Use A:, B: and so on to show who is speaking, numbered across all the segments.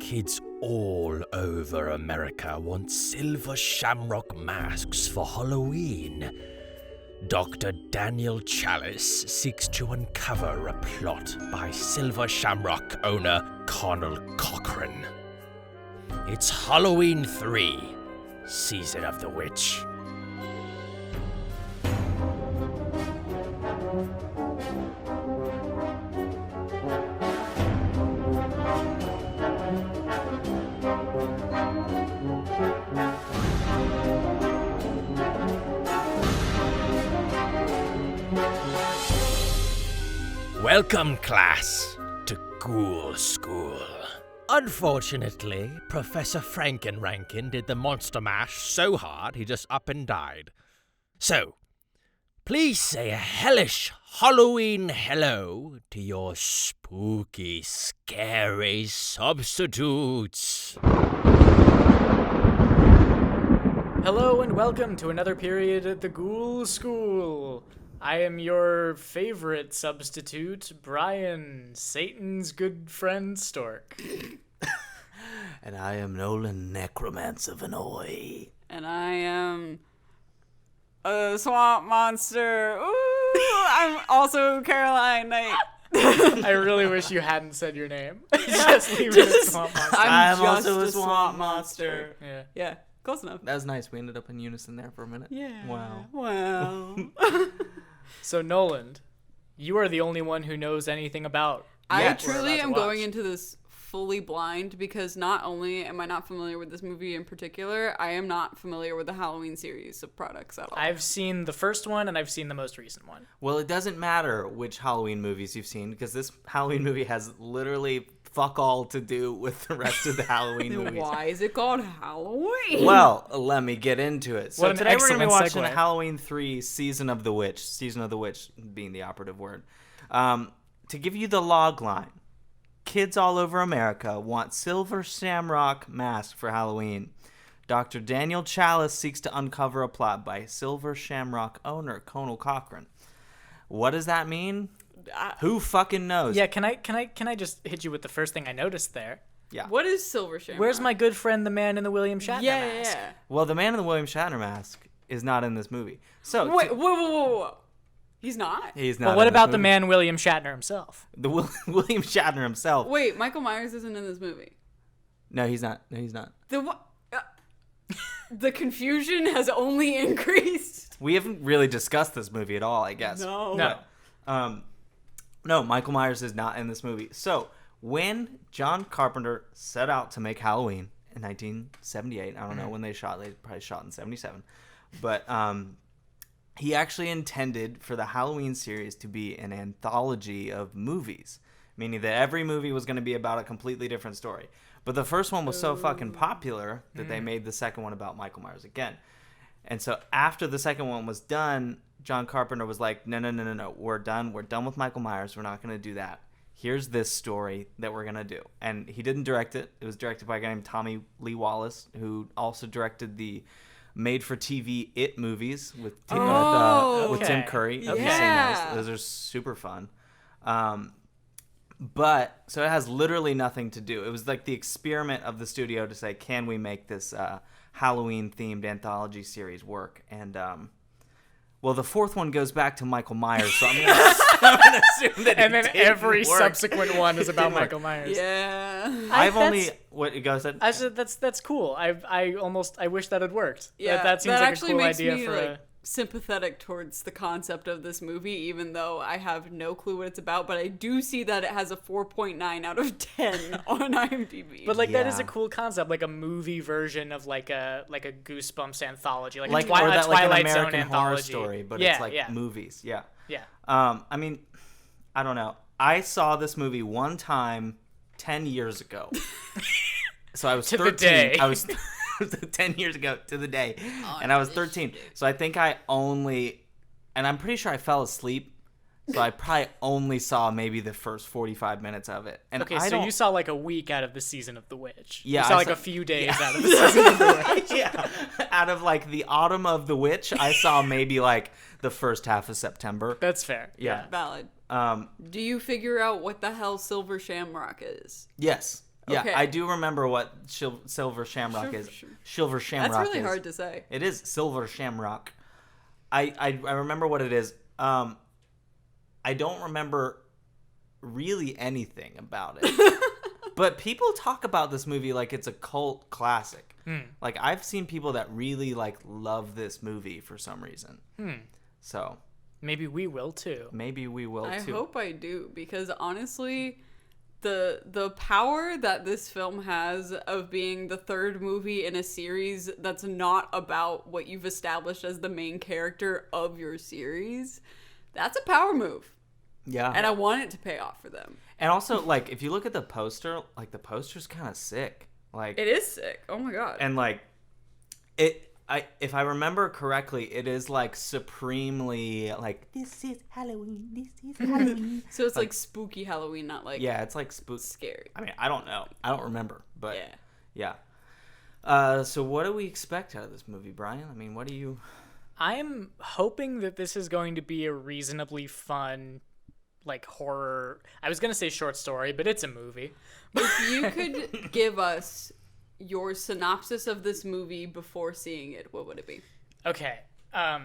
A: Kids all over America want Silver Shamrock masks for Halloween. Dr. Daniel Chalice seeks to uncover a plot by Silver Shamrock owner Colonel Cochran. It's Halloween 3, Season of the Witch. Welcome, class, to Ghoul School. Unfortunately, Professor Frankenrankin did the monster mash so hard he just up and died. So, please say a hellish Halloween hello to your spooky, scary substitutes.
B: Hello and welcome to another period at the Ghoul School. I am your favorite substitute, Brian, Satan's good friend Stork.
C: And I am Nolan, Necromancer Vanoy.
D: And I am a swamp monster. Ooh, I'm also Caroline Knight.
B: I really wish you hadn't said your name. Just leave it as swamp monster.
D: I'm
C: I'm
D: just
C: also
D: a
C: a
D: swamp
C: swamp
D: monster. Yeah, close enough.
C: That was nice. We ended up in unison there for a minute.
D: Yeah.
C: Wow.
D: Wow.
B: So, Nolan, you are the only one who knows anything about
D: I
B: what we're
D: truly
B: about to
D: am
B: watch.
D: going into this fully blind because not only am I not familiar with this movie in particular, I am not familiar with the Halloween series of products at all.
B: I've seen the first one and I've seen the most recent one.
C: Well, it doesn't matter which Halloween movies you've seen because this Halloween movie has literally fuck all to do with the rest of the Halloween
D: Then
C: movies.
D: why is it called Halloween?
C: Well, let me get into it. So
B: What an
C: today we're going to be
B: excellent
C: watching
B: segue.
C: Halloween 3, Season of the Witch. Season of the Witch being the operative word. To give you the log line, kids all over America want Silver Shamrock mask for Halloween. Dr. Daniel Chalice seeks to uncover a plot by Silver Shamrock owner Colonel Cochran. What does that mean? Who fucking knows?
B: Yeah, can I just hit you with the first thing I noticed there?
C: Yeah.
D: What is Silver Shamrock?
B: Where's my good friend, the man in the William Shatner mask?
D: Yeah.
C: Well, the man in the William Shatner mask is not in this movie. So
D: Wait, whoa. He's not?
C: he's not.
B: But what
C: in this
B: about the
C: movie.
B: man William Shatner himself?
C: The William Shatner himself?
D: Wait, Michael Myers isn't in this movie.
C: No, he's not. No, he's not.
D: The what? The confusion has only increased.
C: We haven't really discussed this movie at all, I guess.
B: No.
C: No, Michael Myers is not in this movie. So, when John Carpenter set out to make Halloween in 1978, I don't know when they probably shot in 77, but he actually intended for the Halloween series to be an anthology of movies, meaning that every movie was going to be about a completely different story. But the first one was so fucking popular that they made the second one about Michael Myers again. And so after the second one was done, John Carpenter was like, no, we're done. We're done with Michael Myers. We're not going to do that. Here's this story that we're going to do. And he didn't direct it. It was directed by a guy named Tommy Lee Wallace, who also directed the made-for-TV It movies with Tim Curry.
B: Okay.
D: Yeah.
C: Those are super fun. But, so it has literally nothing to do. It was like the experiment of the studio to say, can we make this Halloween-themed anthology series work? And, well, the fourth one goes back to Michael Myers, so I'm going to assume that
B: And
C: it
B: then
C: didn't
B: every
C: work.
B: subsequent one is about
C: work.
B: Michael Myers.
D: Yeah.
C: I've only...
B: that's-
C: What, go ahead.
B: I said that's cool. I wish that had worked.
D: Yeah.
B: That seems like a
D: actually
B: cool
D: makes
B: idea
D: me,
B: for
D: like, sympathetic towards the concept of this movie, even though I have no clue what it's about, but I do see that it has a 4.9 out of 10 on IMDb.
B: But like that is a
C: Yeah.
B: cool concept, like a movie version of like a Goosebumps anthology, like,
C: Like,
B: a,
C: or that, like an
B: Twilight Zone
C: American Horror
B: anthology.
C: Story, but
B: yeah,
C: it's like
B: yeah,
C: movies. Yeah.
B: yeah.
C: I mean, I don't know. I saw this movie one time 10 years ago. So I was
B: To the
C: 13.
B: day.
C: I was 10 years ago to the day. And I was 13. So I think I only, and I'm pretty sure I fell asleep. So I probably only saw maybe the first 45 minutes of it. And
B: Okay,
C: I
B: so
C: don't,
B: you saw like a week out of the season of The Witch.
C: Yeah,
B: you saw
C: I
B: like
C: saw-
B: a few days out of the season of The Witch.
C: yeah. Out of like the autumn of the witch, I saw maybe like the first half of September.
B: That's fair.
C: Yeah.
D: Valid.
C: Um,
D: Do you figure out what the hell Silver Shamrock is?
C: yes. Yeah,
D: Okay.
C: I do remember what Silver Shamrock is. Silver Shamrock.
D: That's really
C: is.
D: hard to say.
C: It is Silver Shamrock. I remember what it is. I don't remember really anything about it. But people talk about this movie like it's a cult classic. Like, I've seen people that really, like, love this movie for some reason. So.
B: Maybe we will, too.
C: Maybe we will, too.
D: I hope I do, because honestly, the power that this film has of being the third movie in a series that's not about what you've established as the main character of your series, that's a power move.
C: Yeah.
D: And I want it to pay off for them.
C: And also, like, if you look at the poster, like, the poster's kind of sick. Like,
D: It is sick. Oh my god.
C: and, like, if I remember correctly, it is, like, supremely, like, this is Halloween, this is Halloween.
D: So it's like spooky Halloween, not like
C: Yeah, it's, like, spook.
D: scary.
C: I mean, I don't know. I don't remember, but
D: Yeah.
C: So what do we expect out of this movie, Brian? I mean, what do you...
B: I'm hoping that this is going to be a reasonably fun, like, horror. I was going to say short story, but it's a movie.
D: If you could give us your synopsis of this movie before seeing it, what would it be?
B: Okay.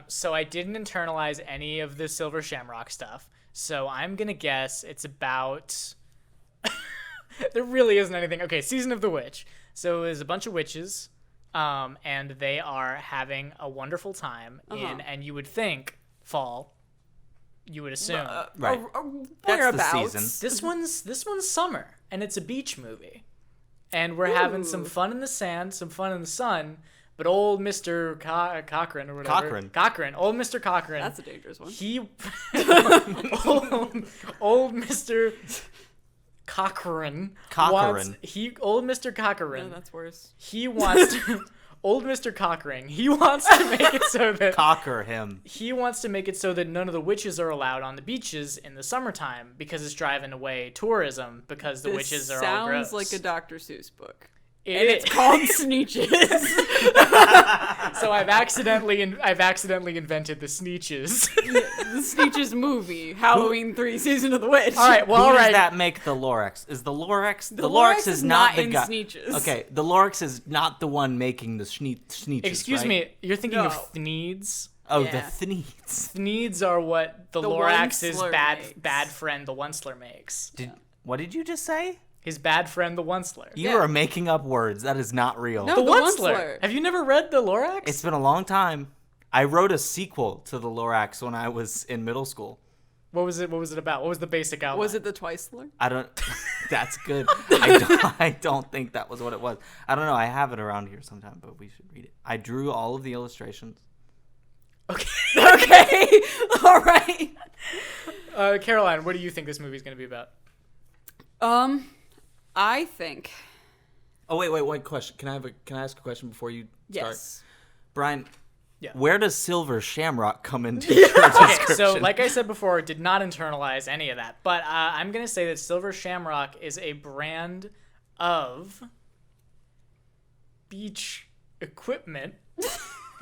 B: So I didn't internalize any of the Silver Shamrock stuff. So I'm going to guess it's about... There really isn't anything. Okay, Season of the Witch. So there's a bunch of witches, and they are having a wonderful time in, and you would think, fall. You would assume.
C: Right. That's the season.
B: This one's summer, and it's a beach movie. And we're having some fun in the sand, some fun in the sun, but old Mr. Cochran or whatever. Cochran. Old Mr. Cochran.
D: That's a dangerous one.
B: He old Mr. Cochran. Old Mr. Cochran.
D: No, that's worse.
B: He wants to old Mr. Cochran. He wants to make it so that
C: Cocker him.
B: He wants to make it so that none of the witches are allowed on the beaches in the summertime because it's driving away tourism because the witches are all gross.
D: Sounds like a Dr. Seuss book.
B: It's
D: called Sneetches.
B: So I've accidentally invented the Sneetches.
D: The Sneetches movie, Halloween 3, Season of the Witch.
B: All right, well,
C: Who
B: all
C: does
B: right.
C: that make the Lorax? Is the Lorax...
D: The Lorax is not
C: the
D: in
C: guy.
D: Sneetches.
C: Okay, the Lorax is not the one making the Sneetches,
B: Excuse
C: right?
B: me, you're thinking
D: No.
B: of Thneeds?
C: Oh,
D: Yeah.
C: the Thneeds.
B: Thneeds are what the
D: The
B: Lorax's
D: Once-ler makes.
B: bad friend, the Once-ler, makes.
C: What did you just say?
B: His bad friend, the Once-ler.
C: You
D: Yeah.
C: are making up words. That is not real.
D: No.
B: The
D: The
B: Once-ler.
D: Once-ler.
B: Have you never read the Lorax?
C: It's been a long time. I wrote a sequel to the Lorax when I was in middle school.
B: What was it about? What was the basic outline?
D: Was it the Twiceler?
C: I don't... That's good. I don't think that was what it was. I don't know. I have it around here sometime, but we should read it. I drew all of the illustrations.
B: Okay.
D: Okay. All right.
B: Caroline, what do you think this movie's going to be about?
D: I think.
C: Oh, wait. Question. Can I ask a question before you start?
D: Yes.
C: Brian,
B: Yeah.
C: where does Silver Shamrock come into your
B: Okay,
C: description?
B: so like I said before, did not internalize any of that. But I'm going to say that Silver Shamrock is a brand of beach equipment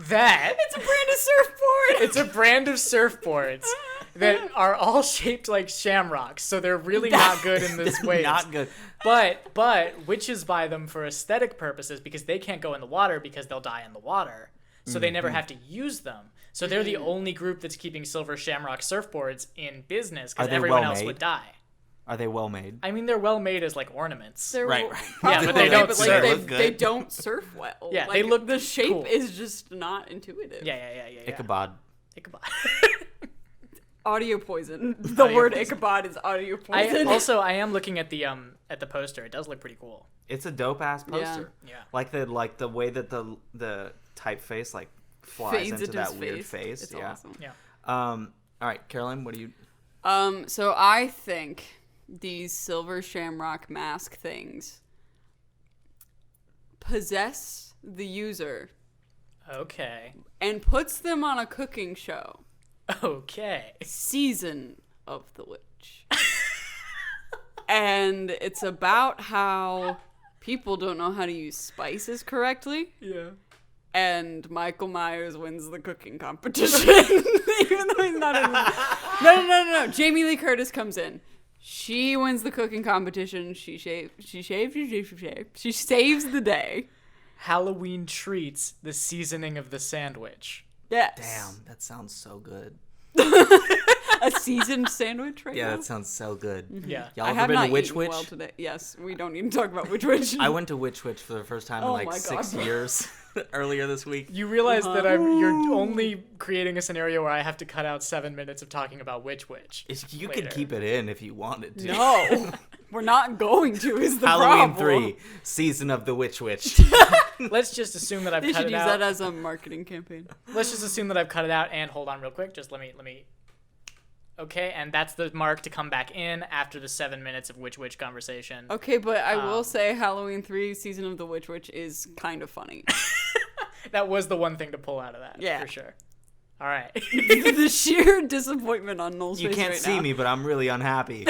B: that...
D: It's a brand of surfboard.
B: It's a brand of surfboards that are all shaped like shamrocks, so they're really not good in this way.
C: Not good.
B: But witches buy them for aesthetic purposes because they can't go in the water because they'll die in the water. So they never have to use them. So they're the only group that's keeping Silver Shamrock surfboards in business because
C: Are they
B: everyone
C: well
B: else
C: made?
B: would die.
C: Are they well made?
B: I mean, they're well made as like ornaments.
D: They're
C: Right.
B: Yeah, but they don't
D: but,
B: surf.
D: they,
C: Look good.
D: they don't surf well.
B: Yeah,
D: like,
B: they look
D: the shape
B: cool.
D: is just not intuitive.
B: Yeah.
C: Ichabod.
B: Ichabod.
D: Audio poison. The
B: Audio
D: word
B: poison.
D: Ichabod is audio poison.
B: I am looking at the poster. It does look pretty cool.
C: It's a dope ass poster.
B: Yeah.
C: Like the way that the typeface like flies
D: Fades
C: into that
D: his
C: weird face.
D: It's
C: yeah.
D: awesome.
B: Yeah.
C: All right, Caroline, what do you?
D: So I think these Silver Shamrock mask things possess the user
B: Okay.
D: and puts them on a cooking show.
B: Okay.
D: Season of the Witch. And it's about how people don't know how to use spices correctly.
B: Yeah.
D: And Michael Myers wins the cooking competition. Even though he's not in the... No. Jamie Lee Curtis comes in. She wins the cooking competition. She saves the day.
B: Halloween treats, the seasoning of the sandwich.
D: Yes.
C: Damn, that sounds so good.
D: A seasoned sandwich now?
C: Yeah, that sounds so good.
B: Yeah.
C: Y'all
D: I
C: ever
D: have
C: been
D: not
C: to Witch
D: eaten
C: Witch?
D: well today. Yes, we don't need to talk about Witch Witch.
C: I went to Witch Witch for the first time in
D: Oh
C: like
D: my
C: 6
D: God.
C: years earlier this week.
B: You realize that you're only creating a scenario where I have to cut out 7 minutes of talking about Witch Witch.
C: You
B: later.
C: could keep it in if you wanted to.
D: No, we're not going to. Is the
C: Halloween
D: problem?
C: 3, Season of the Witch Witch.
B: Let's just assume that I've
D: They
B: cut
D: should
B: it
D: use
B: out.
D: that as a marketing campaign.
B: Let's just assume that I've cut it out and hold on real quick. Just let me. Okay, and that's the mark to come back in after the 7 minutes of Witch conversation.
D: Okay, but I will say Halloween 3 Season of the Witch Witch is kind of funny.
B: That was the one thing to pull out of that,
D: Yeah.
B: for sure. All right.
D: The sheer disappointment on Noel's
C: You
D: face
C: can't
D: right
C: see
D: now.
C: me, but I'm really unhappy.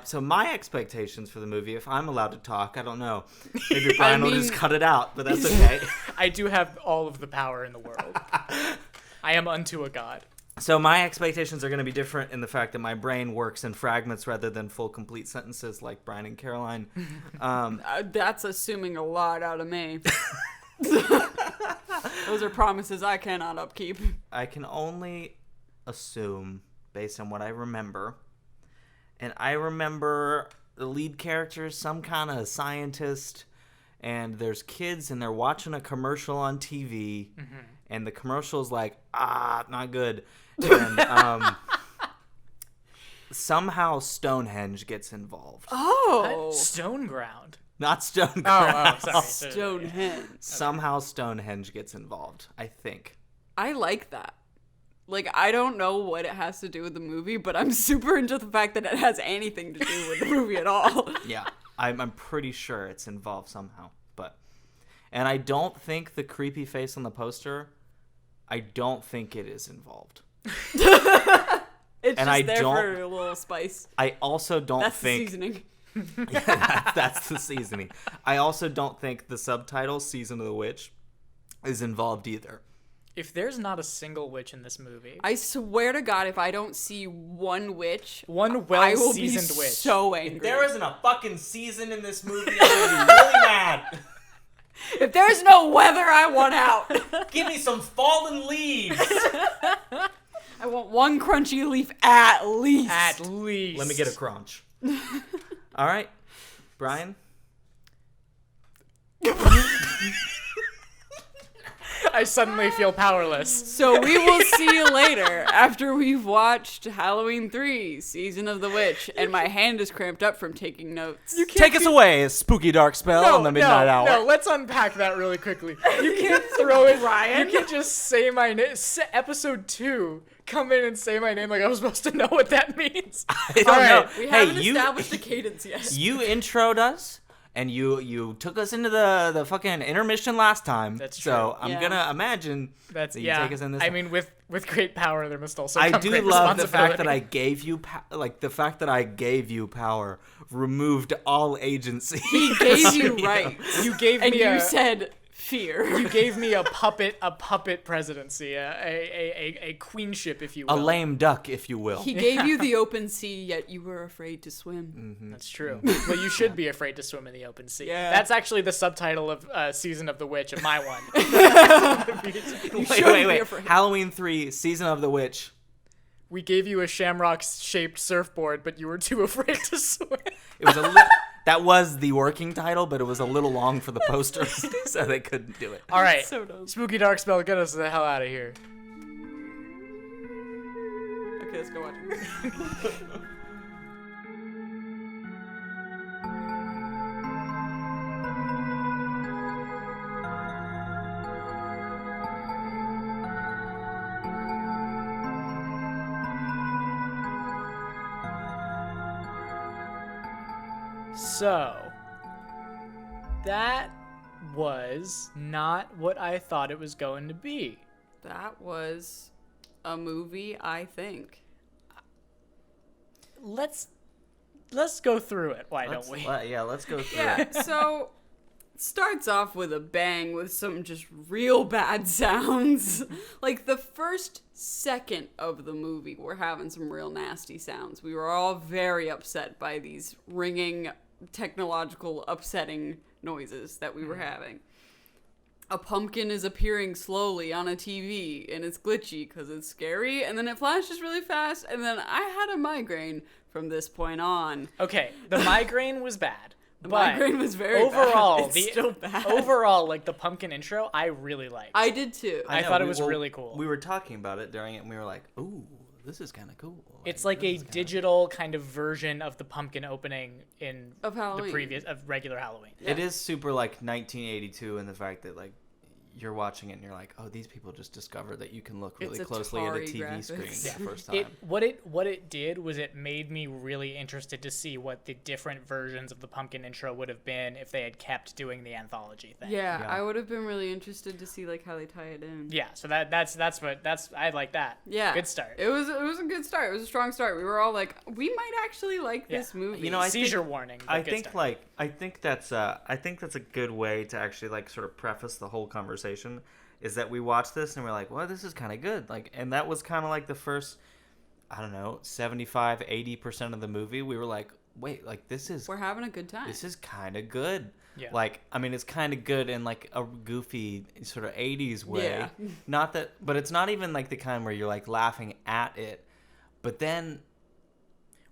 C: So my expectations for the movie, if I'm allowed to talk, I don't know. Maybe Brian will just cut it out, but that's okay.
B: I do have all of the power in the world. I am unto a god.
C: So my expectations are going to be different in the fact that my brain works in fragments rather than full complete sentences like Brian and Caroline.
D: That's assuming a lot out of me. Those are promises I cannot upkeep.
C: I can only assume based on what I remember. And I remember the lead character is some kind of scientist, and there's kids and they're watching a commercial on TV, and the commercial is like, not good. And somehow Stonehenge gets involved.
D: Oh,
B: Stone ground.
C: Not Stonehenge.
B: Oh, sorry.
D: Stonehenge.
C: Somehow Stonehenge gets involved, I think.
D: I like that. Like, I don't know what it has to do with the movie, but I'm super into the fact that it has anything to do with the movie at all.
C: Yeah, I'm pretty sure it's involved somehow. And I don't think the creepy face on the poster, I don't think it is involved.
D: It's
C: And
D: just
C: I
D: there
C: don't-
D: for a little spice.
C: I also don't
D: That's the
C: think...
D: seasoning.
C: That's the seasoning. I also don't think the subtitle, Season of the Witch, is involved either.
B: If there's not a single witch in this movie,
D: I swear to God, if I don't see one witch,
B: one
D: I will be
B: well-seasoned witch.
D: so angry.
C: If there isn't a fucking season in this movie, I'm gonna be really mad.
D: If there's no weather, I want out.
C: Give me some fallen leaves.
D: I want one crunchy leaf at least.
B: At least.
C: Let me get a crunch. All right, Brian.
B: I suddenly feel powerless.
D: So we will see you later after we've watched Halloween 3, Season of the Witch, and my hand is cramped up from taking notes.
C: Take us away, a spooky dark spell on the midnight hour.
B: No, let's unpack that really quickly. You can't throw it, Ryan. You can't just say my name. Episode 2, come in and say my name like I was supposed to know what that means.
C: I don't
B: All
C: know.
B: right,
D: We
C: Hey,
D: haven't
C: you
D: established a cadence yet.
C: you introed us, and you took us into the fucking intermission last time.
B: That's
C: So
B: true.
C: I'm
D: Yeah.
C: gonna imagine
B: That's
C: that you
B: yeah.
C: take us in this.
B: I mean, with great power, there must also
C: I
B: come
C: do
B: great
C: love the fact that
B: responsibility.
C: I gave you the fact that I gave you power removed all agency.
D: He gave you rights.
B: You gave
D: And
B: me
D: you
B: a
D: said fear.
B: you gave me a puppet presidency, a queenship, if you will.
C: A lame duck, if you will.
D: He gave you the open sea, yet you were afraid to swim.
B: That's true. Well, you should be afraid to swim in the open sea.
D: Yeah.
B: That's actually the subtitle of Season of the Witch of my one.
C: Wait.
D: afraid.
C: Halloween 3, Season of the Witch.
B: We gave you a shamrock-shaped surfboard, but you were too afraid to swim.
C: It was that was the working title, but it was a little long for the posters, so they couldn't do it.
B: All right,
D: So dumb.
B: spooky dark spell, get us the hell out of here.
D: Okay, let's go watch it.
B: So, that was not what I thought it was going to be.
D: That was a movie, I think.
B: Let's go through it. Why don't we?
C: Let's go through
D: Yeah,
C: it.
D: so starts off with a bang with some just real bad sounds. Like the first second of the movie, we're having some real nasty sounds. We were all very upset by these ringing, technological, upsetting noises that we were having. A pumpkin is appearing slowly on a TV, and it's glitchy because it's scary, and then it flashes really fast, and then I had a migraine from this point on.
B: Okay, the migraine was bad.
D: The migraine was very
B: overall,
D: bad. It's still bad.
B: Overall, like the pumpkin intro, I really liked.
D: I did too.
B: I thought it was really cool.
C: We were talking about it during it, and we were like, "Ooh, this is kind of cool."
B: It's like a digital kind of version of the pumpkin opening in
D: Of Halloween.
B: the previous of regular Halloween.
D: Yeah.
C: It is super like 1982 in the fact that like you're watching it and you're like, oh, these people just discovered that you can look really
D: It's
C: closely at a
D: Atari
C: TV
D: graphics.
C: screen
B: Yeah.
C: for the first time.
B: What it did was it made me really interested to see what the different versions of the pumpkin intro would have been if they had kept doing the anthology thing.
D: Yeah,
C: Yeah.
D: I would have been really interested to see like how they tie it in.
B: Yeah, so that's I like that.
D: Yeah.
B: Good start.
D: It was a good start. It was a strong start. We were all like, we might actually like this movie.
C: You know, I
B: Seizure
C: think-
B: warning. but
C: I
B: good
C: think
B: start.
C: I think that's a good way to actually like sort of preface the whole conversation is that we watched this and we're like, well, this is kind of good. Like, and that was kind of like the first, I don't know, 75-80% of the movie. We were like, wait, like
D: we're having a good time.
C: this is kind of good.
B: Yeah.
C: Like, I mean, it's kind of good in like a goofy sort of 80s way.
D: Yeah.
C: Not that, but it's not even like the kind where you're like laughing at it. But then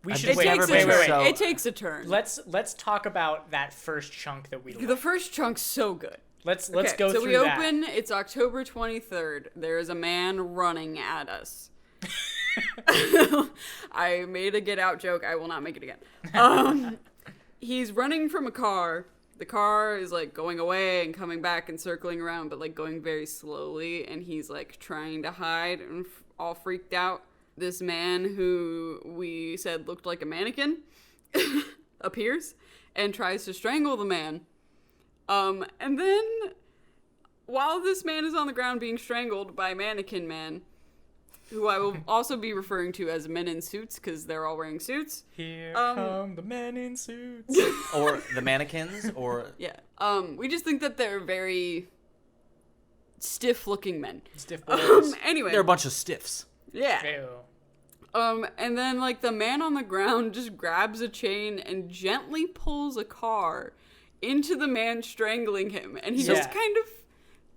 B: we
C: I've
B: should
C: just
B: wait,
C: never
B: wait,
C: been
B: wait, wait.
C: so-
D: It takes a turn.
B: Let's talk about that first chunk that we
D: The
B: liked.
D: first chunk's so good.
B: Let's
D: Okay,
B: go
D: so
B: through
D: we
B: that.
D: open, it's October 23rd. There is a man running at us. I made a get out joke. I will not make it again. He's running from a car. The car is like going away and coming back and circling around, but like going very slowly. And he's like trying to hide and all freaked out. This man who we said looked like a mannequin appears and tries to strangle the man. And then, while this man is on the ground being strangled by Mannequin Man, who I will also be referring to as men in suits, because they're all wearing suits.
B: Here come the men in suits.
C: or the mannequins or
D: Yeah. We just think that they're very stiff-looking men.
B: Stiff boys.
D: Anyway.
C: they're a bunch of stiffs.
D: Yeah.
B: Ew.
D: And then, like, the man on the ground just grabs a chain and gently pulls a car into the man strangling him. And he
B: Yeah.
D: just kind of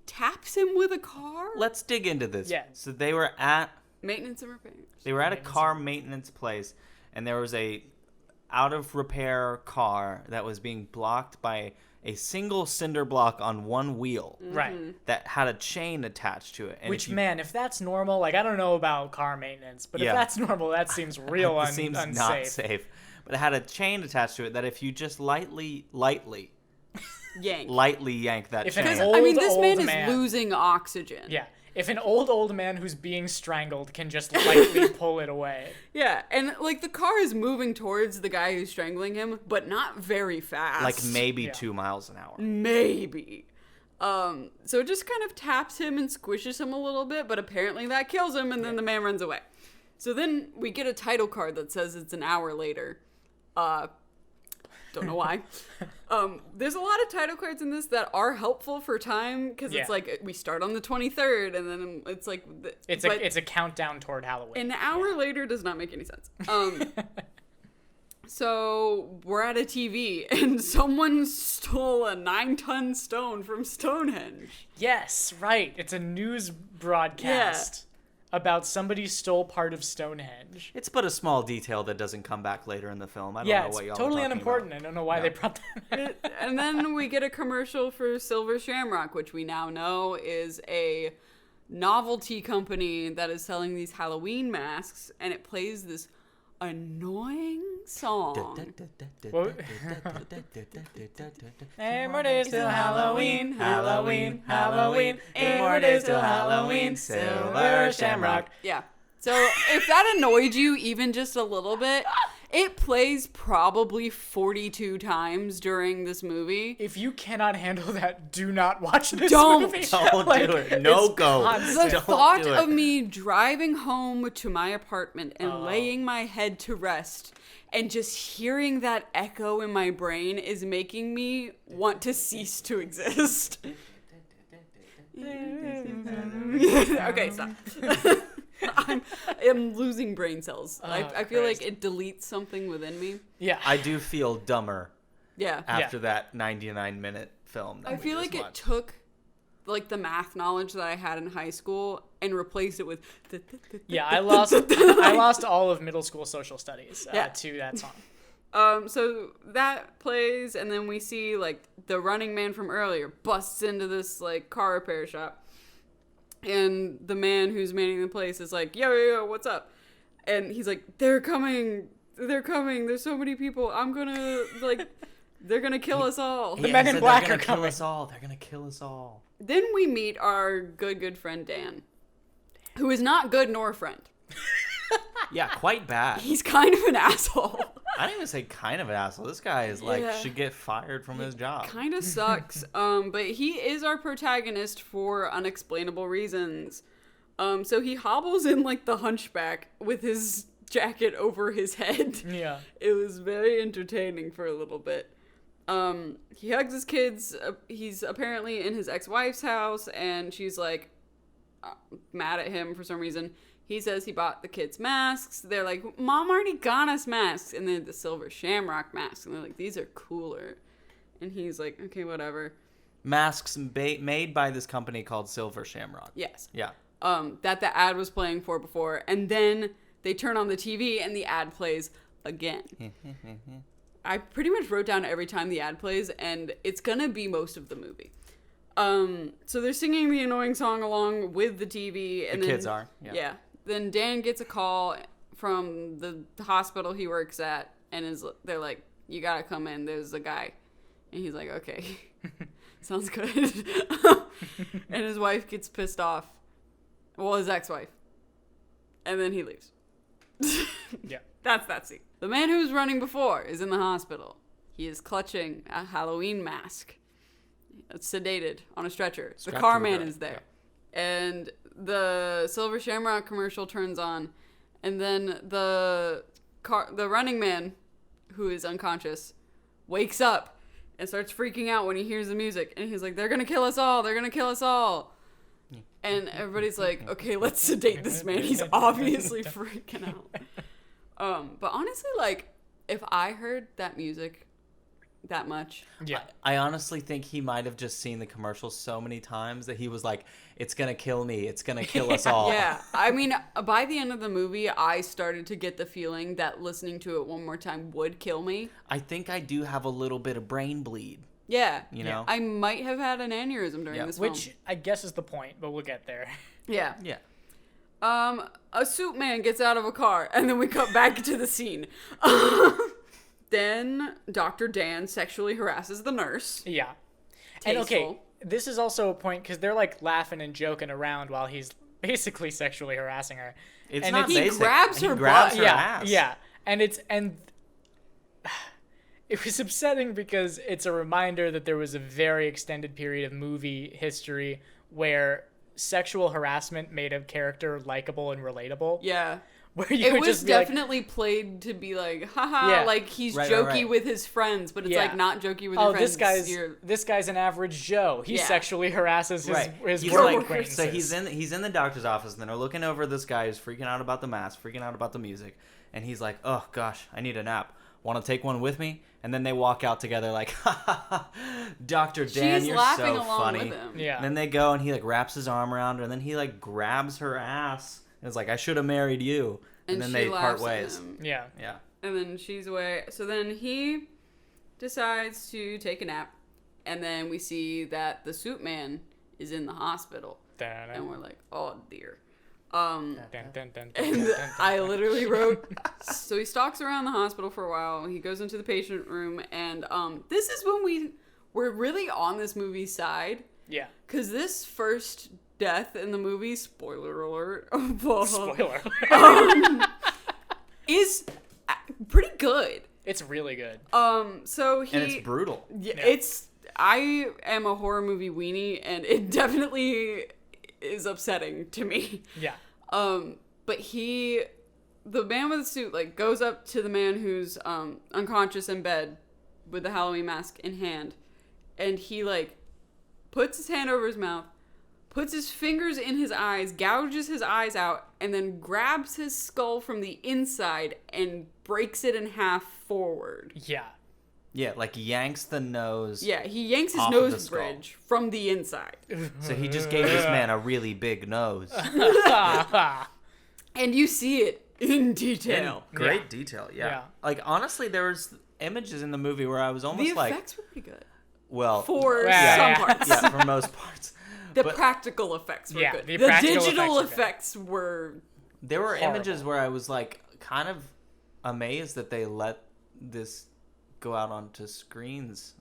D: taps him with a car.
C: Let's dig into this.
B: Yeah.
C: So they were at
D: Maintenance and repairs.
C: a car maintenance place, and there was a out of repair car that was being blocked by a single cinder block on one wheel
B: Right.
C: that had a chain attached to it. And
B: Which,
C: if you-
B: man, if that's normal, like, I don't know about car maintenance, but
C: Yeah.
B: if that's normal, that seems real
C: it seems
B: unsafe.
C: not safe. But it had a chain attached to it that if you just lightly
D: Yank.
C: yank that
B: If
C: chain.
B: an
D: Because, I mean, this
B: old
D: man is
B: man-
D: losing oxygen.
B: Yeah. If an old man who's being strangled can just lightly pull it away.
D: Yeah, and, like, the car is moving towards the guy who's strangling him, but not very fast.
C: like maybe
B: Yeah.
C: 2 miles an hour.
D: Maybe. So it just kind of taps him and squishes him a little bit, but apparently that kills him, and then the man runs away. So then we get a title card that says it's an hour later. Don't know why. There's a lot of title cards in this that are helpful for time, because
B: Yeah.
D: it's like we start on the 23rd, and then it's like...
B: It's a countdown toward Halloween.
D: An hour later does not make any sense. So we're at a TV, and someone stole a 9-ton stone from Stonehenge.
B: Yes, right. It's a news broadcast about somebody stole part of Stonehenge.
C: It's but a small detail that doesn't come back later in the film. I don't
B: Yeah,
C: know
B: it's
C: what y'all are
B: totally
C: talking
B: unimportant.
C: about.
B: I don't know why
C: Yeah.
B: they brought that.
D: And then we get a commercial for Silver Shamrock, which we now know is a novelty company that is selling these Halloween masks, and it plays this annoying song.
B: Eight more days till Halloween, Halloween, Halloween. 8 more days till Halloween, Silver Shamrock.
D: Yeah. So if that annoyed you even just a little bit, it plays probably 42 times during this movie.
B: If you cannot handle that, do not watch this
D: Don't.
B: movie.
C: Don't
B: Like,
C: do it. No
B: it's
C: go.
B: constant.
D: The
C: Don't
D: thought
C: do it.
D: of me driving home to my apartment and laying my head to rest And just hearing that echo in my brain is making me want to cease to exist. Okay, stop. I'm losing brain cells. I feel like it deletes something within me.
B: Yeah.
C: I do feel dumber
D: Yeah.
C: after that 99-minute film.
D: I feel like it took like the math knowledge that I had in high school and replaced it with
B: Yeah, I lost all of middle school social studies to that song.
D: So that plays, and then we see like the running man from earlier busts into this like car repair shop, and the man who's manning the place is like, yo, what's up? And he's like, they're coming, there's so many people, I'm gonna like, they're gonna kill us all.
B: The men in black are coming.
C: They're gonna kill us all.
D: Then we meet our good friend Dan, who is not good nor a friend.
C: Yeah, quite bad.
D: He's kind of an asshole.
C: I didn't even say kind of an asshole. This guy is should get fired from his job.
D: Kind of sucks. But he is our protagonist for unexplainable reasons. So he hobbles in like the hunchback with his jacket over his head.
B: Yeah.
D: It was very entertaining for a little bit. He hugs his kids. He's apparently in his ex-wife's house, and she's like mad at him for some reason. He says he bought the kids masks. They're like, Mom already got us masks. And then the Silver Shamrock masks. And they're like, these are cooler. And he's like, okay, whatever.
C: Masks made by this company called Silver Shamrock.
D: Yes.
C: Yeah.
D: That the ad was playing for before. And then they turn on the TV and the ad plays again. I pretty much wrote down every time the ad plays, and it's going to be most of the movie. So they're singing the annoying song along with the TV. And
C: the kids are.
D: Yeah. Then Dan gets a call from the hospital he works at, and they're like, you gotta come in, there's a guy. And he's like, okay, sounds good. And his wife gets pissed off. Well, his ex-wife. And then he leaves.
B: Yeah.
D: That's that scene. The man who was running before is in the hospital. He is clutching a Halloween mask. It's sedated on a stretcher. The car man is there. Yeah. And the Silver Shamrock commercial turns on, and then the running man, who is unconscious, wakes up and starts freaking out when he hears the music, and he's like, they're gonna kill us all, and everybody's like, okay, let's sedate this man, he's obviously freaking out. But honestly, like, if I heard that music that much,
B: yeah,
C: I honestly think he might have just seen the commercial so many times that he was like, it's gonna kill me, it's gonna kill us all.
D: Yeah, I mean, by the end of the movie, I started to get the feeling that listening to it one more time would kill me.
C: I think I do have a little bit of brain bleed.
D: Yeah,
C: you know,
D: I might have had an aneurysm during this film.
B: Which I guess is the point, but we'll get there.
D: Yeah.
C: A
D: suit man gets out of a car, and then we cut back to the scene. Then Dr. Dan sexually harasses the nurse.
B: Yeah.
D: Tasteful.
B: And okay, this is also a point because they're like laughing and joking around while he's basically sexually harassing her.
C: It's
B: and
C: not
D: he
C: basic.
D: grabs her butt.
C: Her ass.
B: Yeah. And it was upsetting because it's a reminder that there was a very extended period of movie history where sexual harassment made a character likable and relatable.
D: Yeah.
B: Where you
D: it
B: would
D: was
B: just be like,
D: definitely played to be like, haha,
B: Yeah.
D: like he's
C: Right,
D: jokey
C: right.
D: with his friends, but it's
B: Yeah.
D: like not jokey with your friends.
B: this guy's an average Joe. He
D: Yeah.
B: sexually harasses his
C: He's
B: work
C: like,
B: acquaintances.
C: so he's in the doctor's office, and then they're looking over this guy who's freaking out about the mask, freaking out about the music, and he's like, oh gosh, I need a nap. Want to take one with me? And then they walk out together like, ha ha ha, Dr. Dan,
D: She's
C: you're
D: laughing
C: so
D: along
C: funny.
D: with him.
B: Yeah.
C: And then they go and he like wraps his arm around her, and then he like grabs her ass and is like, I should have married you. And then
D: she
C: they part
D: laughs at
C: ways.
D: him.
B: Yeah.
C: Yeah.
D: And then she's away. So then he decides to take a nap. And then we see that the suit man is in the hospital. And we're like, oh dear. And I literally wrote, so he stalks around the hospital for a while. He goes into the patient room. And this is when we're really on this movie's side.
B: Yeah.
D: Because this first death in the movie, spoiler alert,
B: Spoiler.
D: is pretty good.
B: It's really good.
D: So
C: And it's brutal.
D: Yeah, I am a horror movie weenie, and it definitely is upsetting to me.
B: Yeah.
D: But he the man with the suit like goes up to the man who's unconscious in bed with the Halloween mask in hand, and he like puts his hand over his mouth, puts his fingers in his eyes, gouges his eyes out, and then grabs his skull from the inside and breaks it in half forward.
B: Yeah.
C: Yeah, like yanks the nose.
D: Yeah, he yanks his
C: Off of the
D: nose
C: skull.
D: bridge from the inside.
C: So he just gave this man a really big nose.
D: And you see it in detail.
C: Great
B: Yeah.
C: detail, yeah.
B: Yeah.
C: Like, honestly, there was images in the movie where I was
D: The
C: almost like...
D: effects were pretty good.
C: Well...
D: For
B: Yeah.
D: some
B: Yeah.
D: parts.
C: Yeah, for most parts.
D: The
C: But
D: practical effects were
B: Yeah,
D: good.
B: the
D: The
B: practical
D: digital
B: effects were good.
D: effects were...
C: there were
B: horrible.
C: images where I was, like, kind of amazed that they let this go out onto screens.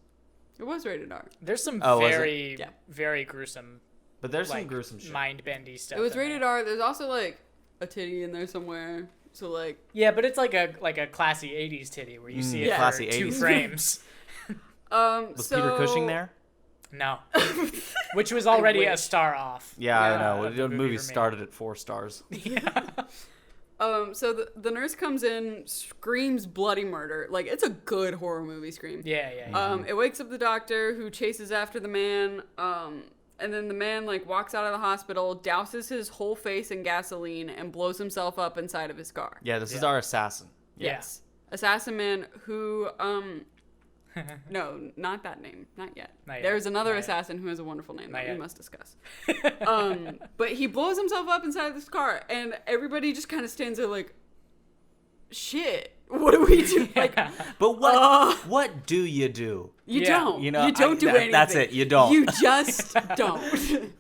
D: It was rated R.
B: There's some
C: Oh, was it?
B: very,
D: Yeah.
B: very gruesome,
C: But there's
B: like,
C: some gruesome shit.
B: mind-bendy stuff.
D: It was
B: in
D: rated
B: there.
D: R. There's also, like, a titty in there somewhere. So, like...
B: Yeah, but it's like a classy 80s titty where you see it
D: Yeah.
B: for
C: Classy
B: 2
C: 80s.
B: frames.
C: Was Peter Cushing there?
B: No. Which was already a
D: wish.
B: star off.
C: Yeah, I
D: Yeah,
C: know.
B: the
C: The
B: movie
C: movie
B: for me.
C: started at 4 stars.
D: So the nurse comes in, screams bloody murder. Like, it's a good horror movie scream.
B: Yeah.
D: It wakes up the doctor who chases after the man. And then the man like walks out of the hospital, douses his whole face in gasoline, and blows himself up inside of his car.
C: Yeah, this is
B: Yeah.
C: our assassin.
D: Yes. Assassin Man who no, not that name. Not yet.
B: Not yet.
D: There's another
B: Not yet.
D: assassin who has a wonderful name
B: Not
D: that we
B: yet.
D: must discuss. But he blows himself up inside of this car, and everybody just kind of stands there like, shit, what do we do? Like,
C: But what do you do?
D: you
B: Yeah.
D: don't.
C: You know,
D: you don't do anything.
C: that's it, you don't.
D: You just don't.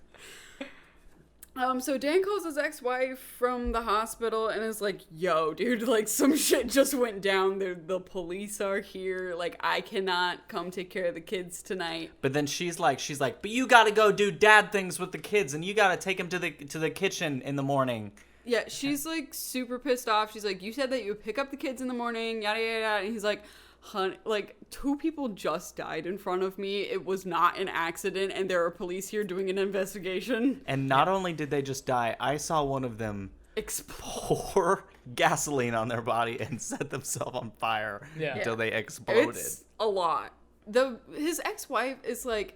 D: So Dan calls his ex-wife from the hospital and is like, yo, dude, like, some shit just went down. The police are here. Like, I cannot come take care of the kids tonight.
C: But then she's like, but you gotta go do dad things with the kids, and you gotta take them to the kitchen in the morning.
D: Yeah, she's, like, super pissed off. She's like, you said that you would pick up the kids in the morning, yada, yada, yada. And he's like, honey, like, 2 people just died in front of me. It was not an accident, and there are police here doing an investigation.
C: And not only did they just die, I saw one of them pour gasoline on their body and set themselves on fire
B: Yeah.
C: until they exploded.
D: It's a lot. His ex-wife is like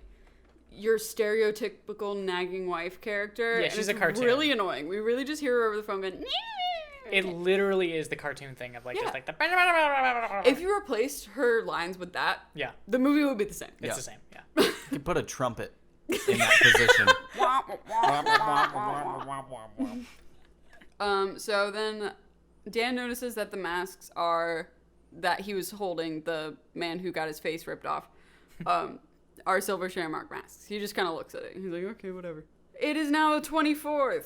D: your stereotypical nagging wife character.
B: Yeah,
D: and
B: she's
D: it's
B: a cartoon.
D: really annoying. We really just hear her over the phone going,
B: It literally is the cartoon thing of like
D: Yeah.
B: just like the.
D: if you replaced her lines with that,
B: Yeah,
D: the movie would be the same.
B: it's
C: Yeah.
B: the same. Yeah.
C: You could put a trumpet in that position.
D: So then Dan notices that the masks that he was holding, the man who got his face ripped off, are Silver Shamrock masks. He just kind of looks at it. And he's like, okay, whatever. It is now the 24th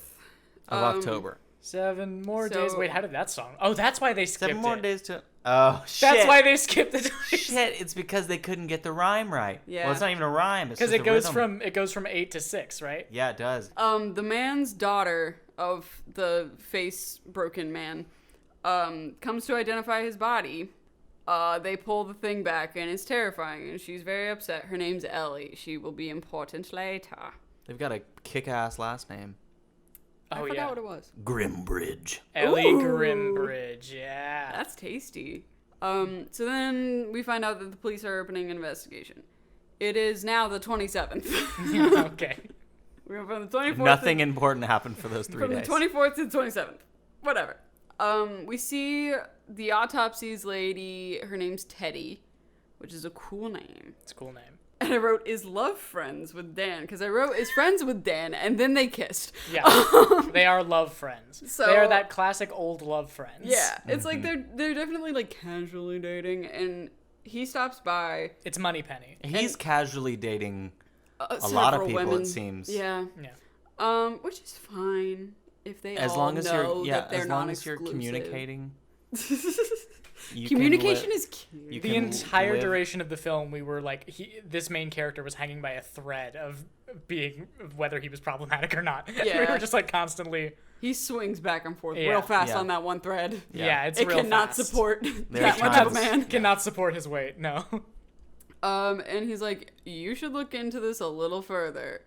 C: Of October.
B: 7 more days.
D: So-
B: Wait, how did that song? Oh, that's why they skipped
C: 7 more
B: it.
C: days to... Oh, shit.
B: That's why they skipped the.
C: Shit, it's because they couldn't get the rhyme right.
D: Yeah.
C: Well, it's not even a rhyme. It's
B: Because
C: just
B: it
C: the
B: goes
C: rhythm.
B: from 8 to 6, right?
C: Yeah, it does.
D: The man's daughter of the face broken man comes to identify his body. They pull the thing back and it's terrifying and she's very upset. Her name's Ellie. She will be important later.
C: They've got a kick-ass last name.
D: I
B: Oh
D: forgot
B: yeah,
D: what it was.
C: Grimbridge.
B: Ellie
D: Ooh.
B: Grimbridge. Yeah.
D: That's tasty. So then we find out that the police are opening an investigation. It is now the 27th.
B: Okay.
D: We're from the 24th.
C: Nothing important happened for those 3
D: From
C: days.
D: the 24th to the 27th. Whatever. We see the autopsies lady. Her name's Teddy, which is a cool name.
B: It's a cool name.
D: And I wrote, is love friends with Dan? Because I wrote, is friends with Dan, and then they kissed.
B: Yeah. They are love friends.
D: So-
B: they are that classic old love friends.
D: Yeah, it's like they're definitely like casually dating, and he stops by.
B: It's Moneypenny.
C: He's casually dating a lot of
D: several
C: people,
D: women.
C: it seems.
D: Yeah.
B: Yeah.
D: Which is fine if they
C: As
D: all
C: long as
D: know
C: you're
D: that they're
C: as long as you're
D: non-exclusive.
C: communicating. you can
D: Communication
C: li-
D: is key.
C: you
B: The
C: can
B: entire
C: live-
B: duration of the film, we were like, this main character was hanging by a thread of being whether he was problematic or not. We
D: Yeah.
B: were just like constantly.
D: He swings back and forth
B: Yeah.
D: real fast
C: Yeah.
D: on that one thread.
B: Yeah, it's
D: It
B: real
D: cannot
B: fast.
D: support
C: There
D: that
C: are
D: much of a
C: times-
D: man.
B: Cannot support his weight. No.
D: And he's like, you should look into this a little further.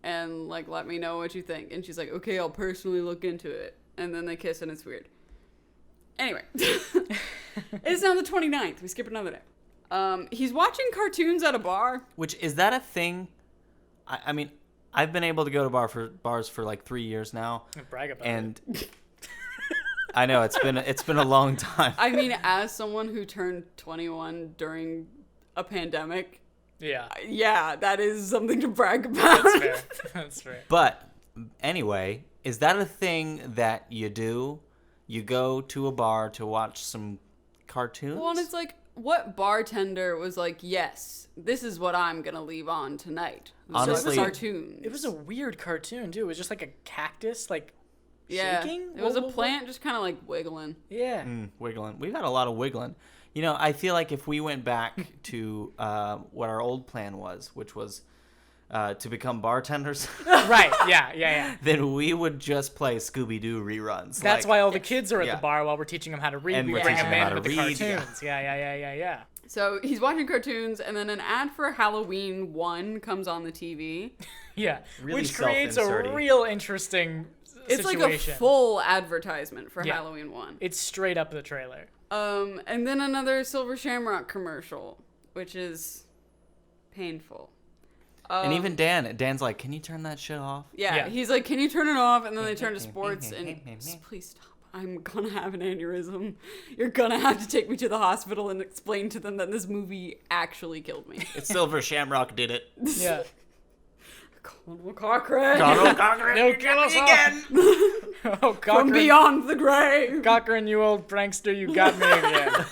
D: And like, let me know what you think. And she's like, okay, I'll personally look into it. and then they kiss and it's weird. Anyway. It's now the 29th. We skip another day. He's watching cartoons at a bar.
C: Which, is that a thing? I mean, I've been able to go to bars for like 3 years now.
B: Brag about
C: and
B: it.
C: I know it's been a long time.
D: I mean, as someone who turned 21 during a pandemic, yeah, that is something to brag about.
B: That's fair. That's fair.
C: But anyway, is that a thing that you do? You go to a bar to watch some cartoons?
D: Well, and it's like, what bartender was like, yes, this is what I'm going to leave on tonight?
C: Honestly,
D: cartoons.
B: It was a weird cartoon, too. It was just like a cactus, like,
D: yeah,
B: shaking?
D: It was a plant just kind of like wiggling.
B: Yeah.
C: Wiggling. We got a lot of wiggling. You know, I feel like if we went back to what our old plan was, which was to become bartenders,
B: Right, yeah.
C: then we would just play Scooby-Doo reruns.
B: That's why all the kids are at
C: Yeah.
B: the bar while we're teaching them how to read.
C: And
B: We
C: we're
B: bring
C: teaching
B: them
C: them how
B: in
C: to
B: with the
C: read, yeah.
B: cartoons. Yeah.
D: So he's watching cartoons, and then an ad for Halloween 1 comes on the TV.
B: Yeah,
C: Really
B: which creates a
C: self-inserting.
B: real interesting
D: It's
B: situation.
D: like a full advertisement for
B: Yeah.
D: Halloween 1.
B: It's straight up the trailer.
D: And then another Silver Shamrock commercial, which is painful.
C: And even Dan's like, can you turn that shit off?
D: Yeah, he's like, can you turn it off? And then they turn to sports, and please stop. I'm gonna have an aneurysm. You're gonna have to take me to the hospital and explain to them that this movie actually killed me.
C: It's Silver Shamrock did it.
B: Yeah.
D: Colonel Cochrane.
C: Donald Cochran,
B: No,
C: you
B: kill
C: got
B: us
C: me
B: all.
C: again.
B: Oh,
D: From
B: Cochrane,
D: beyond the grave.
B: Cochrane, you old prankster, you got me again.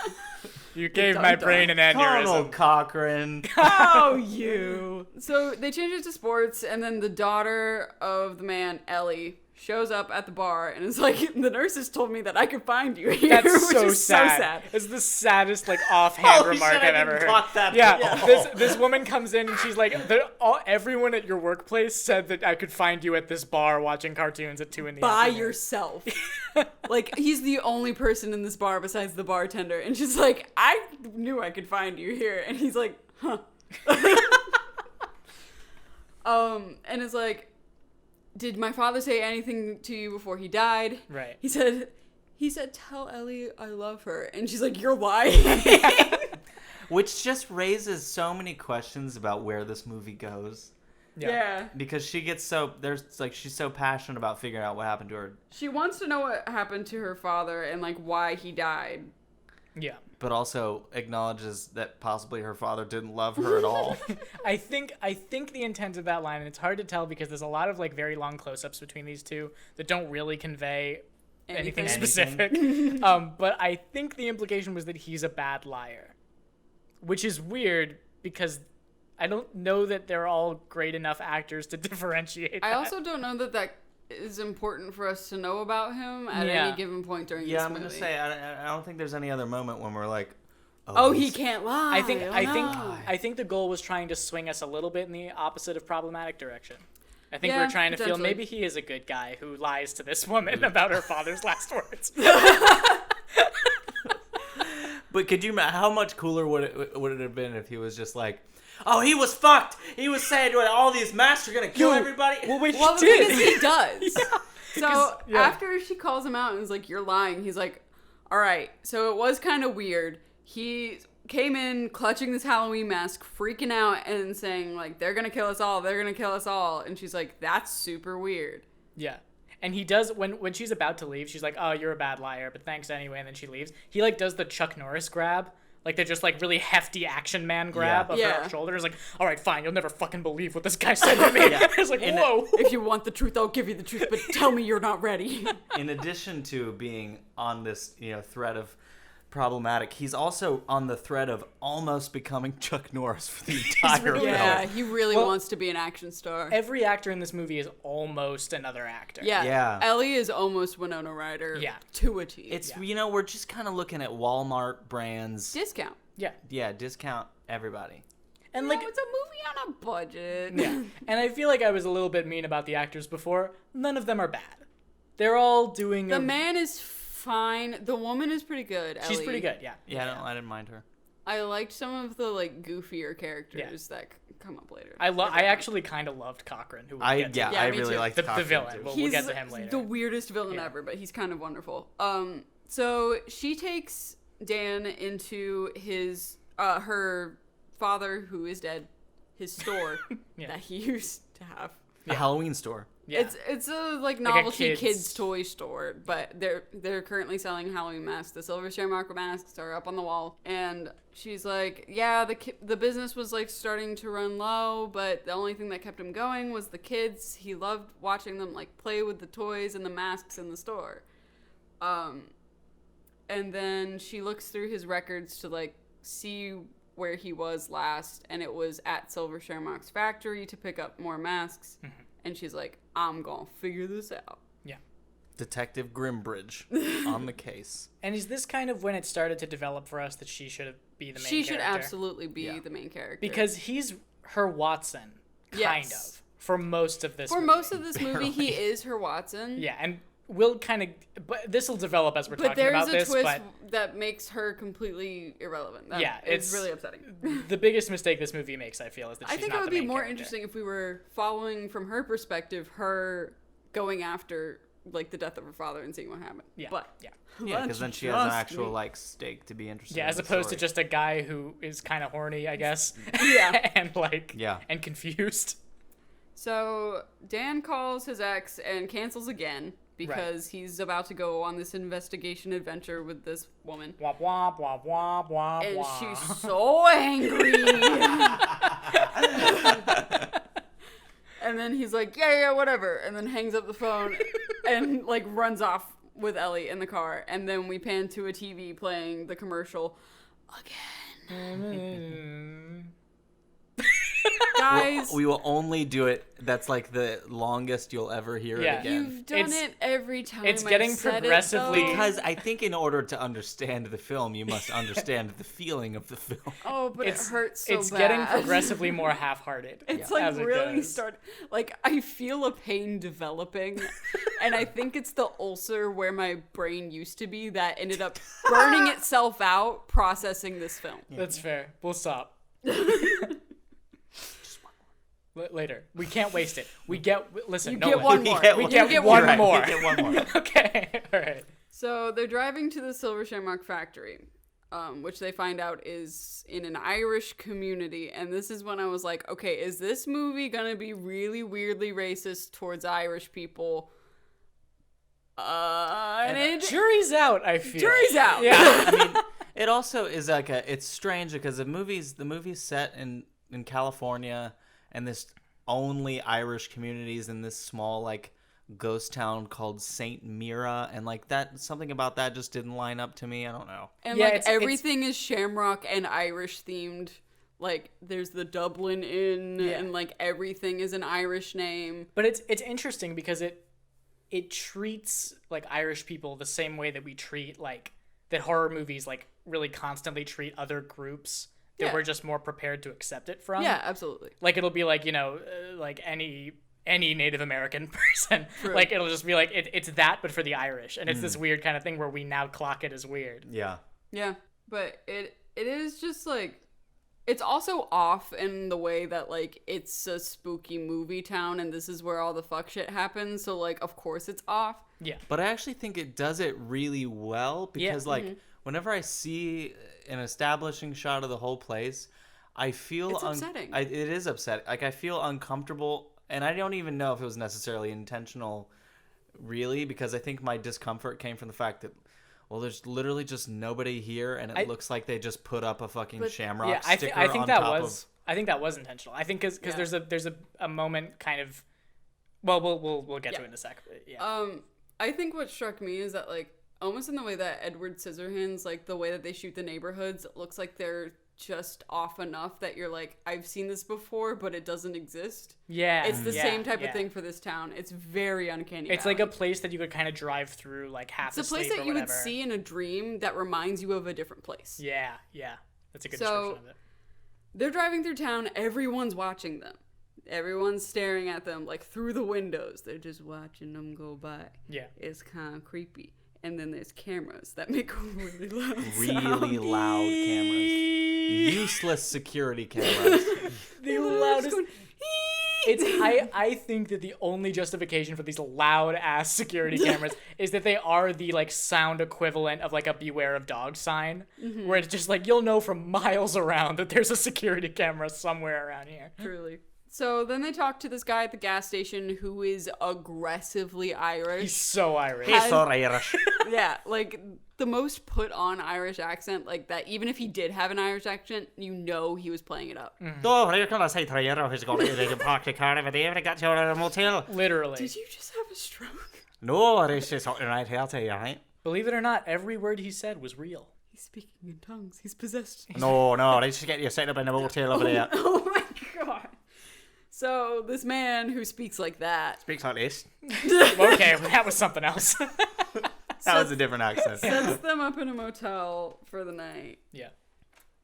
B: You gave my brain an
C: Colonel
B: aneurysm.
C: Cochran.
D: Oh, you. So they change it to sports, and then the daughter of the man, Ellie, shows up at the bar and is like, the nurses told me that I could find you here.
B: That's
D: which
B: so
D: is
B: sad.
D: so sad.
B: It's the saddest, like, offhand
C: Holy
B: remark
C: shit, I
B: I've ever
C: didn't
B: heard.
C: clock that
B: Yeah,
C: before.
B: this woman comes in and she's like, everyone at your workplace said that I could find you at this bar watching cartoons at 2 in the
D: By
B: afternoon.
D: yourself. Like, he's the only person in this bar besides the bartender. And she's like, I knew I could find you here. And he's like, huh. And it's like, did my father say anything to you before he died?
B: Right.
D: He said, tell Ellie I love her. And she's like, you're lying.
C: Which just raises so many questions about where this movie goes.
D: Yeah.
C: Because she gets she's so passionate about figuring out what happened to her,
D: She wants to know what happened to her father and, like, why he died.
B: Yeah.
C: but also acknowledges that possibly her father didn't love her at all.
B: I think the intent of that line, and it's hard to tell because there's a lot of like very long close-ups between these two that don't really convey anything specific. But I think the implication was that he's a bad liar, which is weird because I don't know that they're all great enough actors to differentiate.
D: I
B: that.
D: also don't know that is important for us to know about him at any given point during this movie.
C: I'm gonna say I don't think there's any other moment when we're like,
D: oh he can't lie.
B: I think the goal was trying to swing us a little bit in the opposite of problematic direction. I think we were trying to feel maybe he is a good guy who lies to this woman about her father's last words.
C: But could you? How much cooler would it have been if he was just like, oh, he was fucked. He was saying all these masks are gonna kill everybody.
B: Well, wait,
D: Well,
B: he did.
D: because he does. So
B: yeah.
D: after she calls him out and is like, "You're lying," he's like, "All right." So it was kind of weird. He came in clutching this Halloween mask, freaking out and saying like, "They're gonna kill us all. They're gonna kill us all." And she's like, "That's super weird."
B: Yeah. And he does, when she's about to leave, she's like, oh, you're a bad liar, but thanks anyway, and then she leaves. He, like, does the Chuck Norris grab. Like, the just, like, really hefty action man grab of her shoulder. It's like, all right, fine, you'll never fucking believe what this guy said to me. It's like, whoa.
D: If you want the truth, I'll give you the truth, but tell me you're not ready.
C: In addition to being on this, thread of problematic, he's also on the thread of almost becoming Chuck Norris for the entire film.
D: Yeah, he really wants to be an action star.
B: Every actor in this movie is almost another actor.
C: Yeah.
D: Ellie is almost Winona Ryder.
B: Yeah.
D: To a T.
C: It's we're just kind of looking at Walmart brands.
D: discount.
B: Yeah.
C: Yeah, discount everybody.
B: And,
D: Like,
B: like,
D: it's a movie on a budget.
B: yeah. And I feel like I was a little bit mean about the actors before. None of them are bad. They're all doing
D: The man is fine. The woman is pretty good.
B: She's
D: Ellie.
B: pretty good, yeah.
C: Yeah, I didn't mind her.
D: I liked some of the like goofier characters that come up later.
B: I actually kind of loved Cochran, who we'll get to.
C: I really
D: too.
C: liked
B: the
C: Cochran,
B: villain.
C: too.
B: We'll get to him later.
D: The weirdest villain ever, but he's kind of wonderful. So she takes Dan into his her father, who is dead, his store that he used to have.
C: A Halloween store.
B: Yeah.
D: It's a like novelty kids toy store, but they're currently selling Halloween masks. The Silver Shamrock masks are up on the wall, and she's like, yeah, the business was like starting to run low, but the only thing that kept him going was the kids. He loved watching them like play with the toys and the masks in the store. And then she looks through his records to like see where he was last, and it was at Silver Shamrock's factory to pick up more masks. Mm-hmm. And she's like, I'm gonna figure this out.
B: Yeah.
C: Detective Grimbridge on the case.
B: And is this kind of when it started to develop for us that she should be the main character?
D: She should absolutely be the main character.
B: Because he's her Watson, kind of, for most of this movie.
D: Most of this movie, he is her Watson.
B: Yeah, and we'll kind of... But this will develop as we're talking about this,
D: but there's a twist that makes her completely irrelevant. It's really upsetting.
B: The biggest mistake this movie makes, I feel, is that she's not the main character.
D: I think it would be more interesting if we were following, from her perspective, her going after, like, the death of her father and seeing what happened. Yeah. But,
C: yeah, because then she has an actual, like, stake to be interested in.
B: Yeah, as opposed to just a guy who is kind of horny, I guess.
D: Yeah.
B: And, like, and confused.
D: So, Dan calls his ex and cancels again. Because he's about to go on this investigation adventure with this woman.
B: Womp womp womp womp womp.
D: And she's so angry. And then he's like, yeah, whatever. And then hangs up the phone and like runs off with Ellie in the car. And then we pan to a TV playing the commercial again. Guys,
C: we will only do it. That's like the longest you'll ever hear it again.
D: You've done it every time.
B: It's getting progressively
C: because I think in order to understand the film, you must understand the feeling of the film.
D: Oh, but it hurts so bad.
B: It's getting progressively more half-hearted.
D: It's like really like I feel a pain developing, and I think it's the ulcer where my brain used to be that ended up burning itself out processing this film.
B: That's fair. We'll stop. Later. We can't waste it. We get... Listen,
D: you get one more.
B: We get one more.
C: You get one more.
B: Okay. All right.
D: So they're driving to the Silver Shamrock factory, which they find out is in an Irish community. And this is when I was like, okay, is this movie going to be really weirdly racist towards Irish people?
B: Jury's out, I feel.
D: Jury's out.
B: Yeah.
C: I mean, it also is like it's strange because the movie's set in California, and this only Irish communities in this small like ghost town called Saint Mira, and like that something about that just didn't line up to me. I don't know.
D: And like everything is Shamrock and Irish themed. Like there's the Dublin Inn, and like everything is an Irish name.
B: But it's interesting because it treats like Irish people the same way that we treat like that horror movies like really constantly treat other groups that we're just more prepared to accept it from.
D: Yeah, absolutely.
B: Like it'll be like, like any Native American person.
D: True.
B: Like it'll just be like it's that but for the Irish, and it's this weird kind of thing where we now clock it as weird.
C: Yeah.
D: Yeah, but it is just like it's also off in the way that like it's a spooky movie town and this is where all the fuck shit happens, so like of course it's off.
B: Yeah.
C: But I actually think it does it really well because whenever I see an establishing shot of the whole place, I feel
D: it's upsetting.
C: It is upsetting. Like I feel uncomfortable, and I don't even know if it was necessarily intentional, really, because I think my discomfort came from the fact that there's literally just nobody here, and it looks like they just put up a fucking Shamrock sticker
B: I think
C: on
B: that
C: top
B: was. I think that was intentional. I think because there's a moment kind of. Well, we'll get to it in a sec. Yeah.
D: I think what struck me is that like almost in the way that Edward Scissorhands, like the way that they shoot the neighborhoods, it looks like they're just off enough that you're like, I've seen this before, but it doesn't exist.
B: Yeah.
D: It's the same type of thing for this town. It's very uncanny.
B: It's like a place that you could kind of drive through like half asleep or whatever. It's a place that you would
D: see in a dream that reminds you of a different place.
B: Yeah. That's a good description of it.
D: They're driving through town. Everyone's watching them. Everyone's staring at them like through the windows. They're just watching them go by.
B: Yeah.
D: It's kind of creepy. And then there's cameras that make a really loud
C: Really
D: sound.
C: loud cameras. Useless security cameras.
B: The
D: They're literally
B: loudest.
D: just going,
B: I think that the only justification for these loud ass security cameras is that they are the like sound equivalent of like a beware of dogs sign, where it's just like you'll know from miles around that there's a security camera somewhere around here.
D: Truly. So then they talk to this guy at the gas station who is aggressively Irish.
B: He's so Irish.
C: He's so Irish.
D: Yeah, like the most put on Irish accent, like that even if he did have an Irish accent, you know he was playing it up.
C: Oh, you're gonna say €3 he's gonna they can park the car over there and get you out of the motel.
B: Literally.
D: Did you just have a stroke?
C: No, it's just something right here, I'll tell you, right?
B: Believe it or not, every word he said was real.
D: He's speaking in tongues. He's possessed.
C: No, they just get you set up in the motel over there.
D: Oh my god. So this man who speaks like that
C: Speaks like this.
B: Okay, that was something else.
C: That was a different accent.
D: sets them up in a motel for the night.
B: Yeah.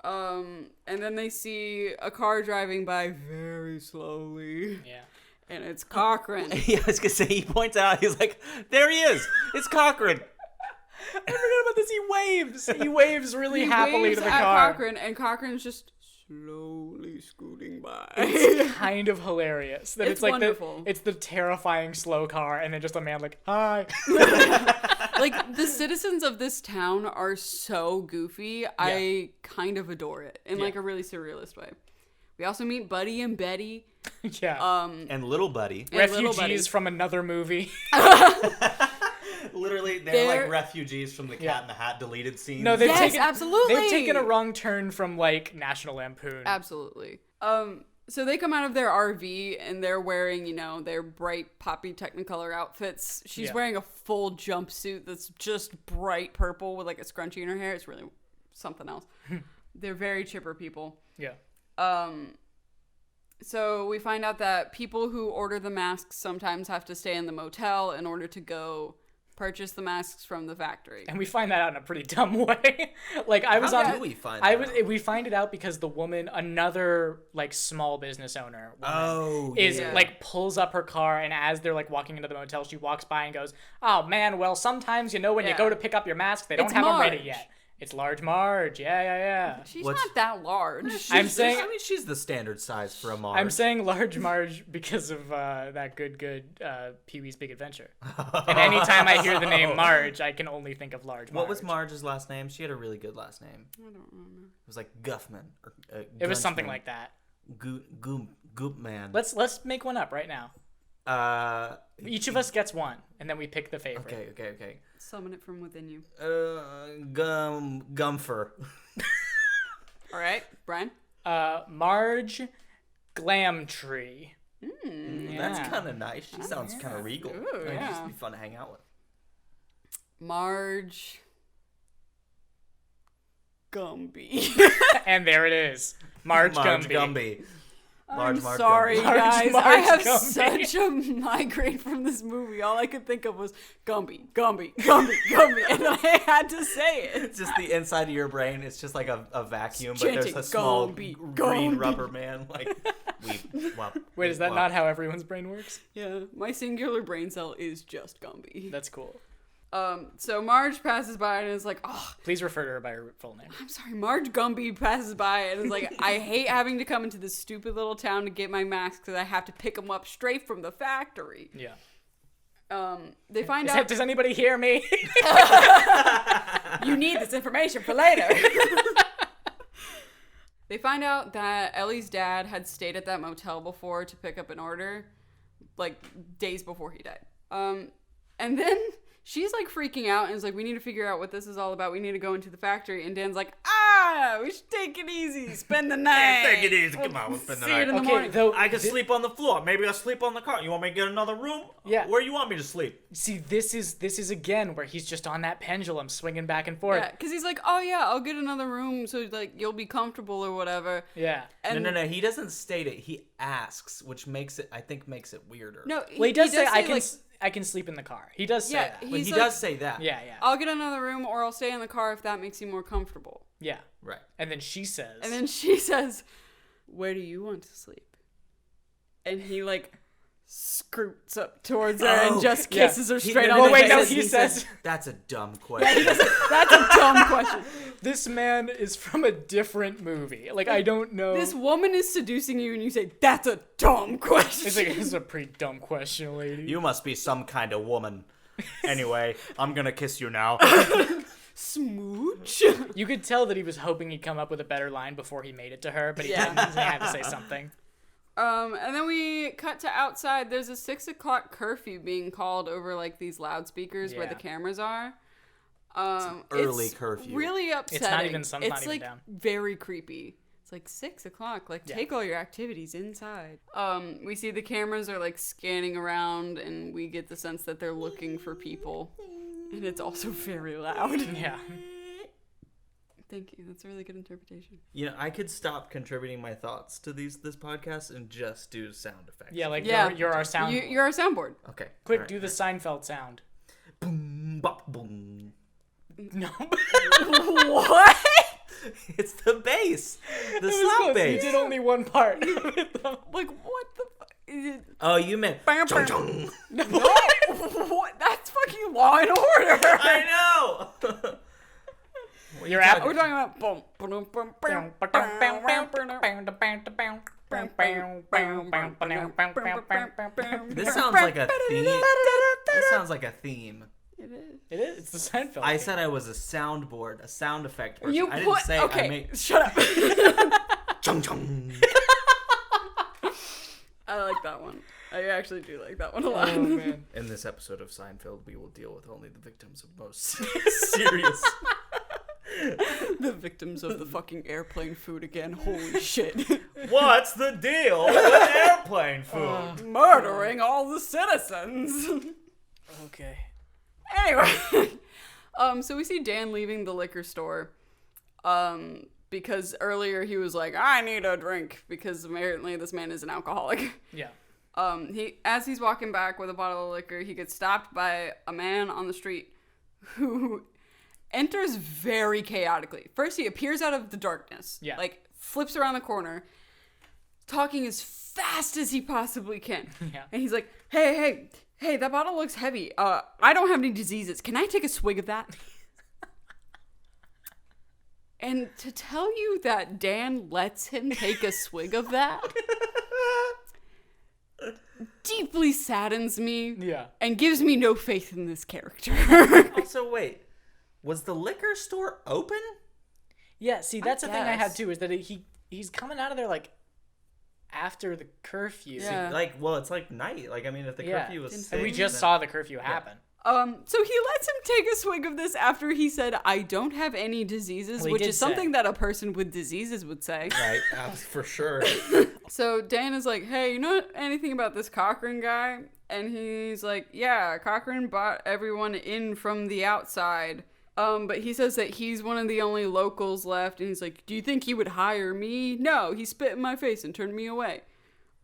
D: And then they see a car driving by very slowly.
B: Yeah.
D: And it's Cochrane.
C: Yeah, I was gonna say, he points out, he's like, there he is! It's Cochrane!
B: I forgot about this. He waves. He waves really
D: He
B: happily
D: waves
B: to the
D: at
B: car.
D: Cochrane, and Cochrane's just slowly scooting by.
B: It's kind of hilarious that
D: It's
B: it's like
D: wonderful.
B: it's the terrifying slow car, and then just a man like, hi.
D: Like, the citizens of this town are so goofy. I kind of adore it in like a really surrealist way. We also meet Buddy and Betty.
B: Yeah.
C: And Little Buddy.
D: And Little Buddy.
B: Refugees from another movie.
C: Literally, they're
D: They're-
C: like refugees from the Cat in the Hat deleted scenes.
B: No, they've
D: Yes,
B: taken
D: absolutely.
B: They've taken a wrong turn from like National Lampoon.
D: Absolutely. So they come out of their RV and they're wearing, their bright poppy Technicolor outfits. She's
B: Yeah.
D: wearing a full jumpsuit that's just bright purple with like a scrunchie in her hair. It's really something else. They're very chipper people.
B: Yeah.
D: So we find out that people who order the masks sometimes have to stay in the motel in order to go purchase the masks from the factory.
B: And we find that out in a pretty dumb way. Like I was
C: How
B: on.
C: do we find
B: I
C: that
B: was.
C: out?
B: We find it out because the woman, another like small business owner, woman, is
D: yeah.
B: like pulls up her car, and as they're like walking into the motel, she walks by and goes, "Oh man, well sometimes when you
D: Yeah.
B: go to pick up your mask, they don't
D: It's
B: have them ready
D: Marge.
B: yet. It's large Marge. Yeah.
D: She's
C: What's-
D: not that large.
B: I'm saying.
C: I mean, she's the standard size for a Marge.
B: I'm saying large Marge because of that good Pee-wee's Big Adventure. And anytime I hear the name Marge, I can only think of large Marge.
C: What was Marge's last name? She had a really good last name.
D: I don't remember.
C: It was like Guffman. Or,
B: It was something
C: Gunchman.
B: like that.
C: Goopman.
B: Let's make one up right now. Each of us gets one, and then we pick the favorite.
C: Okay.
D: Summon it from within you.
C: Gumfer.
D: All right, Brian.
B: Marge Glamtree.
C: That's kind of nice. She sounds kind of regal.
D: Ooh,
C: Like,
D: yeah.
C: just be fun to hang out with.
D: Marge Gumby.
B: And there it is. Marge
C: Marge
B: Gumby.
C: Gumby.
D: I'm
C: Marge
D: sorry,
C: Gumby.
D: guys.
B: Marge
D: I have
B: Gumby.
D: such a migraine from this movie. All I could think of was Gumby, Gumby, Gumby, Gumby, and I had to say it.
C: It's just the inside of your brain. It's just like a vacuum, but there's
D: Chanting,
C: a small
D: Gumby,
C: green
D: Gumby.
C: rubber man. Like,
B: Wait, is that not how everyone's brain works?
D: Yeah, my singular brain cell is just Gumby.
B: That's cool.
D: So Marge passes by and is like, oh,
B: Please refer to her by her full name.
D: I'm sorry, Marge Gumby passes by and is like, I hate having to come into this stupid little town to get my masks because I have to pick them up straight from the factory.
B: Yeah.
D: They find out
B: Does anybody hear me?
D: you need this information for later. They find out that Ellie's dad had stayed at that motel before to pick up an order, like days before he died. And then she's like freaking out and is like, we need to figure out what this is all about. We need to go into the factory. And Dan's like, we should take it easy. Spend the night.
C: Take it easy. Come on, we'll spend the
D: See it
C: night.
D: in the morning.
B: though
C: I can sleep on the floor. Maybe I'll sleep on the car. You want me to get another room?
B: Yeah.
C: Where you want me to sleep?
B: See, this is again where he's just on that pendulum swinging back and forth.
D: Yeah, because he's like, oh yeah, I'll get another room so like you'll be comfortable or whatever.
B: Yeah.
D: And
C: No. He doesn't state it. He asks, which makes it weirder.
D: No,
B: Well, he does say
D: like,
B: I can sleep in the car. He does say
D: Yeah,
B: that.
C: But
D: he's
C: he
D: like,
C: does say that.
B: Yeah.
D: I'll get another room or I'll stay in the car if that makes you more comfortable.
B: Yeah.
C: Right.
B: And then she says.
D: And then she says, where do you want to sleep? And he like scoots up towards her and just
B: yeah.
D: kisses her straight
C: no,
D: on
C: no,
D: the
B: wait,
D: face.
B: no, he says-
C: that's a dumb question.
D: That's a dumb question.
B: This man is from a different movie. Like, I don't know.
D: This woman is seducing you and you say, that's a dumb question.
B: It's like, this is a pretty dumb question, lady.
C: You must be some kind of woman. Anyway, I'm gonna kiss you now.
D: Smooch.
B: You could tell that he was hoping he'd come up with a better line before he made it to her, but he
D: Yeah.
B: didn't. He had to say something.
D: And then we cut to outside. There's a 6 o'clock curfew being called over like these loudspeakers where the
B: Yeah.
D: cameras are.
C: Early
D: it's
C: curfew.
D: Really upsetting.
B: It's not even- sun's not
D: It's
B: even
D: like
B: down.
D: very creepy. It's like 6 o'clock. Like
B: Yeah.
D: take all your activities inside. We see the cameras are like scanning around, and we get the sense that they're looking for people, and it's also very loud.
B: Yeah.
D: Thank you. That's a really good interpretation.
C: You know, I could stop contributing my thoughts to this podcast and just do sound effects.
B: Yeah, like,
D: Yeah.
B: you're our sound.
D: You're our soundboard.
C: Okay.
B: Quick,
C: alright.
B: do the Seinfeld sound.
C: Boom, bop, boom.
B: No.
D: What?
C: It's the bass. The
B: It was
C: slap
B: close.
C: bass.
B: You did only one part.
D: Like what the fuck?
C: Oh, you meant
D: Bam,
C: chung
D: bam.
C: chung.
D: No. What? That's fucking Law and Order.
C: I know.
B: You're at.
D: We're talking about boom, boom, boom, boom,
C: This sounds like a theme. This sounds like a theme.
D: It is.
B: It is. It's the Seinfeld.
C: I
B: theme.
C: said I was a soundboard, a sound effect person.
D: You
C: I didn't
D: put
C: say
D: okay.
C: I made
D: Shut up.
C: chung chung.
D: I like that one. I actually do like that one a lot.
B: Oh man.
C: In this episode of Seinfeld, we will deal with only the victims of most serious.
D: The victims of the fucking airplane food again. Holy shit.
C: What's the deal with airplane food?
D: Murdering all the citizens.
B: Okay.
D: Anyway. So we see Dan leaving the liquor store. Because earlier he was like, I need a drink, because apparently this man is an alcoholic.
B: Yeah.
D: As he's walking back with a bottle of liquor, he gets stopped by a man on the street who enters very chaotically. First, he appears out of the darkness.
B: Yeah.
D: Like, flips around the corner, talking as fast as he possibly can.
B: Yeah.
D: And he's like, hey, that bottle looks heavy. I don't have any diseases. Can I take a swig of that? And to tell you that Dan lets him take a swig of that deeply saddens me.
B: Yeah.
D: And gives me no faith in this character.
C: Also, wait. Was the liquor store open?
B: Yeah. See, that's the thing I had
D: guess.
B: too, is that he's coming out of there like after the curfew.
D: Yeah.
C: It's like night. Like, I mean, if the
B: Yeah.
C: curfew was
D: And
B: And we
C: 6,
B: just
C: then-
B: saw the curfew happen.
D: So he lets him take a swig of this after he said, I don't have any diseases,
B: Well, he
D: which
B: did
D: is something
B: say.
D: that a person with diseases would say.
C: Right, for sure.
D: So Dan is like, hey, you know anything about this Cochran guy? And he's like, yeah, Cochran bought everyone in from the outside. But he says that he's one of the only locals left. And he's like, do you think he would hire me? No, he spit in my face and turned me away.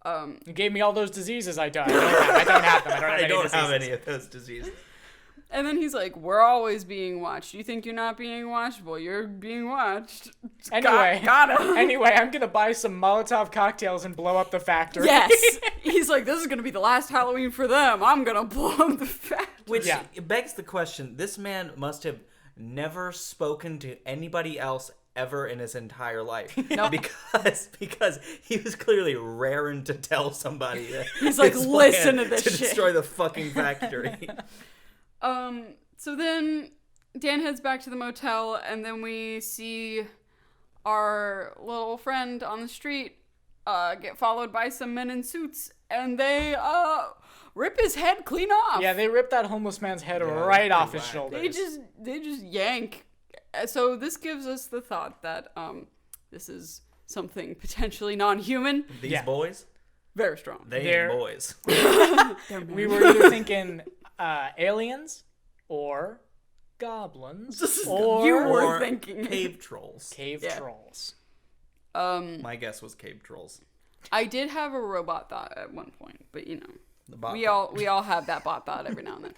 B: You gave me all those diseases I don't have. I don't have them.
C: I don't have
B: diseases.
C: any of those diseases.
D: And then he's like, we're always being watched. You think you're not being watched? Well, you're being watched.
B: Anyway,
D: Got him.
B: Anyway, I'm gonna buy some Molotov cocktails and blow up the factory.
D: Yes. He's like, this is going to be the last Halloween for them. I'm going to blow up the factory.
C: Which
B: Yeah.
C: begs the question, this man must have never spoken to anybody else ever in his entire life.
D: No.
C: Because he was clearly raring to tell somebody that
D: He's like,
C: his
D: listen
C: plan
D: to this
C: to
D: shit.
C: destroy the fucking factory.
D: So then Dan heads back to the motel, and then we see our little friend on the street get followed by some men in suits, and they rip his head clean off.
B: Yeah, they ripped that homeless man's head
C: Yeah,
B: right
C: they
B: off his
C: whacked.
B: shoulders.
D: They just yank. So this gives us the thought that this is something potentially non-human.
C: These
B: Yeah.
C: boys,
D: Very strong.
C: they
B: They're-
C: ain't boys.
B: We were either thinking aliens or goblins or
D: You were
C: Or
D: thinking.
C: cave trolls.
B: cave
D: Yeah.
B: trolls.
C: My guess was cave trolls.
D: I did have a robot thought at one point, but you know.
C: The bot
D: We all have that bot thought every now and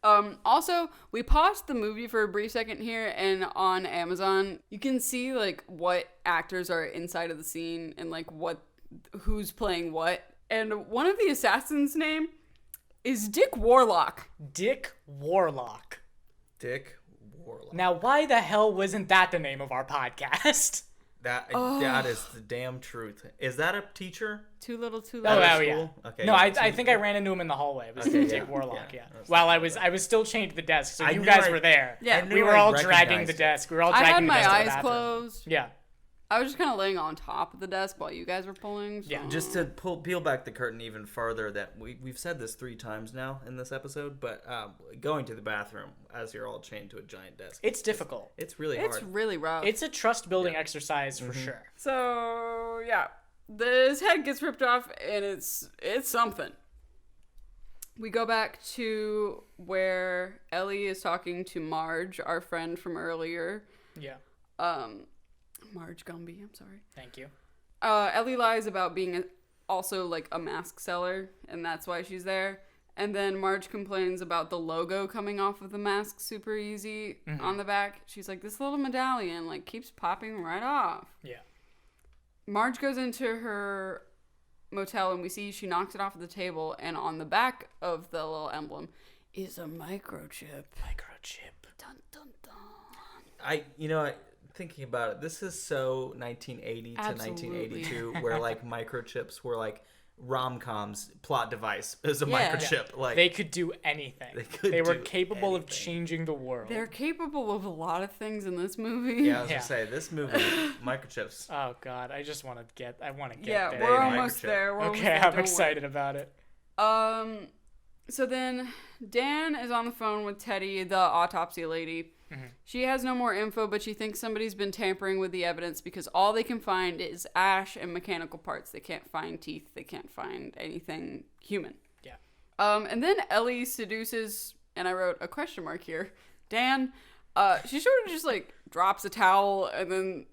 D: then. Also, we paused the movie for a brief second here, and on Amazon, you can see like what actors are inside of the scene and like who's playing what. And one of the assassins' name is Dick Warlock.
B: Dick Warlock.
E: Dick Warlock.
B: Now, why the hell wasn't that the name of our podcast?
E: That is the damn truth. Is that a teacher?
D: Too little, too
B: Oh,
D: late.
B: yeah.
E: school? Okay,
B: No,
E: yeah,
B: I think I ran into him in the hallway. It was
E: Okay,
B: Dick
E: yeah,
B: Warlock,
E: yeah.
B: yeah.
E: That's
B: While I was still chained to the desk, so
E: I
B: you
E: knew
B: guys
E: I-
B: were there.
D: Yeah.
E: I knew
B: We were
E: I
B: all dragging
E: recognized
B: the
E: it.
B: desk. We were all
D: I
B: dragging
D: had
B: the
D: my
B: desk to the
D: eyes
B: bathroom.
D: closed.
B: Yeah.
D: I was just kind of laying on top of the desk while you guys were pulling. So.
B: Yeah.
E: Just to peel back the curtain even further, that we've said this 3 times now in this episode, but going to the bathroom as you're all chained to a giant desk.
B: It's difficult.
E: It's really
D: It's
E: hard.
D: really rough.
B: It's a trust building exercise for sure.
D: So yeah, his head gets ripped off, and it's something. We go back to where Ellie is talking to Marge, our friend from earlier.
B: Yeah.
D: Marge Gumby, I'm sorry.
B: Thank you.
D: Ellie lies about being also like a mask seller, and that's why she's there. And then Marge complains about the logo coming off of the mask super easy on the back. She's like, this little medallion like keeps popping right off.
B: Yeah.
D: Marge goes into her motel, and we see she knocks it off the table, and on the back of the little emblem is a microchip.
B: Microchip.
D: Dun, dun, dun.
E: Thinking about it, this is so 1980 to
D: Absolutely.
E: 1982, where like microchips were like rom-coms plot device is a
D: Yeah.
E: microchip. Like
B: They could do anything. They were
E: do
B: capable of
E: anything.
B: changing the world.
D: They're capable of a lot of things in this movie.
E: yeah, I was
B: Yeah.
E: gonna say this movie, microchips.
B: Oh god, I want to get
D: Yeah,
B: there.
D: we're
E: Hey,
D: almost
E: microchip.
D: there. We're almost
B: Okay,
D: there,
B: I'm
D: don't
B: excited about it.
D: worry. So then Dan is on the phone with Teddy, the autopsy lady. She has no more info, but she thinks somebody's been tampering with the evidence because all they can find is ash and mechanical parts. They can't find teeth. They can't find anything human.
B: Yeah.
D: And then Ellie seduces, and I wrote a question mark here, Dan. She sort of just like drops a towel, and then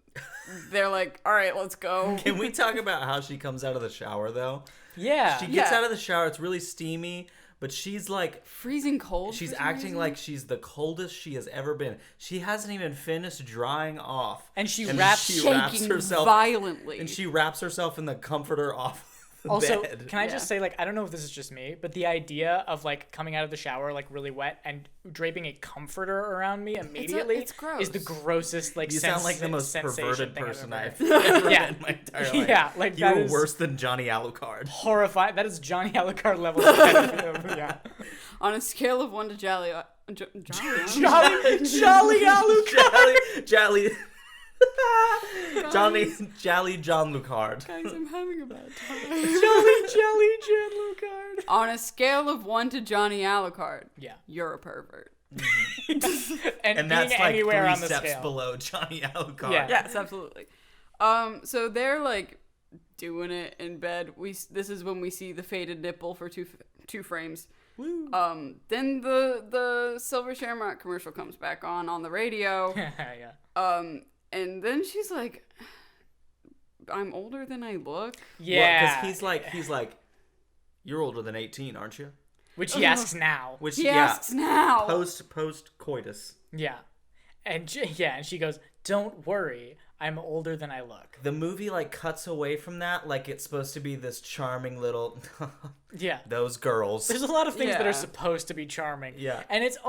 D: they're like, all right, let's go.
E: Can we talk about how she comes out of the shower though?
B: Yeah.
E: She gets
D: Yeah.
E: out of the shower. It's really steamy, but she's like.
D: Freezing cold.
E: She's
D: for some
E: acting
D: reason.
E: like she's the coldest she has ever been. She hasn't even finished drying off.
B: And she
E: then
B: wraps-
E: she wraps
D: shaking
E: herself
D: violently.
E: and she wraps herself in the comforter off the
B: Also,
E: bed.
B: can I just say, like, I don't know if this is just me, but the idea of, like, coming out of the shower, like, really wet and draping a comforter around me immediately
D: it's gross.
B: is the grossest, like,
E: You sound like the most
B: sensation
E: perverted
B: thing I've
E: person
B: ever
E: I've
B: heard.
E: ever
B: Yeah.
E: met in my entire life.
B: Yeah, like,
E: you
B: that
E: were
B: is
E: worse than Johnny Alucard.
B: horrifying. That is Johnny Alucard level of pedophilia. Yeah.
D: On a scale of 1 to Jolly.
B: Jolly Alucard!
E: Jolly Jolly John Lucard.
D: Guys, I'm having a bad time.
B: Jolly Jan Lucard.
D: On a scale of 1 to Johnny Alucard,
B: Yeah.
D: you're a pervert.
B: And
E: And that's
B: being
E: like
B: anywhere
E: 3
B: on the
E: steps
B: scale.
E: below Johnny Alucard.
B: Yeah.
D: Yes, absolutely. So they're like doing it in bed. This is when we see the faded nipple for two frames.
B: Woo.
D: Then the Silver Shamrock commercial comes back on the radio.
B: Yeah.
D: And then she's like, "I'm older than I look."
B: Yeah.
E: Because he's like, you're older than 18, aren't you?
B: Which he asks now.
E: Which
D: He asks now.
E: post coitus.
B: Yeah. And she goes, "Don't worry, I'm older than I look."
E: The movie like cuts away from that, like it's supposed to be this charming little
B: Yeah.
E: those girls.
B: There's a lot of things that
D: Yeah.
B: are supposed to be charming.
E: Yeah.
B: And it's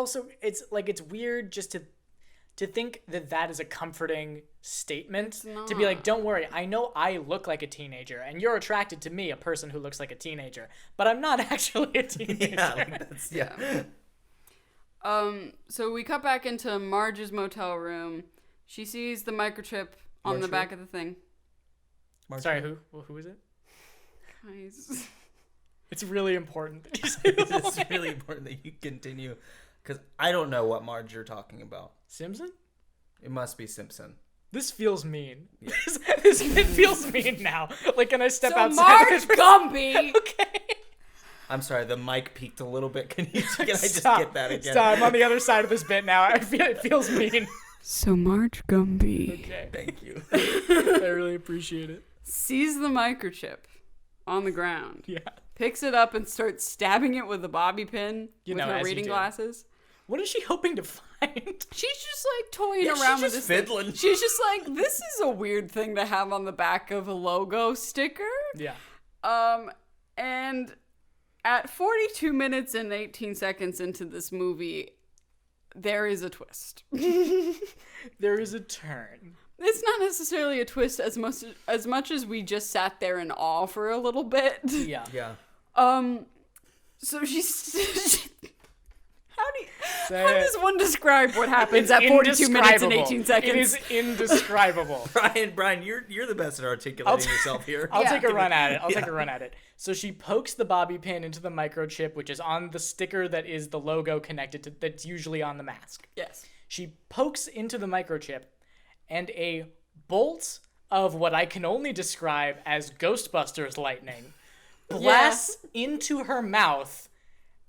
B: weird just to think that is a comforting statement. To be like,
D: not.
B: don't worry, I know I look like a teenager and you're attracted to me, a person who looks like a teenager, but I'm not actually a teenager.
E: Yeah, like that's
D: Yeah. So we cut back into Marge's motel room. She sees the microchip on the
E: Marjorie?
D: back of the thing.
B: Sorry, who is it?
D: Guys.
B: It's really important that you say the whole
E: It's
B: name.
E: really important that you continue, because I don't know what Marge you're talking about.
B: Simpson?
E: It must be Simpson.
B: This feels mean. This it feels mean now. Like, can I step
D: So
B: outside?
D: Marge Gumby.
B: Okay.
E: I'm sorry, the mic peaked a little bit. Can I just
B: Stop.
E: get that again?
B: Stop. I'm on the other side of this bit now. I feel it feels mean.
D: So Marge Gumby
B: Okay.
E: Thank you.
B: I really appreciate it.
D: sees the microchip on the ground,
B: Yeah.
D: picks it up and starts stabbing it with a bobby pin
B: You
D: with
B: know,
D: her
B: as you
D: reading
B: do.
D: glasses.
B: What is she hoping to find?
D: She's just like toying
E: Yeah,
D: around
E: she's
D: with
E: just
D: this
E: fiddling.
D: thing. She's just like, this is a weird thing to have on the back of a logo sticker.
B: Yeah.
D: And at 42 minutes and 18 seconds into this movie, there is a twist.
B: There is a turn.
D: It's not necessarily a twist as much as we just sat there in awe for a little bit.
B: Yeah.
E: Yeah.
D: So she's...
B: Say
D: How
B: it.
D: does one describe what happens at 42 minutes and 18 seconds?
B: It is indescribable.
E: Brian, you're the best at articulating yourself here.
B: I'll
D: Yeah.
B: take a run at it. I'll take a run at it. So she pokes the bobby pin into the microchip, which is on the sticker that is the logo connected to, that's usually on the mask.
D: Yes.
B: She pokes into the microchip, and a bolt of what I can only describe as Ghostbusters lightning blasts into her mouth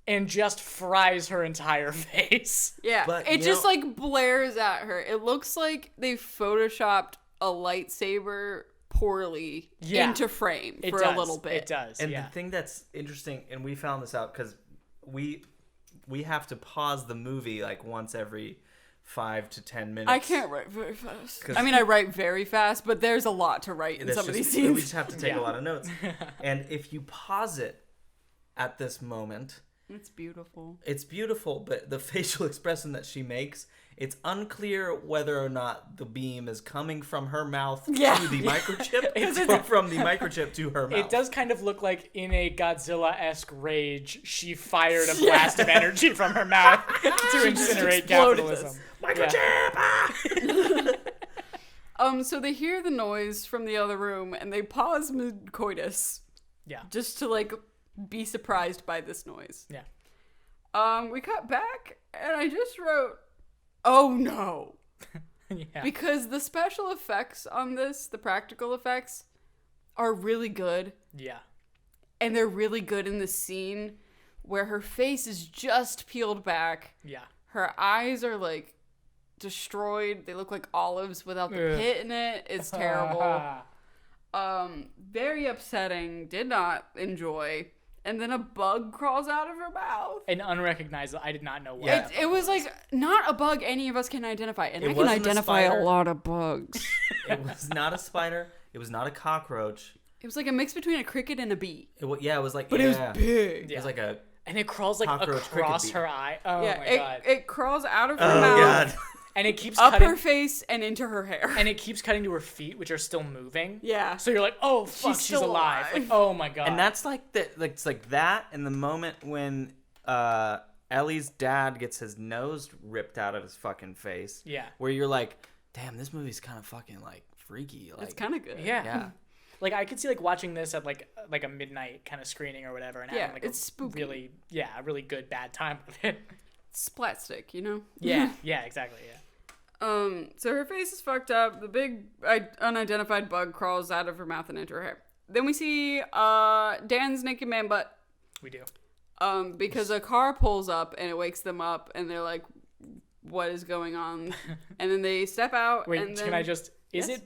B: and just fries her entire face.
D: Yeah.
E: But,
D: it
E: you
D: just
E: know-
D: like blares at her. It looks like they photoshopped a lightsaber poorly
B: Yeah.
D: into frame
B: It
D: for
B: does.
D: a little bit.
B: It does.
E: And
B: yeah.
E: the thing that's interesting, and we found this out because we have to pause the movie like once every 5 to 10 minutes.
D: I can't write very fast.
E: 'Cause-
D: I mean, I write very fast, but there's a lot to write in
E: That's
D: some of
E: just-
D: these scenes.
E: We just have to take
B: Yeah.
E: a lot of notes. And if you pause it at this moment,
D: It's beautiful.
E: it's beautiful, but the facial expression that she makes, it's unclear whether or not the beam is coming from her mouth
D: Yeah.
E: to the microchip
B: It's-
E: or from the microchip to her mouth.
B: It does kind of look like in a Godzilla-esque rage, she fired a blast of energy from her mouth to incinerate
D: exploded
B: capitalism.
E: Microchip!
D: So they hear the noise from the other room and they pause mid-coitus
B: Yeah.
D: just to like be surprised by this noise.
B: Yeah.
D: We cut back and I just wrote, "Oh no."
B: Yeah.
D: Because the special effects on this, the practical effects, are really good.
B: Yeah.
D: And they're really good in the scene where her face is just peeled back.
B: Yeah.
D: Her eyes are like destroyed. They look like olives without the
B: Ugh.
D: pit in it. It's terrible. Very upsetting. Did not enjoy. And then a bug crawls out of her mouth.
B: And unrecognizable. I did not know what.
E: Yeah.
D: It was like not a bug any of us can identify. And
E: It
D: I can
E: wasn't a
D: identify a
E: spider.
D: lot of bugs.
E: It was not a spider. It was not a cockroach.
D: It was like a mix between a cricket and a bee.
E: It was like,
D: But
E: yeah.
D: it was big.
E: It was like a
B: And it crawls like
E: Cockroach
B: across
E: cricket
B: her eye. Oh
D: Yeah,
B: my god.
D: it crawls out of her mouth,
B: And it keeps
D: up
B: cutting.
D: her face, and into her hair.
B: And it keeps cutting to her feet, which are still moving.
D: Yeah.
B: So you're like, oh fuck, she's
D: still
B: alive.
D: alive.
B: Like, oh my god.
E: And that's like it's like that in the moment when Ellie's dad gets his nose ripped out of his fucking face.
B: Yeah.
E: Where you're like, damn, this movie's kind of fucking like freaky. Like,
D: It's kind of good.
B: yeah.
E: yeah.
B: Like I could see like watching this at like a midnight kind of screening or whatever, and
D: Yeah,
B: having like
D: it's
B: a
D: spooky.
B: a really good bad time with it.
D: Splat stick, you know?
B: Yeah, yeah, exactly. Yeah.
D: So her face is fucked up. The big unidentified bug crawls out of her mouth and into her hair. Then we see Dan's naked man butt.
B: We do.
D: Because a car pulls up and it wakes them up and they're like, what is going on? And then they step out.
B: Wait,
D: and then,
B: can I just? Is
D: Yes?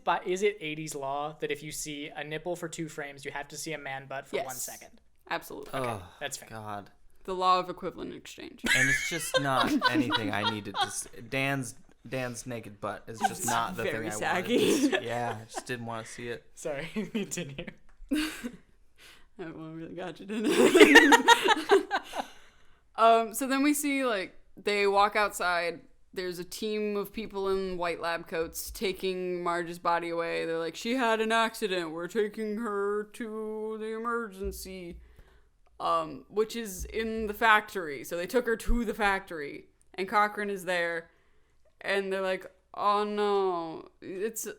B: it 80s law that if you see a nipple for 2 frames, you have to see a man butt for
D: Yes.
B: 1 second?
D: Absolutely.
E: Oh,
B: That's fair.
E: God.
D: The law of equivalent exchange.
E: And it's just not anything I needed to see. Dan's naked butt is just not the
D: very
E: thing I
D: saggy.
E: wanted to see. Yeah, I just didn't want to see it.
B: Sorry, continue.
D: That one really got you, didn't it? So then we see, like, they walk outside. There's a team of people in white lab coats taking Marge's body away. They're like, she had an accident. We're taking her to the emergency, which is in the factory. So they took her to the factory, and Cochran is there. And they're like, oh no,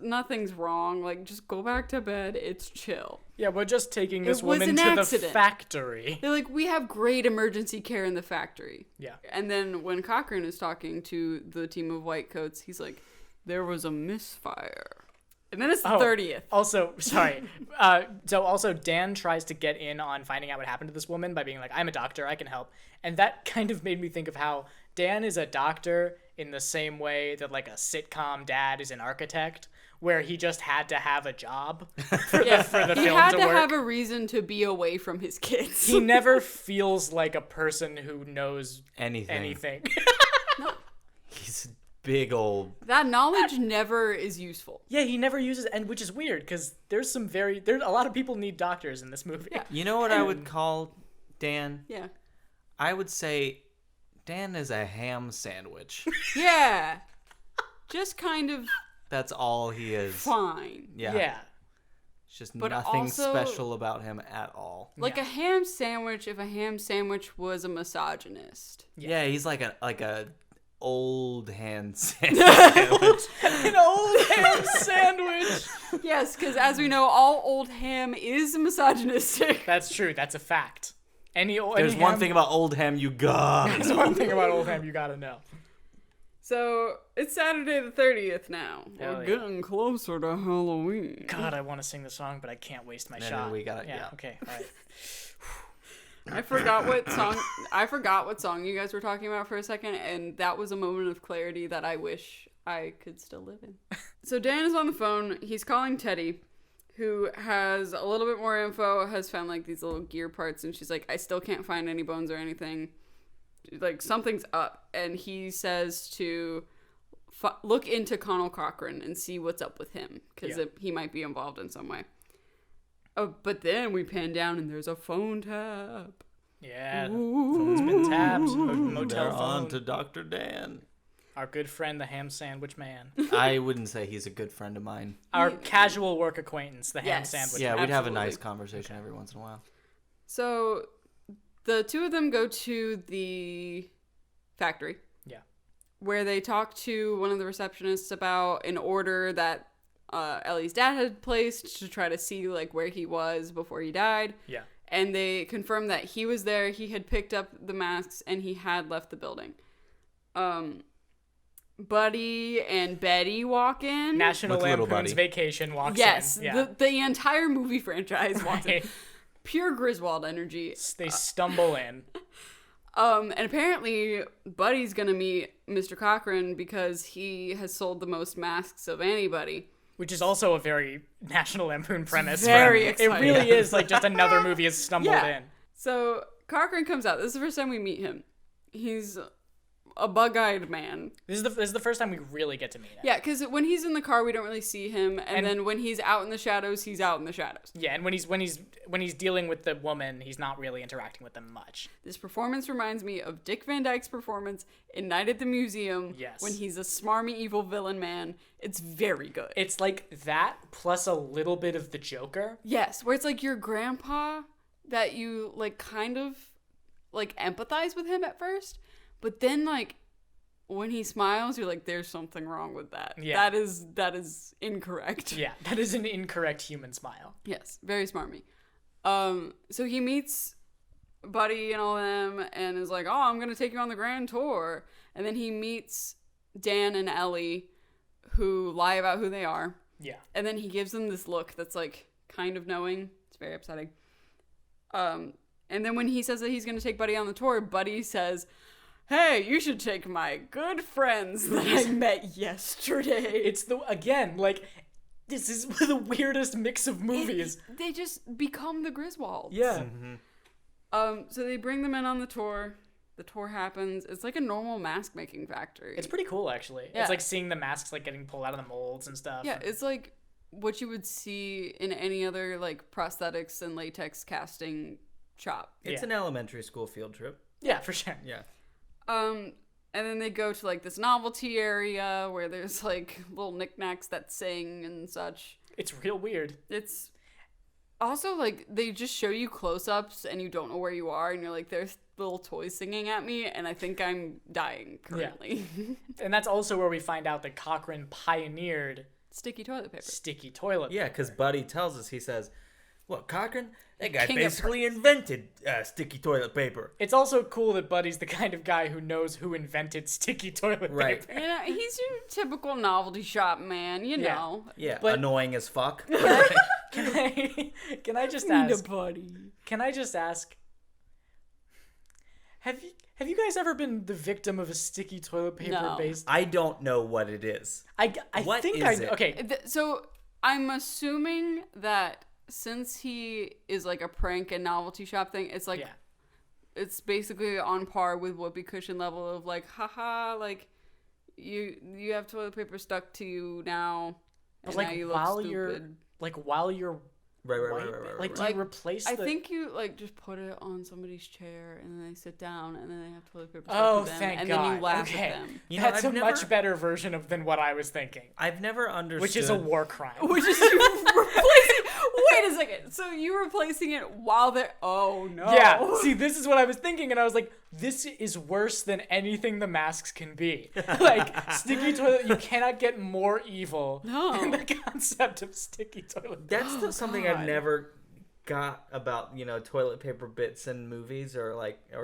D: nothing's wrong. Like, just go back to bed. It's chill.
B: Yeah, we're just taking this
D: It was
B: woman
D: an
B: to
D: accident.
B: the factory.
D: They're like, we have great emergency care in the factory.
B: Yeah.
D: And then when Cochran is talking to the team of white coats, he's like, there was a misfire. And then it's the 30th.
B: Also, sorry. So also Dan tries to get in on finding out what happened to this woman by being like, I'm a doctor, I can help. And that kind of made me think of how Dan is a doctor in the same way that like a sitcom dad is an architect, where he just had to have a job for the
D: He
B: film
D: had
B: to
D: to
B: work.
D: have a reason to be away from his kids.
B: He never feels like a person who knows
E: Anything.
B: anything.
E: He's
C: big old.
D: That knowledge never is useful.
B: Yeah, he never uses, and which is weird because there's a lot of people need doctors in this movie.
D: Yeah.
C: You know what I would call Dan?
D: Yeah.
C: I would say Dan is a ham sandwich.
D: Yeah. Just kind of
C: That's all he is.
D: fine.
B: Yeah.
C: It's just
D: But
C: nothing
D: also-
C: special about him at all.
D: Like
B: Yeah.
D: a ham sandwich if a ham sandwich was a misogynist.
C: Yeah, he's like a old ham sandwich.
B: An old ham sandwich.
D: Yes, because as we know, all old ham is misogynistic.
B: That's true. That's a fact.
C: There's one thing about old ham you got.
B: There's one thing about old ham you gotta know.
D: So it's Saturday the 30th now.
B: Hell
D: We're
B: yeah.
D: getting closer to Halloween.
B: God, I want to sing the song, but I can't waste my shot.
C: we gotta. Yeah.
B: Okay. All right.
D: I forgot what song you guys were talking about for a second, and that was a moment of clarity that I wish I could still live in. So Dan is on the phone. He's calling Teddy, who has a little bit more info, has found like these little gear parts, and she's like, I still can't find any bones or anything. Like, something's up. And he says to look into Connell Cochran and see what's up with him, because he might be involved in some way. Oh, but then we pan down and there's a phone tap.
B: Yeah. Phone's been tapped. Motel
C: They're
B: phone.
C: on to Dr. Dan.
B: Our good friend, the ham sandwich man.
C: I wouldn't say he's a good friend of mine.
B: Our casual work acquaintance, the ham
D: Yes.
B: sandwich
C: Yeah,
B: man.
C: we'd have a
D: Absolutely.
C: nice conversation every once in a while.
D: So the two of them go to the factory.
B: Yeah.
D: Where they talk to one of the receptionists about an order that Ellie's dad had placed to try to see like where he was before he died.
B: Yeah.
D: And they confirmed that he was there, he had picked up the masks, and he had left the building. Buddy and Betty walk in.
B: National
C: With little
B: Lampoon's
C: Buddy.
B: Vacation walks
D: Yes,
B: in. Yeah.
D: the entire movie franchise walks in.
B: Right.
D: Pure Griswold energy.
B: They stumble in.
D: And apparently Buddy's gonna meet Mr. Cochran because he has sold the most masks of anybody.
B: Which is also a very National Lampoon premise.
D: very
B: It
D: exciting.
B: really is like just another movie has stumbled
D: Yeah.
B: in.
D: So Cochran comes out. This is the first time we meet him. He's a bug-eyed man.
B: This is the first time we really get to meet him.
D: Yeah, because when he's in the car, we don't really see him, and
B: And-
D: then when he's out in the shadows, he's out in the shadows.
B: Yeah, and when he's dealing with the woman, he's not really interacting with them much.
D: This performance reminds me of Dick Van Dyke's performance in Night at the Museum.
B: Yes.
D: When he's a smarmy evil villain man. It's very good.
B: It's like that plus a little bit of the Joker.
D: Yes, where it's like your grandpa that you like kind of like empathize with him at first, but then like when he smiles, you're like, there's something wrong with that.
B: Yeah.
D: That is incorrect.
B: Yeah, that is an incorrect human smile.
D: Yes, very smarmy. So he meets Buddy and all them and is like, oh, I'm gonna take you on the grand tour. And then he meets Dan and Ellie, who lie about who they are.
B: Yeah.
D: And then he gives them this look that's like kind of knowing. It's very upsetting. And then when he says that he's going to take Buddy on the tour, Buddy says, hey, you should take my good friends that I met yesterday.
B: It's this is the weirdest mix of movies.
D: They just become the Griswolds.
B: Yeah.
D: So they bring them in on the tour. The tour happens. It's like a normal mask making factory.
B: It's pretty cool actually.
D: Yeah.
B: It's like seeing the masks like getting pulled out of the molds and stuff.
D: Yeah, it's like what you would see in any other like prosthetics and latex casting shop.
E: It's
B: Yeah.
E: an elementary school field trip.
B: Yeah, for sure.
E: Yeah.
D: And then they go to like this novelty area where there's like little knickknacks that sing and such.
B: It's real weird.
D: It's also like they just show you close-ups and you don't know where you are and you're like, there's little toys singing at me and I think I'm dying currently.
B: And that's also where we find out that Cochran pioneered
D: Sticky toilet paper.
B: sticky toilet.
E: Yeah, because Buddy tells us, he says, look, Cochran, that guy
D: King of
E: basically invented sticky toilet paper.
B: It's also cool that Buddy's the kind of guy who knows who invented sticky toilet
E: Right.
B: paper.
D: Yeah, he's your typical novelty shop man, you
B: Yeah.
D: know.
E: Yeah,
B: But-
E: annoying as fuck.
B: Can I just
D: Need a
B: ask?
D: buddy.
B: Can I just ask? Have you guys ever been the victim of a sticky toilet paper
D: No.
B: based?
E: I don't know what it is.
B: I
E: What
B: think
E: is
B: I
E: it?
B: okay.
D: So I'm assuming that since he is like a prank and novelty shop thing, it's like
B: Yeah.
D: it's basically on par with whoopee cushion level of like, haha, like you have toilet paper stuck to you now, and
B: But
D: now you look
B: while
D: stupid.
B: while you're
E: Right.
B: like, do
D: Like,
B: you replace
D: I
B: the...
D: think you just put it on somebody's chair and then they sit down and then they have toilet paper stuck
B: Oh,
D: to them
B: thank
D: and
B: God.
D: then you laugh
B: Okay.
D: at them.
E: You know,
B: That's
E: I've
B: a
E: never-
B: much better version than what I was thinking,
E: I've never understood.
B: which is a war crime.
D: Which is you replacing. Wait a second. So you replacing it while they're. Oh no.
B: Yeah, see, this is what I was thinking, and I was like, this is worse than anything the masks can be. Like, sticky toilet, you cannot get more evil than the concept of sticky toilet.
E: That's something I've
D: God.
E: never got about toilet paper bits in movies or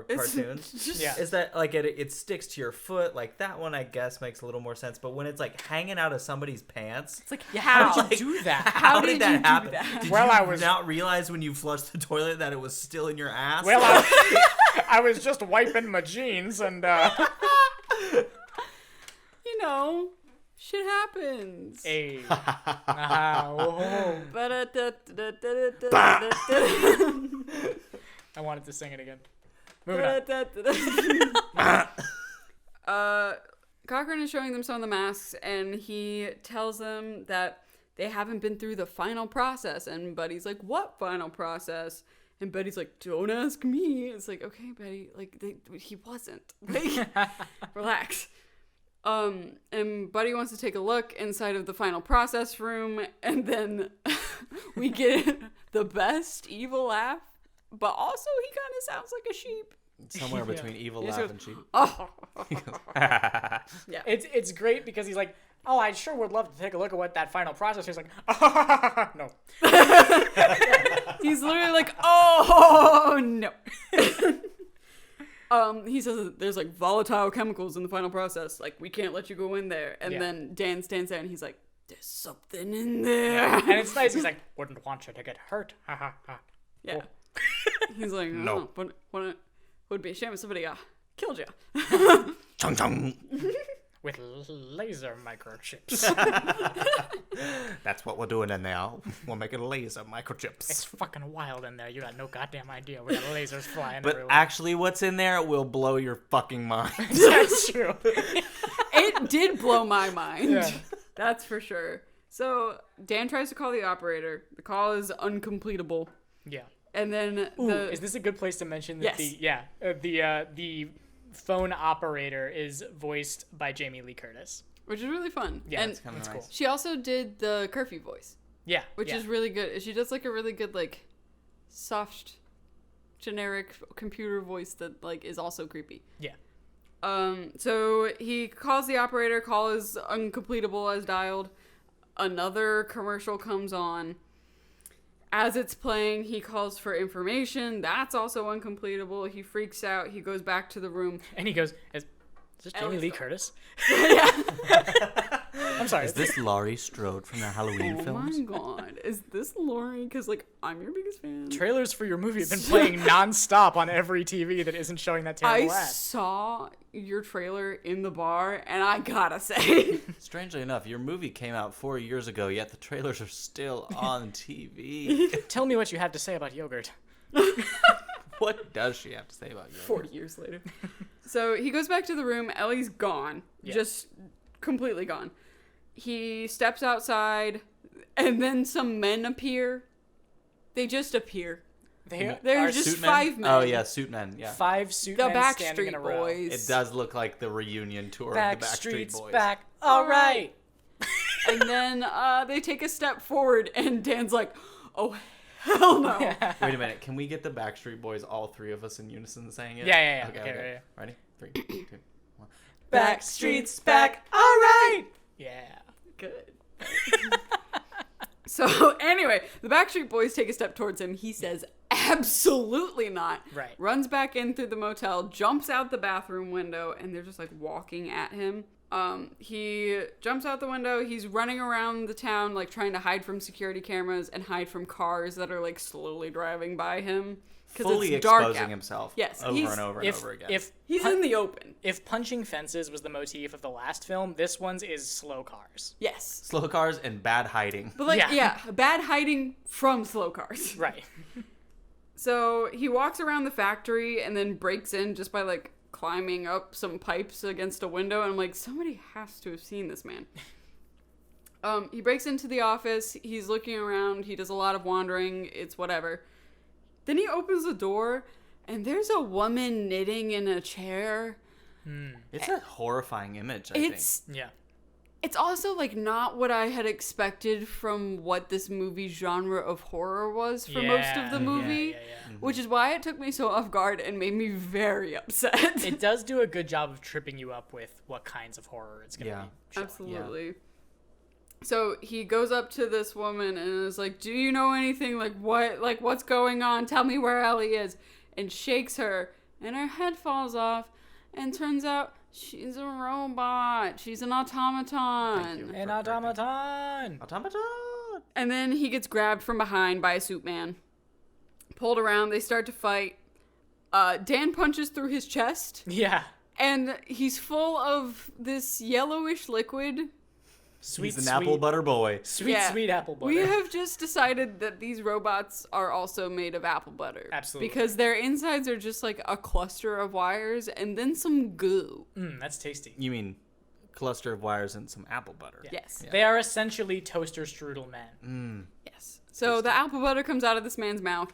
E: cartoons.
B: Yeah.
E: Is that like it sticks to your foot? Like that one, I guess makes a little more sense. But when it's like hanging out of somebody's pants,
D: It's like,
B: Yeah, how
D: how?
B: did you do that?
D: How
E: did
D: did
E: that
D: you do
E: happen?
D: that?
E: Did
B: Well,
E: you
B: I was-
E: not realize when you flushed the toilet that it was still in your ass?
B: Well, I was just wiping my jeans, and
D: You know, shit happens.
B: hey, whoa. I wanted to sing it again. Moving on.
D: Cochran is showing them some of the masks, and he tells them that they haven't been through the final process. And Buddy's like, "What final process?" And Betty's like, "Don't ask me." It's like, okay, Betty, like he wasn't. Like, relax. And Buddy wants to take a look inside of the final process room, and then we get the best evil laugh, but also he kind of sounds like a sheep.
C: Somewhere between evil
D: He
C: laugh
D: goes,
C: and sheep.
D: Oh,
B: It's great because he's like, oh, I sure would love to take a look at what that final process is. Like, no.
D: he's literally like, oh no. He says that there's like volatile chemicals in the final process. Like, we can't let you go in there. And
B: Yeah.
D: then Dan stands there and he's like, there's something in there.
B: And it's nice. He's like, wouldn't want you to get hurt. Ha ha ha.
D: Yeah. He's like,
C: No.
D: but would be a shame if somebody killed you.
C: Chung chung.
B: With laser microchips.
C: That's what we're doing in there. We're making laser
B: It's
C: microchips.
B: fucking wild in there. You got no goddamn idea. We got lasers flying
C: But
B: everywhere.
C: actually, what's in there will blow your fucking mind.
B: That's true.
D: It did blow my mind.
B: Yeah.
D: That's for sure. So Dan tries to call the operator. The call is uncompletable.
B: Yeah.
D: And then
B: Ooh,
D: the
B: is this a good place to mention that
D: Yes.
B: the phone operator is voiced by Jamie Lee Curtis.
D: which is really fun.
B: Yeah,
D: and
B: that's
C: kinda
B: cool.
C: nice.
D: she also did the curfew voice,
B: Yeah,
D: which
B: yeah.
D: is really good. She does like a really good like soft generic computer voice that like is also creepy.
B: Yeah.
D: So he calls the operator, call is uncompletable as dialed. Another commercial comes on. As it's playing, he calls for information. That's also uncompletable. He freaks out. He goes back to the room.
B: And he goes, is this Jamie Lee
D: Ellis-
B: Curtis?
D: Yeah.
B: I'm sorry.
C: Is this Laurie Strode from the Halloween
D: Oh
C: films?
D: my god. Is this Laurie? Because, like, I'm your biggest fan.
B: Trailers for your movie have been playing nonstop on every TV that isn't showing that
D: I
B: terrible ad.
D: saw your trailer in the bar, and I gotta say,
C: Strangely enough, your movie came out 4 years ago, yet the trailers are still on TV.
B: Tell me what you have to say about yogurt.
C: What does she have to say about you?
D: 40 years later. So he goes back to the room. Ellie's gone.
B: Yeah.
D: Just completely gone. He steps outside, and then some men appear. They just appear.
B: They
D: They're
B: are
D: just
C: Suit men?
D: 5 men.
C: Oh yeah, suit men. Yeah,
B: 5 suit
D: The
B: men standing in a
D: Backstreet
B: row.
D: Boys.
C: it does look like the reunion tour of the Backstreet
B: Backstreet's
C: Boys.
B: back. All right.
D: And then they take a step forward, and Dan's like, oh, hell no.
C: Wait a minute, can we get the Backstreet Boys, all three of us in unison saying it?
B: Yeah.
C: Okay,
B: Okay,
C: okay.
B: yeah.
C: Ready? 3, 2, 1.
B: Backstreet's back. All right. Yeah.
D: Good. So anyway, the Backstreet Boys take a step towards him. He says, absolutely not.
B: Right.
D: Runs back in through the motel, jumps out the bathroom window, and they're just like walking at him. He jumps out the window. He's running around the town, like trying to hide from security cameras and hide from cars that are like slowly driving by him. 'Cause
C: Fully
D: it's dark
C: exposing
D: out.
C: himself
D: Yes,
C: over
D: he's-
C: and over and over again.
B: If
D: He's in the open.
B: if punching fences was the motif of the last film, this one's is slow cars.
D: Yes.
C: Slow cars and bad hiding.
D: But like,
B: Yeah.
D: yeah, bad hiding from slow cars.
B: Right.
D: So he walks around the factory and then breaks in just by like climbing up some pipes against a window, and I'm like, somebody has to have seen this man. He breaks into the office. He's looking around. He does a lot of wandering. It's whatever. Then he opens the door, and there's a woman knitting in a chair.
C: It's a horrifying image, I think.
B: Yeah.
D: It's also, like, not what I had expected from what this movie's genre of horror was for most of the movie, which is why it took me so off guard and made me very upset.
B: It does do a good job of tripping you up with what kinds of horror it's going to be showing.
D: Absolutely. Yeah. So he goes up to this woman and is like, do you know anything? What's going on? Tell me where Ellie is. And shakes her, and her head falls off, and turns out she's a robot. She's an automaton.
B: An automaton.
C: Automaton!
D: And then he gets grabbed from behind by a suit man. Pulled around, they start to fight. Dan punches through his chest.
B: Yeah.
D: And he's full of this yellowish liquid.
C: He's an apple butter boy.
B: Sweet apple butter.
D: We have just decided that these robots are also made of apple butter.
B: Absolutely.
D: Because their insides are just like a cluster of wires and then some goo.
B: That's tasty.
C: You mean cluster of wires and some apple butter?
B: Yeah.
D: Yes.
B: Yeah. They are essentially toaster strudel men.
D: Yes. So the apple butter comes out of this man's mouth,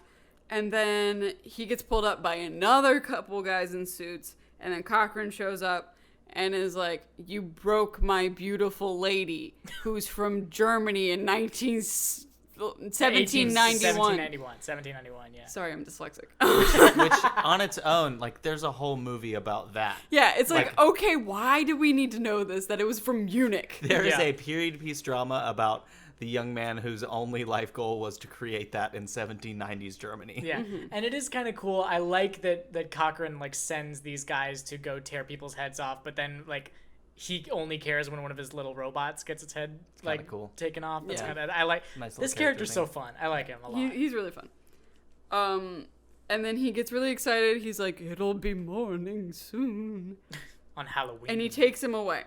D: and then he gets pulled up by another couple guys in suits, and then Cochran shows up and is like, you broke my beautiful lady who's from Germany in 1791,
B: yeah.
D: Sorry, I'm dyslexic.
C: Which, on its own, like, there's a whole movie about that.
D: Yeah, it's like, okay, why do we need to know this? That it was from Munich.
C: There is a period piece drama about the young man whose only life goal was to create that in 1790s Germany.
B: Yeah, and it is kind of cool. I like that Cochran, like, sends these guys to go tear people's heads off, but then, like, he only cares when one of his little robots gets its head, like,
C: cool.
B: taken off. That's
D: Yeah.
B: kind of, I like,
C: Nice
B: this
C: little
B: character's so
C: character
B: fun. I like him a lot.
D: He's really fun. And then he gets really excited. He's like, it'll be morning soon.
B: On Halloween.
D: And he takes him away.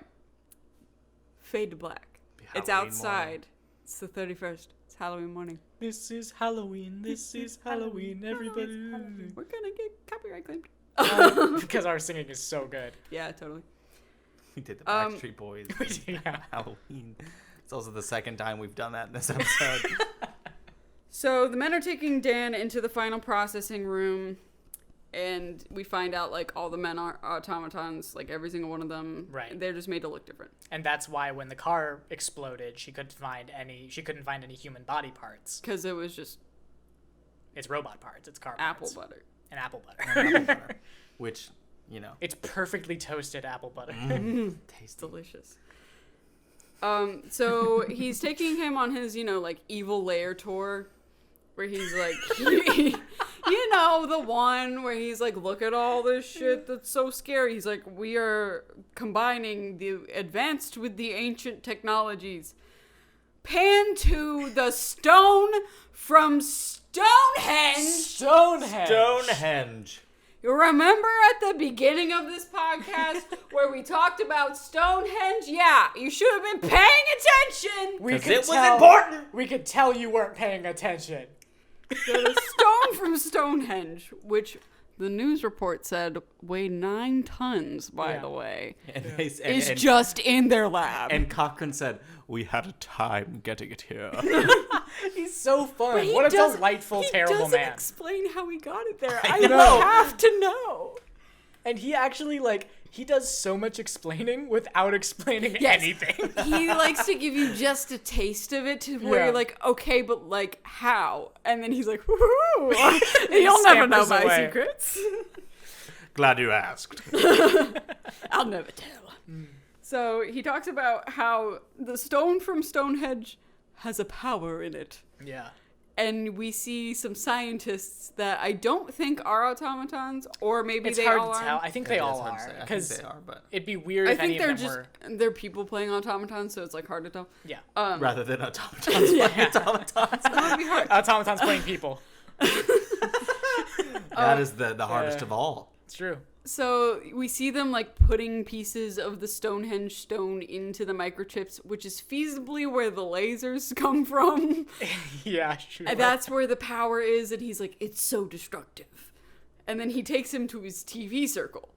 D: Fade to black. It's
C: Halloween
D: outside.
C: morning.
D: It's the 31st. It's Halloween morning.
B: This is Halloween. This is Halloween. Everybody.
D: We're gonna get copyright claimed.
B: Because our singing is so good.
D: Yeah, totally.
C: We did the Backstreet Boys.
B: Yeah.
C: Halloween. It's also the second time we've done that in this episode.
D: So the men are taking Dan into the final processing room, and we find out, like, all the men are automatons, like every single one of them.
B: Right.
D: They're just made to look different.
B: And that's why when the car exploded, she couldn't find any human body parts.
D: Because it was just
B: It's robot parts. It's car
D: apple
B: parts.
D: butter.
B: And apple butter.
C: Apple butter. Which, you know.
B: It's perfectly toasted apple butter.
D: It's delicious. So he's taking him on his, like, evil lair tour, where he's like, the one where he's like, look at all this shit that's so scary. He's like, we are combining the advanced with the ancient technologies. Pan to the stone from Stonehenge.
C: Stonehenge.
D: You remember at the beginning of this podcast where we talked about Stonehenge? Yeah, you should have been paying attention.
C: Because it was important.
B: We could tell you weren't paying attention.
D: The stone from Stonehenge, which the news report said weighed 9 tons, by the way, is just in their lab.
C: And Cochran said, we had a time getting it here.
B: He's so fun. What a delightful, terrible
D: man. He doesn't
B: man.
D: explain how he got it there.
C: I
D: I
C: know.
D: have to know.
B: And he actually, he does so much explaining without explaining anything.
D: He likes to give you just a taste of it to where you're like, okay, but, like, how? And then he's like, woohoo! You'll never know my secrets.
C: Glad you asked.
D: I'll never tell. So he talks about how the stone from Stonehenge has a power in it.
B: Yeah.
D: And we see some scientists that I don't think are automatons, or maybe
B: It's
D: they
B: hard
D: all
B: to tell.
D: are.
B: I think they all are. Because
C: they are, but
B: it'd be weird
D: I
B: if
D: think
B: any
D: they're
B: of them
D: just
B: were.
D: they're people playing automatons, so it's like hard to tell.
B: Yeah.
C: rather than automatons playing automatons.
D: That would be hard.
B: Automatons playing people.
C: That is the hardest of all.
B: It's true.
D: So we see them like putting pieces of the Stonehenge stone into the microchips, which is feasibly where the lasers come from.
B: Yeah, sure.
D: And that's where the power is, and he's like, it's so destructive. And then he takes him to his TV circle.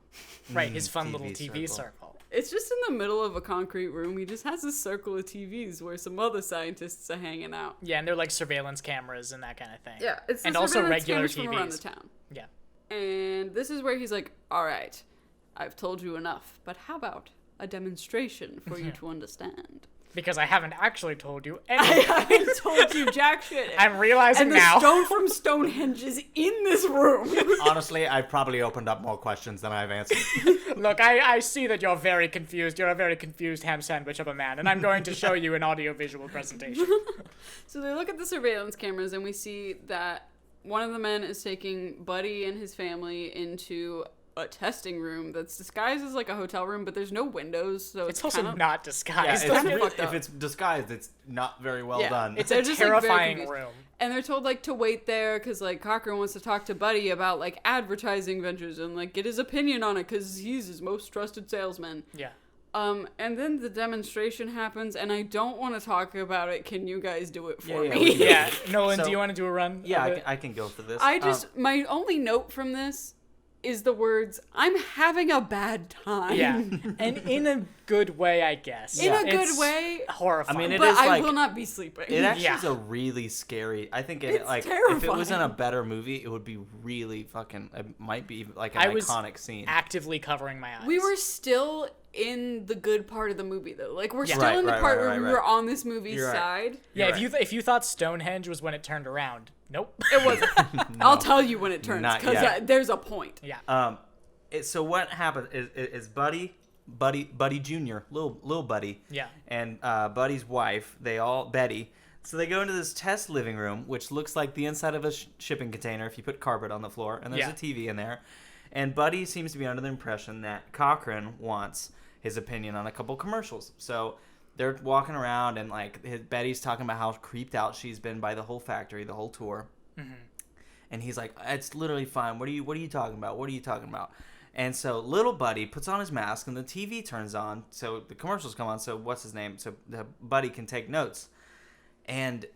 B: Right, his fun
C: TV
B: little TV
C: circle.
B: circle.
D: It's just in the middle of a concrete room. He just has a circle of TVs where some other scientists are hanging out.
B: Yeah, and they're like surveillance cameras and that kind of thing.
D: Yeah, it's the
B: and also
D: surveillance
B: regular
D: cameras from around the
B: TVs.
D: town.
B: Yeah.
D: And this is where he's like, all right, I've told you enough, but how about a demonstration for you to understand?
B: Because I haven't actually told you
D: I
B: anything.
D: haven't told you jack shit.
B: I'm realizing
D: And the
B: now.
D: stone from Stonehenge is in this room.
C: Honestly, I've probably opened up more questions than I've answered.
B: Look, I see that you're very confused. You're a very confused ham sandwich of a man, and I'm going to show you an audiovisual presentation.
D: So they look at the surveillance cameras, and we see that one of the men is taking Buddy and his family into a testing room that's disguised as like a hotel room, but there's no windows, so
B: It's also
D: kinda,
B: not
C: Yeah,
B: disguised.
D: kinda
C: it's,
D: fucked
C: if
D: up.
C: it's disguised, it's not very well
D: Yeah.
C: done.
B: It's
D: They're
B: a
D: just, like, very
B: terrifying
D: confused.
B: room.
D: And they're told like to wait there because like Cochran wants to talk to Buddy about like advertising ventures and like get his opinion on it because he's his most trusted salesman.
B: Yeah.
D: And then the demonstration happens, and I don't want to talk about it. Can you guys do it for
C: Yeah,
D: me?
C: we can.
B: Yeah. Nolan,
C: So-
B: do you want to do a run?
C: Yeah,
B: of
C: I
B: it?
C: I can go for this.
D: I just my only note from this is the words "I'm having a bad time."
B: Yeah. And in a good way, I guess.
D: In a good
B: It's
D: way,
B: horrifying.
C: I mean, it
D: but
C: is
D: I
C: like-
D: will not be sleeping.
C: It actually
B: Yeah.
C: is a really scary. I think
D: It's
C: like if it was in a
D: terrifying.
C: better movie, it would be really fucking. It might be like
B: I
C: an
B: was
C: iconic scene.
B: actively covering my eyes.
D: We were still in the good part of the movie though. Like we're
B: Yeah.
D: still
C: Right,
D: in the
C: right,
D: part
C: right,
D: where we
C: right,
D: were
C: right.
D: on this movie's
C: You're right.
D: side.
B: Yeah,
C: You're
B: if you thought Stonehenge was when it turned around, nope.
D: It wasn't. I'll tell you when it turns
C: Not
D: because
C: yet.
D: there's a point.
B: Yeah.
C: So what happened is Buddy Jr., little Buddy,
B: Yeah.
C: and Buddy's wife, Betty. So they go into this test living room, which looks like the inside of a shipping container if you put carpet on the floor, and there's
B: Yeah.
C: a TV in there. And Buddy seems to be under the impression that Cochran wants his opinion on a couple commercials. So they're walking around, and like Betty's talking about how creeped out she's been by the whole factory, the whole tour. And he's like, "It's literally fine. What are you talking about? What are you talking about?" And so little Buddy puts on his mask, and the TV turns on, so the commercials come on. So what's his name? So the Buddy can take notes, and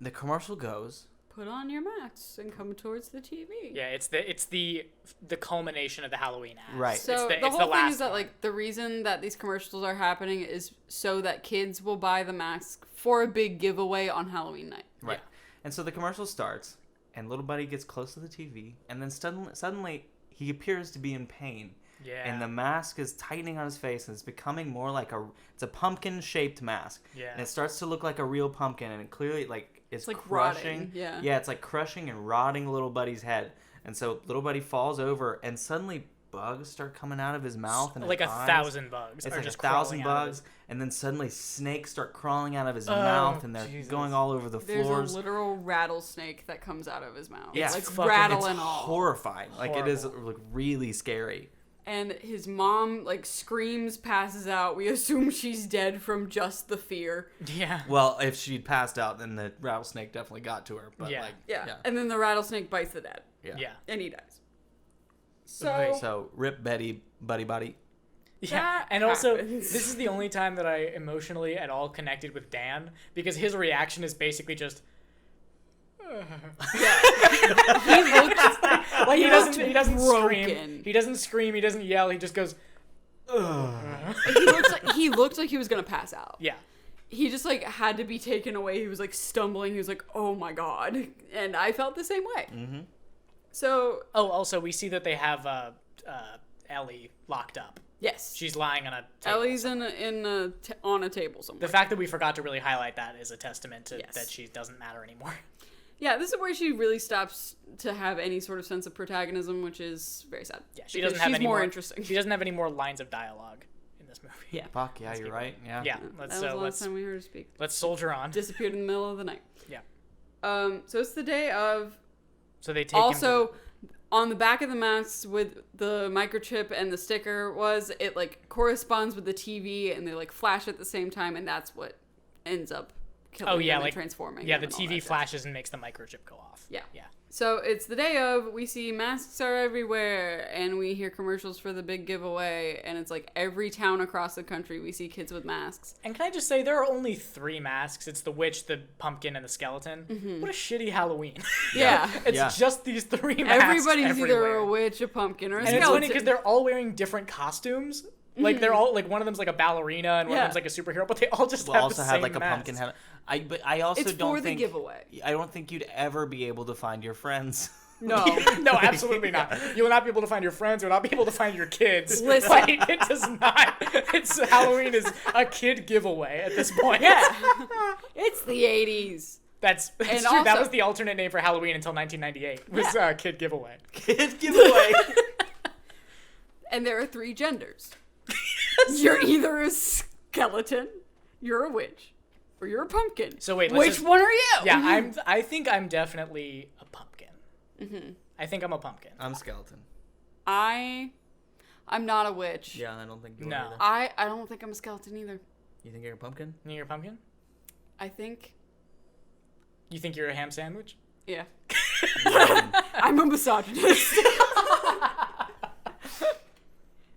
C: the commercial goes.
D: Put on your masks and come towards the TV.
B: Yeah, it's the culmination of the Halloween act.
C: Right.
D: So
B: it's
D: the
B: it's
D: whole thing
B: last
D: is that
B: one.
D: like the reason that these commercials are happening is so that kids will buy the mask for a big giveaway on Halloween night.
C: Right.
B: Yeah.
C: And so the commercial starts, and little Buddy gets close to the TV, and then suddenly he appears to be in pain.
B: Yeah.
C: And the mask is tightening on his face, and it's becoming more like it's a pumpkin-shaped mask.
B: Yeah.
C: And it starts to look like a real pumpkin, and it clearly it's
D: like
C: crushing.
D: rotting, yeah.
C: Yeah, it's like crushing and rotting little Buddy's head. And so little Buddy falls over, and suddenly bugs start coming out of his mouth and
B: like
C: his
B: 1,000 bugs.
C: It's
B: are
C: like
B: just
C: 1,000
B: crawling out of
C: bugs, and then suddenly snakes start crawling out of his
B: Oh,
C: mouth, and they're
B: Jesus.
C: going all over the
D: There's
C: floors.
D: a literal rattlesnake that comes out of his mouth.
C: Yeah.
D: It's
C: It's
D: like
B: fucking-
D: rattle
C: It's
D: and all.
C: horrifying. Like it is
B: Horrible.
C: like really scary.
D: And his mom like screams, passes out. We assume she's dead from just the fear.
B: Yeah.
C: Well, if she'd passed out, then the rattlesnake definitely got to her. But
B: Yeah.
C: like,
D: Yeah. And then the rattlesnake bites the dad.
B: Yeah.
D: And he dies.
B: Right.
C: So rip Buddy.
B: Yeah,
D: That
B: and also
D: happens.
B: this is the only time that I emotionally at all connected with Dan because his reaction is basically just
D: He looked
B: like he doesn't
D: broken.
B: scream. He doesn't scream, he doesn't yell, he just goes
D: he looked like he was gonna pass out.
B: yeah.
D: He just like had to be taken away. He was like stumbling. He was like, "Oh my god!" And I felt the same way.
C: Mm-hmm.
D: So
B: Oh, also we see that they have Ellie locked up.
D: yes,
B: She's lying on a table.
D: Ellie's on a table somewhere.
B: The fact that we forgot to really highlight that is a testament to
D: Yes.
B: that she doesn't matter anymore.
D: Yeah, this is where she really stops to have any sort of sense of protagonism, which is very sad.
B: Yeah, she
D: because
B: doesn't have
D: she's
B: any
D: more
B: more
D: interesting.
B: She doesn't have any more lines of dialogue in this movie.
D: Yeah.
C: Fuck yeah, you're right. Yeah.
B: Yeah,
D: That
B: let's
D: was the last time we heard her speak.
B: let's soldier on.
D: Disappeared in the middle of the night.
B: Yeah.
D: So it's the day of.
B: So they take him
D: Also, on the back of the masks with the microchip and the sticker like corresponds with the TV, and they like flash at the same time, and that's what ends up killing them and
B: like
D: transforming.
B: Yeah,
D: them
B: the
D: and all
B: TV
D: that jazz.
B: flashes and makes the microchip go off.
D: Yeah.
B: Yeah.
D: So it's the day of, we see masks are everywhere, and we hear commercials for the big giveaway, and it's like every town across the country we see kids with masks.
B: And can I just say, there are only 3 masks. It's the witch, the pumpkin, and the skeleton. What a shitty Halloween.
D: Yeah.
B: It's just these 3 masks
D: Everybody's
B: everywhere.
D: either a witch, a pumpkin, or a
B: And
D: skeleton.
B: it's funny because they're all wearing different costumes. Like, they're all, like, one of them's like a ballerina and one of them's like a superhero, but they all just have
C: also
B: the
C: have
B: same
C: like a
B: masks.
C: pumpkin head. But I also
D: It's
C: don't
D: for the
C: think
D: giveaway.
C: I don't think you'd ever be able to find your friends.
D: No.
B: No, absolutely not. You will not be able to find your friends. You will not be able to find your kids.
D: Listen.
B: Like, it does not. Halloween is a kid giveaway at this point.
D: Yeah. It's the 80s.
B: That's
D: And
B: true. That
D: also-
B: was the alternate name for Halloween until 1998. Was kid giveaway.
C: Kid giveaway.
D: And there are 3 genders. You're either a skeleton, you're a witch, or you're a pumpkin.
B: So wait, let's
D: which
B: just-
D: one are you?
B: Yeah, I think I'm definitely a pumpkin. I think I'm a pumpkin.
E: I'm skeleton.
D: I'm not a witch.
E: Yeah, I don't think you
B: No.
E: are either.
D: I don't think I'm a skeleton either.
E: You think you're a pumpkin?
B: You're a pumpkin?
D: I think,
B: You think you're a ham sandwich?
D: yeah. I'm a misogynist.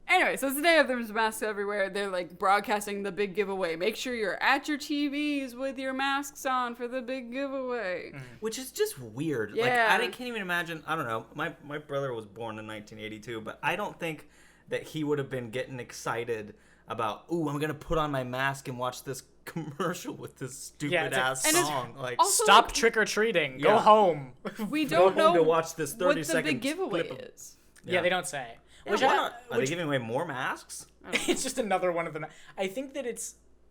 D: Anyway, so it's the day of, there's masks everywhere. They're like broadcasting the big giveaway. Make sure you're at your TVs with your masks on for the big giveaway.
E: Which is just weird.
D: Yeah.
E: Like, can't even imagine. I don't know. My brother was born in 1982, but I don't think that he would have been getting excited about, ooh, I'm going to put on my mask and watch this commercial with this stupid
B: it's like-
E: ass
D: and it's
E: song. Like,
D: also,
B: Stop
D: like,
B: trick-or-treating. Go
E: Yeah.
B: home.
D: we
E: go
D: don't
E: home
D: know
E: to watch this 30
D: what the
E: second
D: big giveaway
E: clip of-
D: is.
B: Yeah, they don't say.
E: Yeah, why not? Are they
B: which-
E: giving away more masks?
B: It's just another one of them. I think that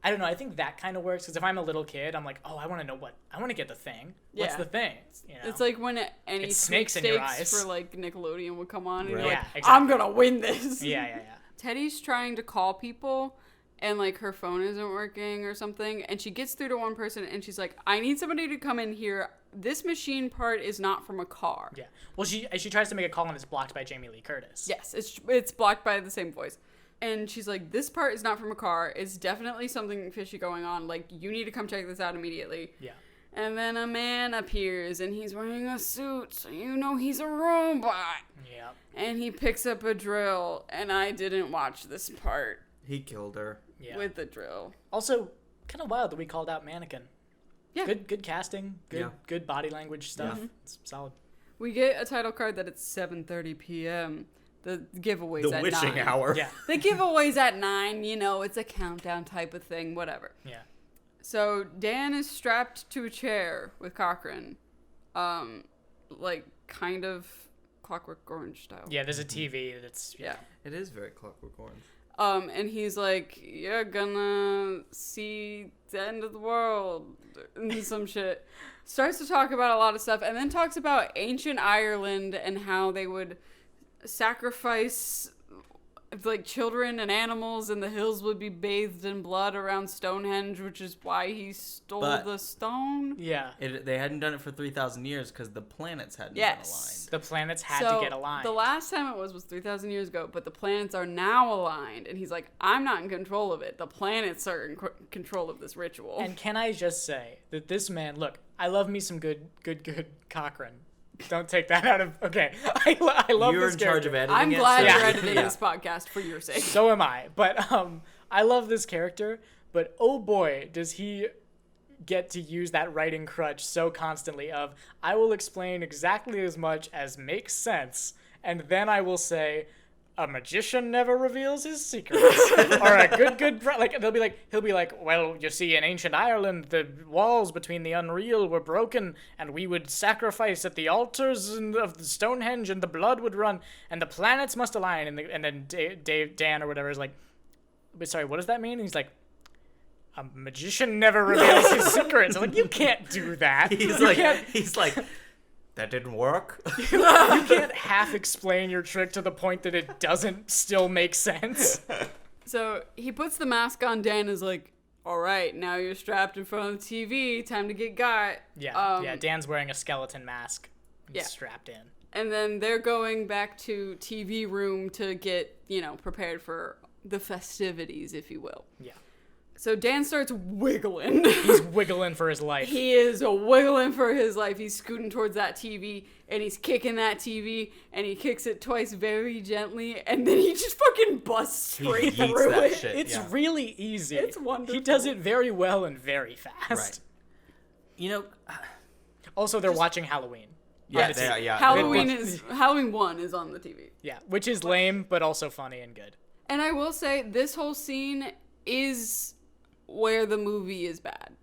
B: I don't know. I think that kind of works because if I'm a little kid, I'm like, oh, I want to know I want to get the thing. What's
D: Yeah.
B: the thing? You know?
D: It's like when any
B: It's snakes in your eyes.
D: for like Nickelodeon would come on, and
E: Right.
D: you're
B: Yeah,
D: like,
B: exactly.
D: I'm gonna win this.
B: yeah.
D: Teddy's trying to call people, and like her phone isn't working or something, and she gets through to one person, and she's like, I need somebody to come in here. This machine part is not from a car.
B: Yeah. Well, she tries to make a call and it's blocked by Jamie Lee Curtis.
D: Yes, it's blocked by the same voice. And she's like, this part is not from a car. It's definitely something fishy going on. Like, you need to come check this out immediately.
B: Yeah.
D: And then a man appears, and he's wearing a suit, so you know he's a robot.
B: Yeah.
D: And he picks up a drill, and I didn't watch this part
E: He killed her.
B: Yeah.
D: with the drill.
B: Also, kind of wild that we called out Mannequin.
D: Yeah.
B: Good casting. Good body language stuff.
E: Yeah.
B: It's solid.
D: We get a title card that it's 7:30 p.m. The giveaway's
E: The
D: at
E: witching
D: 9.
E: hour.
B: Yeah.
D: The giveaway's at 9, you know, it's a countdown type of thing, whatever.
B: Yeah.
D: So Dan is strapped to a chair with Cochran, like kind of Clockwork Orange style.
B: Yeah. There's a TV that's
D: Yeah.
E: It is very Clockwork Orange.
D: And he's like, you're gonna see the end of the world and some shit. Starts to talk about a lot of stuff, and then talks about ancient Ireland and how they would sacrifice like children and animals, and the hills would be bathed in blood around Stonehenge, which is why he stole
E: But-
D: the stone.
B: Yeah.
E: They hadn't done it for 3,000 years because the planets hadn't
D: Yes.
B: The planets had
D: So
B: to get aligned.
D: the last time it was 3,000 years ago, but the planets are now aligned, and he's like, I'm not in control of it. The planets are in control of this ritual.
B: And can I just say that this man, look, I love me some good Cochran. Don't take that out of, okay. I love
E: aligned. You're
B: this
E: in charge of
B: character.
E: editing
D: I'm
E: it.
D: glad
E: so-
B: Yeah.
D: you're editing
B: Yeah.
D: this podcast for your sake.
B: So am I. But I love this character, but oh boy, does he get to use that writing crutch so constantly of, I will explain exactly as much as makes sense, and then I will say, a magician never reveals his secrets. Or a good like he'll be like, well, you see, in ancient Ireland, the walls between the unreal were broken, and we would sacrifice at the altars of the Stonehenge, and the blood would run, and the planets must align. And then Dan or whatever is like, but sorry, what does that mean? And he's like, a magician never reveals his secrets. I'm like, you can't do that.
E: He's
B: You
E: like,
B: can't-
E: that didn't work.
B: you can't half explain your trick to the point that it doesn't still make sense.
D: So he puts the mask on. Dan is like, all right, now you're strapped in front of the TV. Time to get got.
B: Yeah, Dan's wearing a skeleton mask. He's
D: Yeah.
B: strapped in.
D: And then they're going back to TV room to get, prepared for the festivities, if you will.
B: Yeah.
D: So Dan starts wiggling.
B: He's wiggling for his life.
D: He is wiggling for his life. He's scooting towards that TV, and he's kicking that TV, and he kicks it twice very gently, and then he just fucking busts straight
C: yeets
D: through
C: that
D: it.
C: shit.
B: It's
C: Yeah.
B: really easy.
D: It's wonderful.
B: He does it very well and very fast.
C: Right. You know,
B: Also, they're watching Halloween.
C: yeah,
B: It's-
C: they are, yeah.
D: Halloween 1 is on the TV.
B: Yeah, which is lame, but also funny and good.
D: And I will say, this whole scene is where the movie is bad.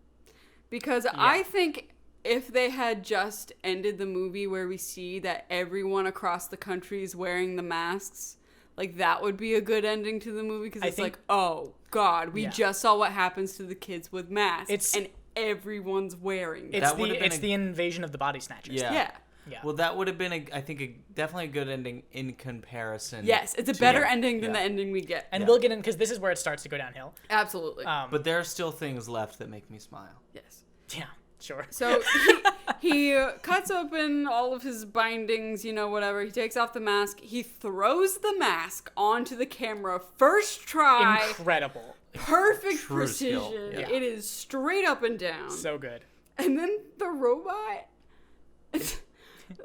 D: Because I think if they had just ended the movie where we see that everyone across the country is wearing the masks, like, that would be a good ending to the movie. Because it's
B: think-
D: like, oh, God, we
B: Yeah.
D: just saw what happens to the kids with masks.
B: It's-
D: and everyone's wearing them.
B: It's
C: That would've been
B: the invasion of the body snatchers.
C: Yeah.
D: Yeah.
B: Yeah.
C: Well, that would have been, I think, definitely a good ending in comparison.
D: Yes, it's a
C: to-
D: better ending than
C: Yeah.
D: the ending we get.
B: And we'll get in, because this is where it starts to go downhill.
D: Absolutely.
C: But there are still things left that make me smile.
D: Yes.
B: Yeah, sure.
D: So he cuts open all of his bindings, whatever. He takes off the mask. He throws the mask onto the camera. First try.
B: Incredible.
D: Perfect
C: True skill.
D: precision.
B: Yeah.
D: It is straight up and down.
B: So good.
D: And then the robot.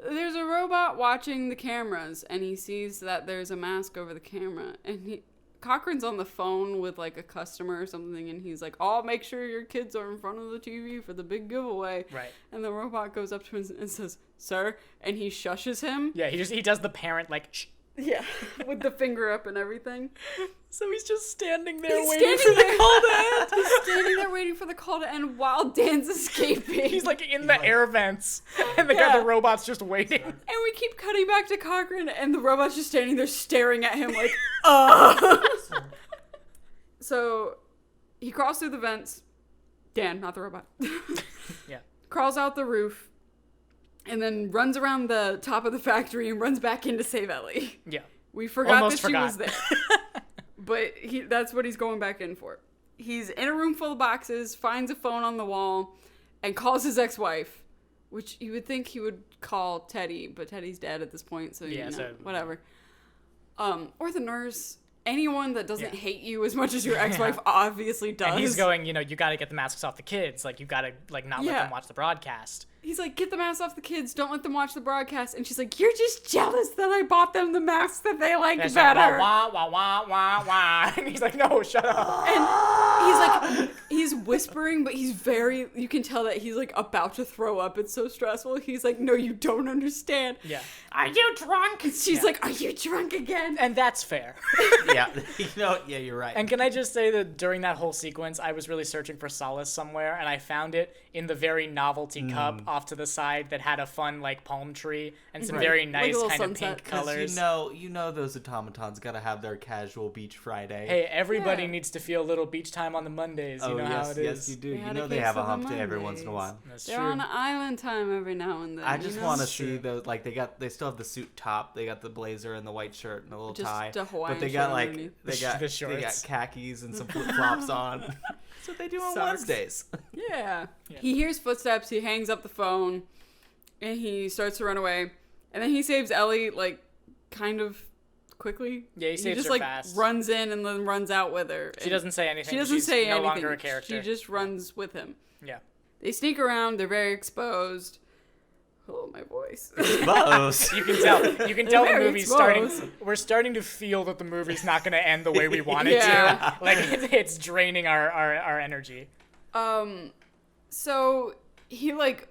D: There's a robot watching the cameras, and he sees that there's a mask over the camera. And Cochrane's on the phone with like a customer or something, and he's like, "Oh, make sure your kids are in front of the TV for the big giveaway."
B: Right.
D: And the robot goes up to him and says, "Sir," and he shushes him.
B: Yeah, he does the parent, like, shh.
D: Yeah, with the finger up and everything.
B: So he's just standing there
D: He's
B: waiting
D: standing
B: for the
D: there.
B: call to end.
D: He's standing there waiting for the call to end while Dan's escaping.
B: He's like in the air vents, and the robot's just waiting.
D: And we keep cutting back to Cochrane, and the robot's just standing there staring at him like, So he crawls through the vents. Dan, not the robot.
B: Yeah.
D: Crawls out the roof, and then runs around the top of the factory and runs back in to save Ellie.
B: Yeah.
D: We forgot
B: Almost
D: that she was
B: forgot.
D: there. But that's what he's going back in for. He's in a room full of boxes, finds a phone on the wall, and calls his ex-wife, which you would think he would call Teddy, but Teddy's dead at this point, so,
B: Yeah, so-
D: whatever. Or the nurse. Anyone that doesn't
B: Yeah.
D: hate you as much as your ex-wife obviously does.
B: And he's going, you got to get the masks off the kids. Like, you got to, like, not let
D: Yeah.
B: them watch the broadcast.
D: He's like, get the masks off the kids. Don't let them watch the broadcast. And she's like, you're just jealous that I bought them the masks that they like
B: And it's
D: better.
B: like, wah, wah, wah, wah, wah, wah. And he's like, no, shut up.
D: And he's whispering, but you can tell that he's like about to throw up. It's so stressful. He's like, no, you don't understand.
B: Yeah.
D: Are you drunk? And she's
B: Yeah.
D: like, are you drunk again?
B: And that's fair.
C: Yeah, yeah, you're right.
B: And can I just say that during that whole sequence, I was really searching for solace somewhere, and I found it in the very novelty cup off to the side that had a fun, like, palm tree and some
D: Right.
B: very
D: Like a
B: nice
D: little
B: kind of
D: sunset.
B: pink
C: 'Cause
B: colors.
C: you know those automatons gotta have their casual beach Friday.
B: Hey, everybody
D: Yeah.
B: needs to feel a little beach time on the Mondays. You know how it is.
C: yes, you do.
D: They
C: You
D: had
C: know
D: a
C: they
D: case
C: have a
D: of the
C: hump day every once in a
D: Mondays.
C: while.
B: That's
D: They're
B: true.
D: on island time every now and then.
C: I just
D: you know?
C: want to
B: It's
C: see
B: true.
C: those, like, they still have the suit top, they got the blazer and the white shirt and the little
D: Just
C: tie,
D: a Hawaiian
C: but they
D: shirt
C: got like
D: underneath.
C: they got
B: The
C: they got
B: shorts.
C: khakis and some flip flops on. That's what they do on
D: Socks.
C: Wednesdays.
D: Yeah.
B: Yeah.
D: He hears footsteps, he hangs up the phone, and he starts to run away. And then he saves Ellie, like, kind of quickly.
B: Yeah, he saves
D: just,
B: her
D: like,
B: fast.
D: runs in and then runs out with her.
B: She doesn't say anything.
D: She doesn't
B: She's
D: say
B: no
D: anything.
B: longer a character.
D: She just runs with him.
B: Yeah.
D: They sneak around, they're very exposed. Oh, my voice.
C: Close.
B: You can tell. You can tell the
D: very
B: movie's starting.
D: exposed.
B: We're starting to feel that the movie's not going to end the way we want it
D: Yeah.
B: to. Like it's draining our energy.
D: So he, like,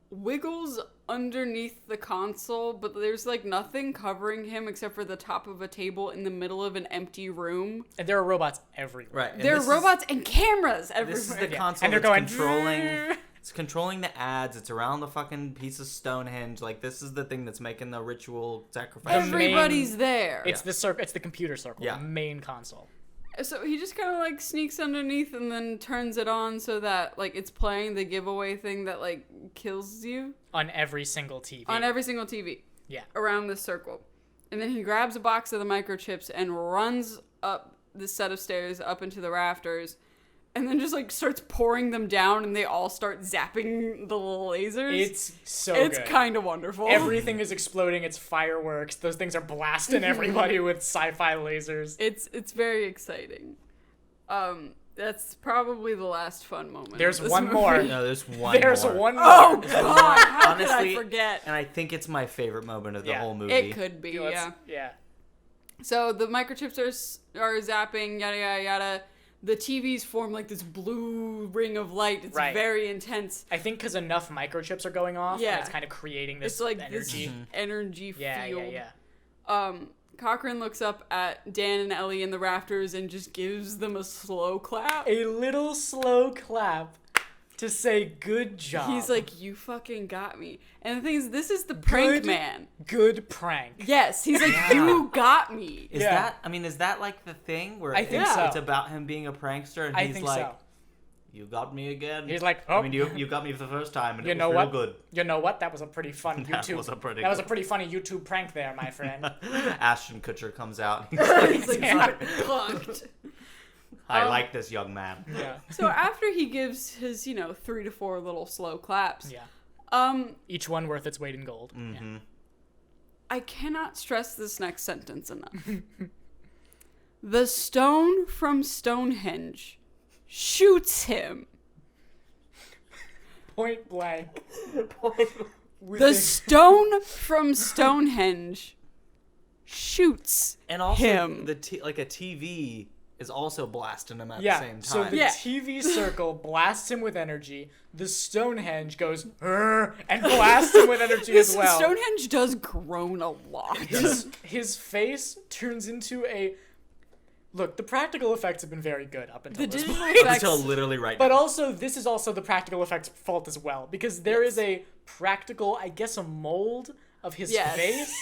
D: wiggles underneath the console, but there's, like, nothing covering him except for the top of a table in the middle of an empty room.
B: And there are robots everywhere.
C: Right. and
D: There are
C: this is-
D: robots and cameras everywhere.
C: This is the
B: Yeah.
C: console
B: And they're
C: that's
B: going,
C: It's controlling the ads. It's around the fucking piece of Stonehenge. Like, this is the thing that's making the ritual sacrifice.
D: Everybody's there.
B: It's the circle. It's the computer circle.
C: Yeah.
B: The main console.
D: So he just kind of, like, sneaks underneath and then turns it on so that, like, it's playing the giveaway thing that, like, kills you
B: On every single TV.
D: on every single TV
B: Yeah.
D: around this circle. And then he grabs a box of the microchips and runs up the set of stairs up into the rafters and then just, like, starts pouring them down and they all start zapping the little lasers.
B: It's so
D: It's
B: good.
D: kind of wonderful.
B: Everything is exploding. It's fireworks. Those things are blasting everybody with sci-fi lasers.
D: It's very exciting. That's probably the last fun moment.
B: There's
D: of this
B: one
D: movie.
B: more.
E: No, there's one
B: There's
E: more.
B: one more.
D: Oh God! How could
E: Honestly,
D: I forget?
E: And I think it's my favorite moment of the
B: Yeah.
E: whole movie.
D: It could be,
B: Let's-
D: yeah.
B: Yeah.
D: So the microchips are zapping, yada yada yada. The TVs form like this blue ring of light. It's
B: Right.
D: very intense.
B: I think because enough microchips are going off,
D: Yeah.
B: and it's kind of creating this
D: It's like
B: energy.
D: this energy
B: Yeah,
D: field.
B: yeah.
D: Cochran looks up at Dan and Ellie in the rafters and just gives them a slow clap.
B: A little slow clap to say good job.
D: He's like, "You fucking got me." And the thing is, this is the prank
B: Good-
D: man.
B: good prank.
D: Yes, he's like,
E: Yeah.
D: "You got me."
E: Is
B: Yeah.
E: is that like the thing where
B: I think
E: it's,
B: so.
E: it's about him being a prankster and
B: I
E: he's
B: think
E: like,
B: so.
E: you got me again?
B: He's like,
E: I
B: oh,
E: mean, you got me for the first time and
B: you
E: it was
B: know
E: real
B: what?
E: good.
B: You know what? That was a pretty fun
E: That
B: YouTube.
E: was a pretty
B: that was a
E: good-
B: pretty funny YouTube prank there, my friend.
E: Ashton Kutcher comes out. He's
D: He's like,
B: Yeah.
D: "Punked."
E: I like this young man.
B: Yeah.
D: So after he gives his, 3 to 4 little slow claps,
B: Yeah. Each one worth its weight in gold.
E: Mm-hmm.
D: I cannot stress this next sentence enough. The stone from Stonehenge shoots him.
B: Point blank.
D: The stone from Stonehenge shoots
E: And also,
D: him.
E: a TV is also blasting him at
B: Yeah,
E: the same
B: so
E: time.
B: the
D: Yeah.
B: TV circle blasts him with energy. The Stonehenge goes "Rrr," and blasts him with energy as well.
D: Stonehenge does groan a lot.
B: His face turns into a... Look, the practical effects have been very good up until
D: The
B: this
D: digital
B: point.
D: effects.
E: Until literally right
B: But
E: now.
B: also, this is also the practical effects fault as well. Because there is a practical, I guess, a mold of his
D: Yes.
B: face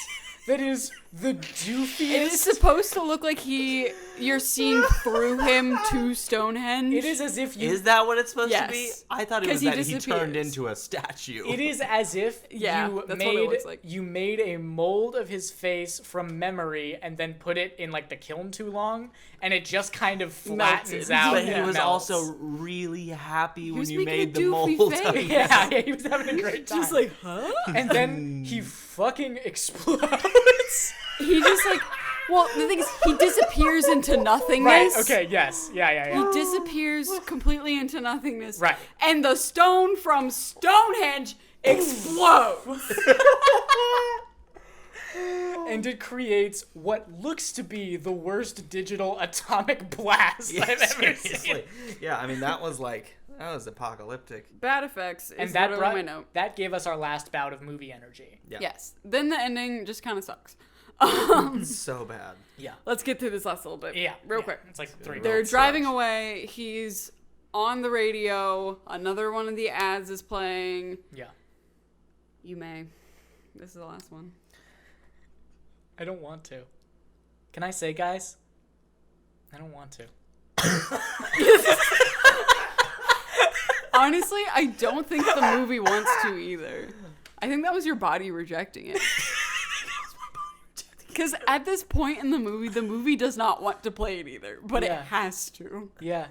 B: that is the doofiest...
D: It is supposed to look like you're seeing through him to Stonehenge.
B: It is as if you...
E: Is that what it's supposed to be?
D: Yes.
E: I thought it
D: 'Cause
E: was
D: he
E: that he turned
D: disappears.
E: into a statue.
B: It is as if
D: Yeah,
B: you
D: that's what it looks like.
B: you made a mold of his face from memory and then put it in like the kiln too long, and it just kind of flattens
D: Melted.
B: out.
E: But
B: and
E: he was
B: melts.
E: also really happy when
D: was
E: you
D: making a
E: made the
D: doofy
E: mold.
D: face.
B: yeah, he was having a great time.
D: just like, huh?
B: and then he fucking explodes.
D: He just like, well, the thing is, he disappears into nothingness.
B: Right? Okay. Yes. Yeah.
D: He disappears completely into nothingness.
B: Right.
D: And the stone from Stonehenge explodes.
B: And it creates what looks to be the worst digital atomic blast
E: Yeah,
B: I've ever
E: seriously.
B: seen.
E: Yeah, I mean that was apocalyptic.
D: Bad effects is
B: And that
D: what
B: brought,
D: I know.
B: that gave us our last bout of movie energy.
E: Yeah.
D: Yes. Then the ending just kind of sucks.
E: So bad.
B: Yeah.
D: Let's get through this last little bit.
B: Yeah.
D: Real
B: yeah.
D: quick.
B: It's like 3
D: They're
B: minutes.
D: driving away. He's on the radio. Another one of the ads is playing.
B: Yeah.
D: You may. This is the last one.
B: I don't want to. Can I say, guys? I don't want to.
D: Honestly, I don't think the movie wants to either. I think that was your body rejecting it. Because at this point in the movie does not want to play it either, but
B: Yeah.
D: it has to.
B: Yeah.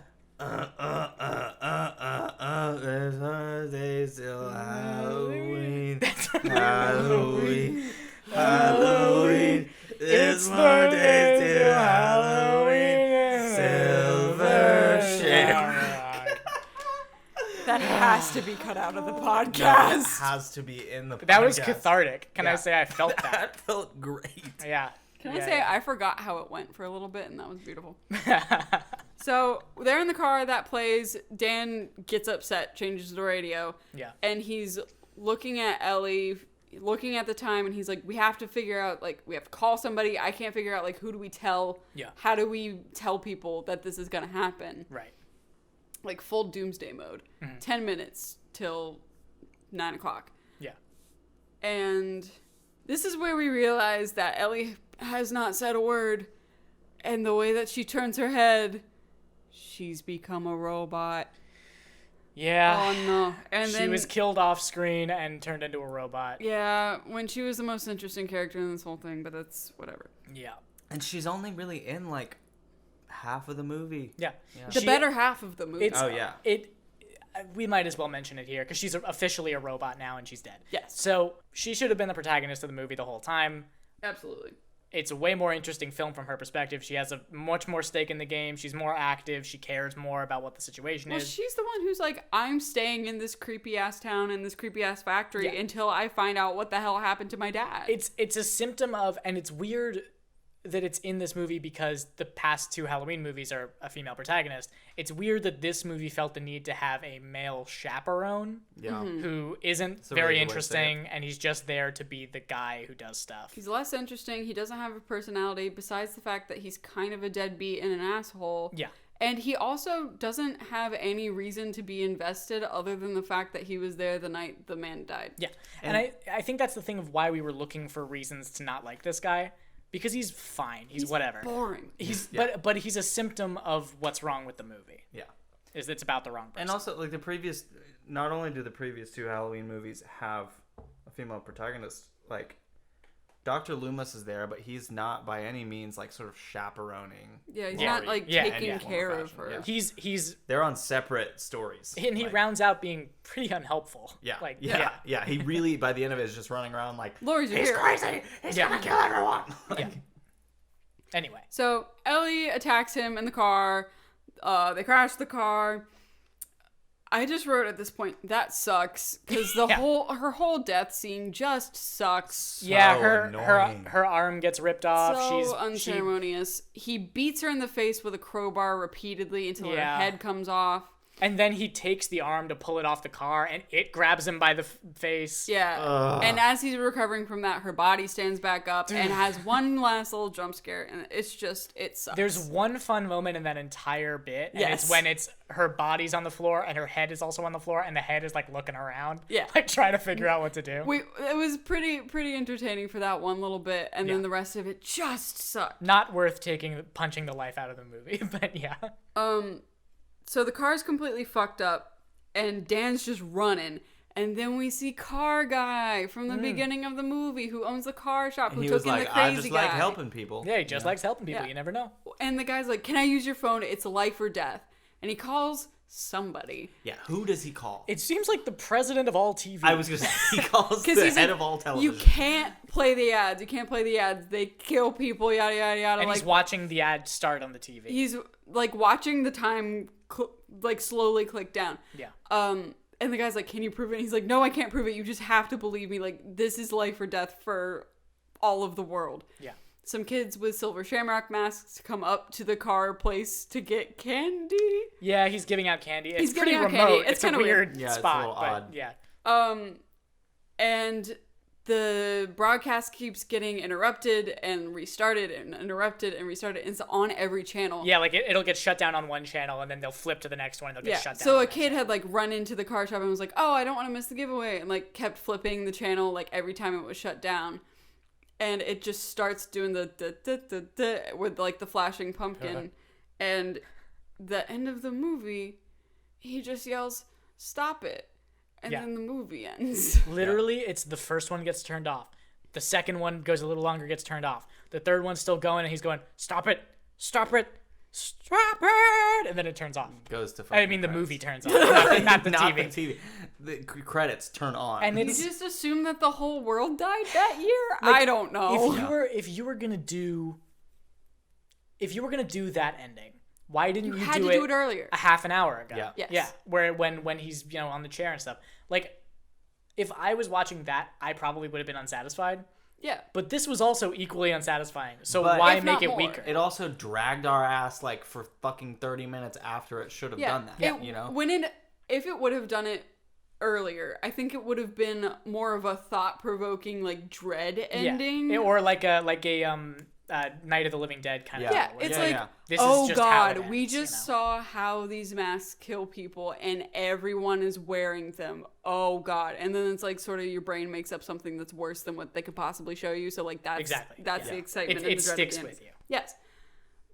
E: There's Thursday still Halloween. Halloween. Halloween. It's Monday still Halloween. Silver Shamrock.
D: That has to be cut out of the
E: That
D: podcast.
E: has to be in the
B: That was
E: podcast.
B: cathartic. Can I
E: Yeah.
B: say I felt that?
E: That felt great.
B: Yeah.
D: Can I
B: Yeah,
D: say
B: yeah.
D: I forgot how it went for a little bit, and that was beautiful. So they're in the car, that plays. Dan gets upset, changes the radio,
B: Yeah.
D: and he's looking at Ellie, looking at the time, and he's like, we have to figure out, like, we have to call somebody. I can't figure out, like, who do we tell?
B: Yeah.
D: How do we tell people that this is going to happen?
B: Right.
D: Like, full doomsday mode. 10 minutes till 9 o'clock.
B: Yeah.
D: And this is where we realize that Ellie has not said a word. And the way that she turns her head, she's become a robot.
B: Yeah.
D: Oh no. And
B: She
D: then
B: was killed off screen and turned into a robot.
D: yeah, when she was the most interesting character in this whole thing, but that's whatever.
B: Yeah.
E: And she's only really in like half of the movie.
B: Yeah.
D: The better half of the movie.
B: It's,
E: Oh, yeah.
B: We might as well mention it here because she's officially a robot now and she's dead.
D: Yes.
B: So she should have been the protagonist of the movie the whole time.
D: Absolutely.
B: it's a way more interesting film from her perspective. She has a much more stake in the game. She's more active. She cares more about what the situation
D: Well,
B: is.
D: she's the one who's like, I'm staying in this creepy ass town in this creepy ass factory until I find out what the hell happened to my dad.
B: It's a symptom of, and it's weird that it's in this movie because the past 2 Halloween movies are a female protagonist. It's weird that this movie felt the need to have a male chaperone who isn't
E: a
B: very
E: really good way to say
B: interesting, and he's just there to be the guy who does stuff.
D: He's less interesting. He doesn't have a personality besides the fact that he's kind of a deadbeat and an asshole.
B: Yeah.
D: And he also doesn't have any reason to be invested other than the fact that he was there the night the man died.
B: Yeah. And I think that's the thing of why we were looking for reasons to not like this guy. Because he's fine. He's whatever.
D: Boring.
B: He's but he's a symptom of what's wrong with the movie.
E: Yeah.
B: Is it's about the wrong person.
E: And also, like, not only do the previous 2 Halloween movies have a female protagonist, like, Dr. Loomis is there, but he's not by any means, like, sort of chaperoning.
D: Yeah, he's
E: Laurie
D: not, like,
B: Yeah,
D: taking
B: yeah.
D: care of
E: Fashion,
D: her.
E: yeah.
B: he's
E: They're on separate stories.
B: and he
E: like,
B: rounds out being pretty unhelpful.
E: Yeah.
B: Like
E: Yeah. He really, by the end of it, is just running around like,
D: Laurie's a
E: he's
D: hero.
E: crazy. He's gonna kill everyone.
B: Yeah. Anyway.
D: So Ellie attacks him in the car. They crash the car. I just wrote at this point, that sucks, because her whole death scene just sucks.
B: Yeah,
E: annoying.
B: her arm gets ripped off.
D: So
B: She
D: unceremonious. He beats her in the face with a crowbar repeatedly until her
B: Yeah.
D: head comes off.
B: and then he takes the arm to pull it off the car, and it grabs him by the face.
D: Yeah. And as he's recovering from that, her body stands back up and has one last little jump scare, and it sucks.
B: There's one fun moment in that entire bit, and it's when it's her body's on the floor and her head is also on the floor, and the head is like looking around, like trying to figure out what to do.
D: It was pretty entertaining for that one little bit, and then the rest of it just sucked.
B: Not worth punching the life out of the movie, but yeah.
D: So the car's completely fucked up, and Dan's just running. And then we see Car Guy from the beginning of the movie who owns the car shop, who
E: he
D: took
E: was
D: in
E: like,
D: the crazy
E: I just
D: guy.
E: like helping people.
B: Yeah, he just likes helping people.
D: Yeah.
B: You never know.
D: And the guy's like, can I use your phone? It's life or death. And he calls somebody.
E: Yeah, who does he call?
B: It seems like the president of all TV.
E: I was gonna say, he calls the
D: He's
E: head
D: like,
E: of all television.
D: You can't play the ads. You can't play the ads. They kill people, yada, yada, yada.
B: and
D: like,
B: he's watching the ad start on the TV.
D: he's like watching the time like slowly click down.
B: Yeah.
D: And the guy's like, can you prove it? And he's like, no, I can't prove it. You just have to believe me. Like, this is life or death for all of the world.
B: Yeah.
D: Some kids with Silver Shamrock masks come up to the car place to get candy.
B: Yeah, he's giving out candy. It's
D: He's
B: pretty
D: giving out
B: remote.
D: candy. It's
B: It's a
D: kinda weird.
B: weird
E: Yeah, it's a
B: spot,
E: little
B: but
E: odd.
B: yeah.
D: And the broadcast keeps getting interrupted and restarted and interrupted and restarted. It's on every channel.
B: Yeah, like it'll get shut down on one channel, and then they'll flip to the next one, and they'll get shut down.
D: So
B: on
D: a
B: the
D: kid
B: next
D: had like run into the car shop and was like, "Oh, I don't want to miss the giveaway," and like kept flipping the channel like every time it was shut down, and it just starts doing the with like the flashing pumpkin, and the end of the movie, he just yells, "Stop it!" And then the movie ends.
B: Literally, it's the first one gets turned off. The second one goes a little longer, gets turned off. The third one's still going, and he's going, "Stop it! Stop it! Stop it!" And then it turns off.
E: Goes to.
B: I mean, the movie turns off, not the
E: Not
B: TV.
E: the TV. The credits turn on.
B: And
D: You
B: it's
D: just assume that the whole world died that year? I don't know.
B: if you were gonna do that ending, why didn't you
D: had
B: do
D: to
B: it
D: do it earlier.
B: a half an hour ago?
E: Yeah.
D: Yes.
B: Yeah, where when he's on the chair and stuff. Like, if I was watching that, I probably would have been unsatisfied.
D: Yeah.
B: But this was also equally unsatisfying. So
E: But
B: why
D: if
B: make
D: not
B: it
D: more.
B: weaker?
E: it also dragged our ass like for fucking 30 minutes after it should have done that. You know.
D: If it would have done it earlier, I think it would have been more of a thought-provoking, like dread ending.
B: Yeah. Or like a Night of the Living Dead kind of
D: Yeah,
B: thing.
D: it's
E: Yeah,
D: like,
E: yeah.
B: This is
D: oh
B: just how it
D: god,
B: ends,
D: we just saw how these masks kill people, and everyone is wearing them. Oh god, and then it's like sort of your brain makes up something that's worse than what they could possibly show you. So like that's the excitement.
B: It
D: and the dread
B: sticks
D: at the end.
B: with you.
D: Yes,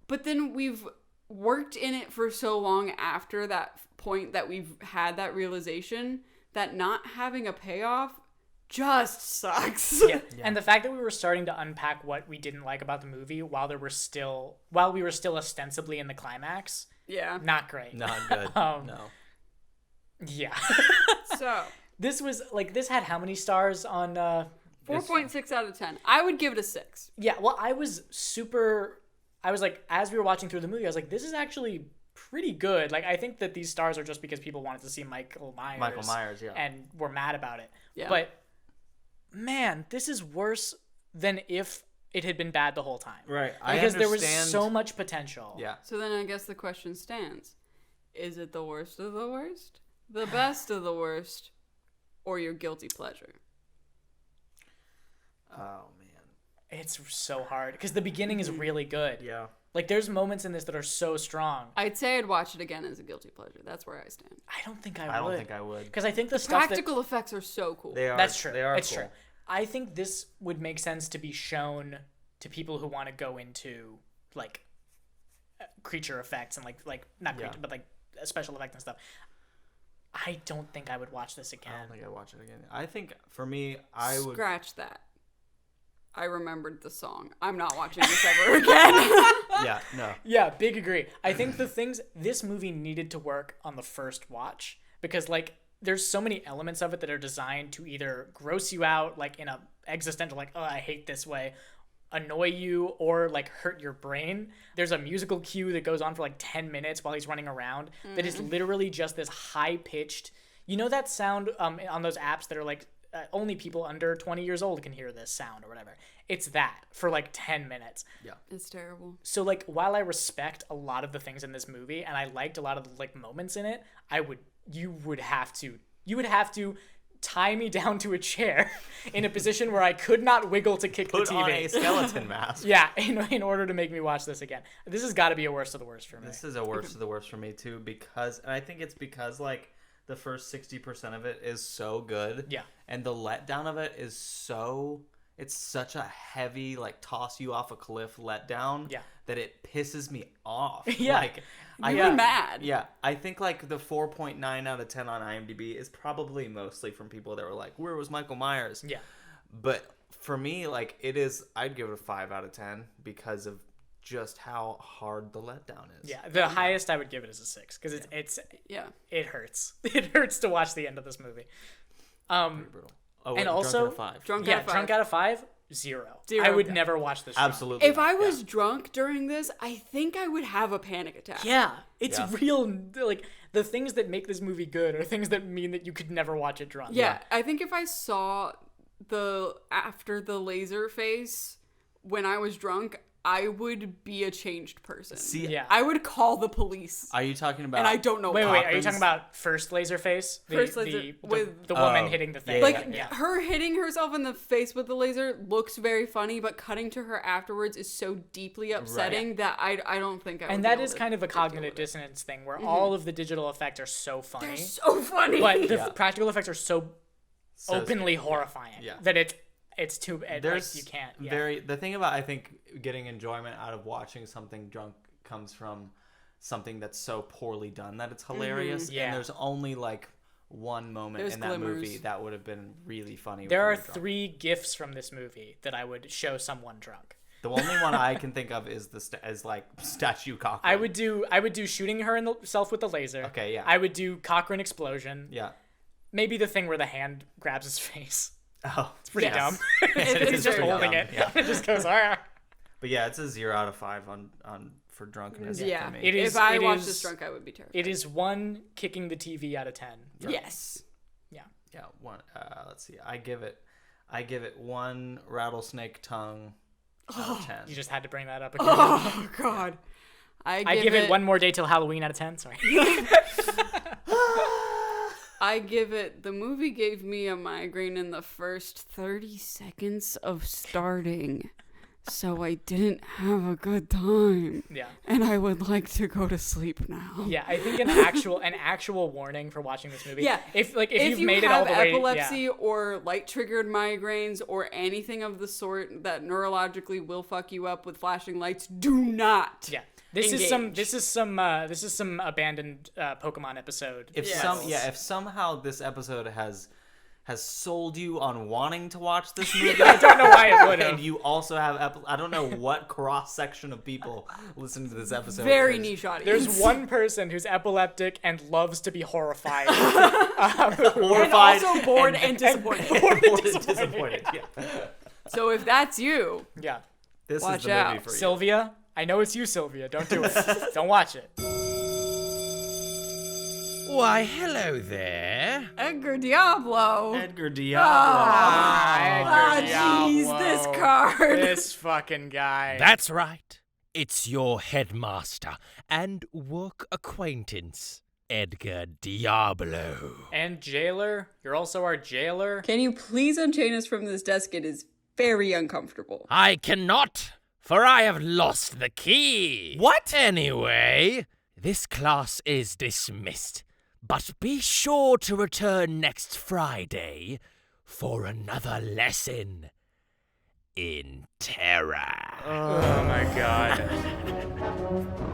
D: but then we've worked in it for so long after that point that we've had that realization that not having a payoff just sucks.
B: Yeah. And the fact that we were starting to unpack what we didn't like about the movie while we were still ostensibly in the climax, not great.
E: Not good. No.
B: Yeah.
D: So
B: This had how many stars on
D: 4.6 out of 10. I would give it a 6.
B: Yeah, well, I was like, as we were watching through the movie, I was like, this is actually pretty good. Like, I think that these stars are just because people wanted to see Michael Myers.
C: Yeah.
B: And were mad about it.
D: Yeah.
B: But, man, this is worse than if it had been bad the whole time.
C: Right.
B: Because there was so much potential.
C: Yeah.
D: So then I guess the question stands. Is it the worst of the worst? The best of the worst? Or your guilty pleasure?
C: Oh, man.
B: It's so hard. Because the beginning is really good.
C: Yeah.
B: Like, there's moments in this that are so strong.
D: I'd say I'd watch it again as a guilty pleasure. That's where I stand.
B: I don't think I would.
C: I don't think I would.
B: Because I think the stuff
D: Practical effects are so cool.
C: They are.
B: That's true.
C: They are
B: It's
C: cool.
B: true. I think this would make sense to be shown to people who want to go into, like, creature effects and, like not creature, but, like, special effects and stuff. I don't think I would watch this again.
C: I don't think I'd watch it again. I think, for me, I would...
D: Scratch that. I remembered the song. I'm not watching this ever again.
C: Yeah, no.
B: Yeah, big agree. I think this movie needed to work on the first watch because, like, there's so many elements of it that are designed to either gross you out, like, in a existential, like, oh, I hate this way, annoy you, or, like, hurt your brain. There's a musical cue that goes on for, like, 10 minutes while he's running around that is literally just this high-pitched, you know that sound on those apps that are, like, only people under 20 years old can hear this sound or whatever. It's that for like 10 minutes.
C: Yeah.
D: It's terrible.
B: So like while I respect a lot of the things in this movie and I liked a lot of the like moments in it, you would have to tie me down to a chair in a position where I could not wiggle to kick
C: Put
B: the TV.
C: on a skeleton mask.
B: Yeah, in order to make me watch this again. This has got to be a worst of the worst for me.
C: This is a worst of the worst for me too and I think it's because like the first 60% of it is so good.
B: Yeah.
C: And the letdown of it is it's such a heavy, like, toss you off a cliff letdown.
B: Yeah.
C: That it pisses me off.
B: Yeah.
C: Like,
D: You're mad.
C: Yeah. I think, like, the 4.9 out of 10 on IMDb is probably mostly from people that were like, where was Michael Myers?
B: Yeah.
C: But for me, like, I'd give it a 5 out of 10 because of just how hard the letdown is.
B: Yeah, the highest I would give it is a 6 because it hurts. It hurts to watch the end of this movie.
C: Pretty brutal. Oh,
B: and also,
D: Drunk out of 5.
B: drunk out of 5, 0.
D: Zero.
B: I would never watch this.
C: Absolutely.
D: If I was drunk during this, I think I would have a panic attack.
B: Yeah, it's real. Like the things that make this movie good are things that mean that you could never watch it drunk.
D: Yeah, I think if I saw after the laser face when I was drunk, I would be a changed person.
C: See,
B: yeah.
D: I would call the police.
C: Are you talking about?
D: And I don't know
B: Wait,
D: why.
B: are you talking about first laser face?
D: First laser with
B: the woman hitting the thing.
D: Her hitting herself in the face with the laser looks very funny, but cutting to her afterwards is so deeply upsetting that I don't think I would.
B: And
D: be
B: that
D: able
B: is
D: to
B: kind of a
D: deal
B: cognitive
D: with it.
B: dissonance thing where all of the digital effects are so funny.
D: They're so funny.
B: But the practical effects are so openly
C: scary.
B: horrifying
C: Yeah.
B: that it's too like, you can't. Yeah.
C: The thing about I think getting enjoyment out of watching something drunk comes from something that's so poorly done that it's hilarious.
B: Yeah.
C: And there's only like one moment
D: There's
C: in that
D: glimmers.
C: movie that would have been really funny.
B: There are
C: if we were drunk.
B: 3 gifs from this movie that I would show someone drunk.
C: The only one I can think of is like statue cockroach.
B: I would do shooting her in the self with the laser.
C: Okay, yeah.
B: I would do Cochrane explosion.
C: Yeah.
B: Maybe the thing where the hand grabs his face.
C: Oh,
B: It's pretty
C: yes.
B: dumb.
D: It
B: He's
D: is
B: just
D: very
B: holding
C: dumb,
B: it.
C: yeah.
B: It just goes, ah.
C: But yeah, it's a 0 out of 5 on for drunkenness
D: Yeah.
C: for me.
B: It is-
D: if I
B: it
D: watched
B: is-
D: this drunk, I would be terrified.
B: It is 1 kicking the TV out of 10.
D: Yes.
B: Yeah.
C: Yeah, one. Let's see. I give it 1 rattlesnake tongue out of 10.
B: You just had to bring that up again.
D: Oh God.
B: I give it 1 more day till Halloween out of 10. Sorry.
D: I give it. The movie gave me a migraine in the first 30 seconds of starting, so I didn't have a good time.
B: Yeah.
D: And I would like to go to sleep now.
B: Yeah, I think an actual warning for watching this movie.
D: Yeah.
B: If you've
D: you
B: made it
D: have
B: all the way,
D: epilepsy or light triggered migraines or anything of the sort that neurologically will fuck you up with flashing lights, do not.
B: Yeah.
D: Engage.
B: This is some abandoned Pokemon episode.
C: If
D: Yes.
C: if somehow this episode has has sold you on wanting to watch this movie.
B: I don't know why it would
C: And
B: have.
C: you also have, I don't know what cross section of people listening to this episode.
D: Very
C: is.
D: niche audience.
B: There's one person who's epileptic and loves to be horrified.
D: and
C: Horrified
D: also bored and disappointed.
C: bored and disappointed. Yeah.
D: So if that's you,
B: Yeah.
C: This
D: Watch
C: is the movie
D: out.
C: for you.
B: Sylvia, I know it's you, Sylvia. Don't do it. Don't watch it.
A: Why, hello there.
D: Edgar Diablo.
C: Edgar Diablo.
D: Ah,
B: Edgar
D: jeez,
B: Diablo.
D: this card.
B: This fucking guy.
A: That's right. It's your headmaster and work acquaintance, Edgar Diablo.
B: And jailer. You're also our jailer.
D: Can you please unchain us from this desk? It is very uncomfortable.
A: I cannot, for I have lost the key.
C: What?
A: Anyway, this class is dismissed, but be sure to return next Friday for another lesson in terror.
B: Oh my god.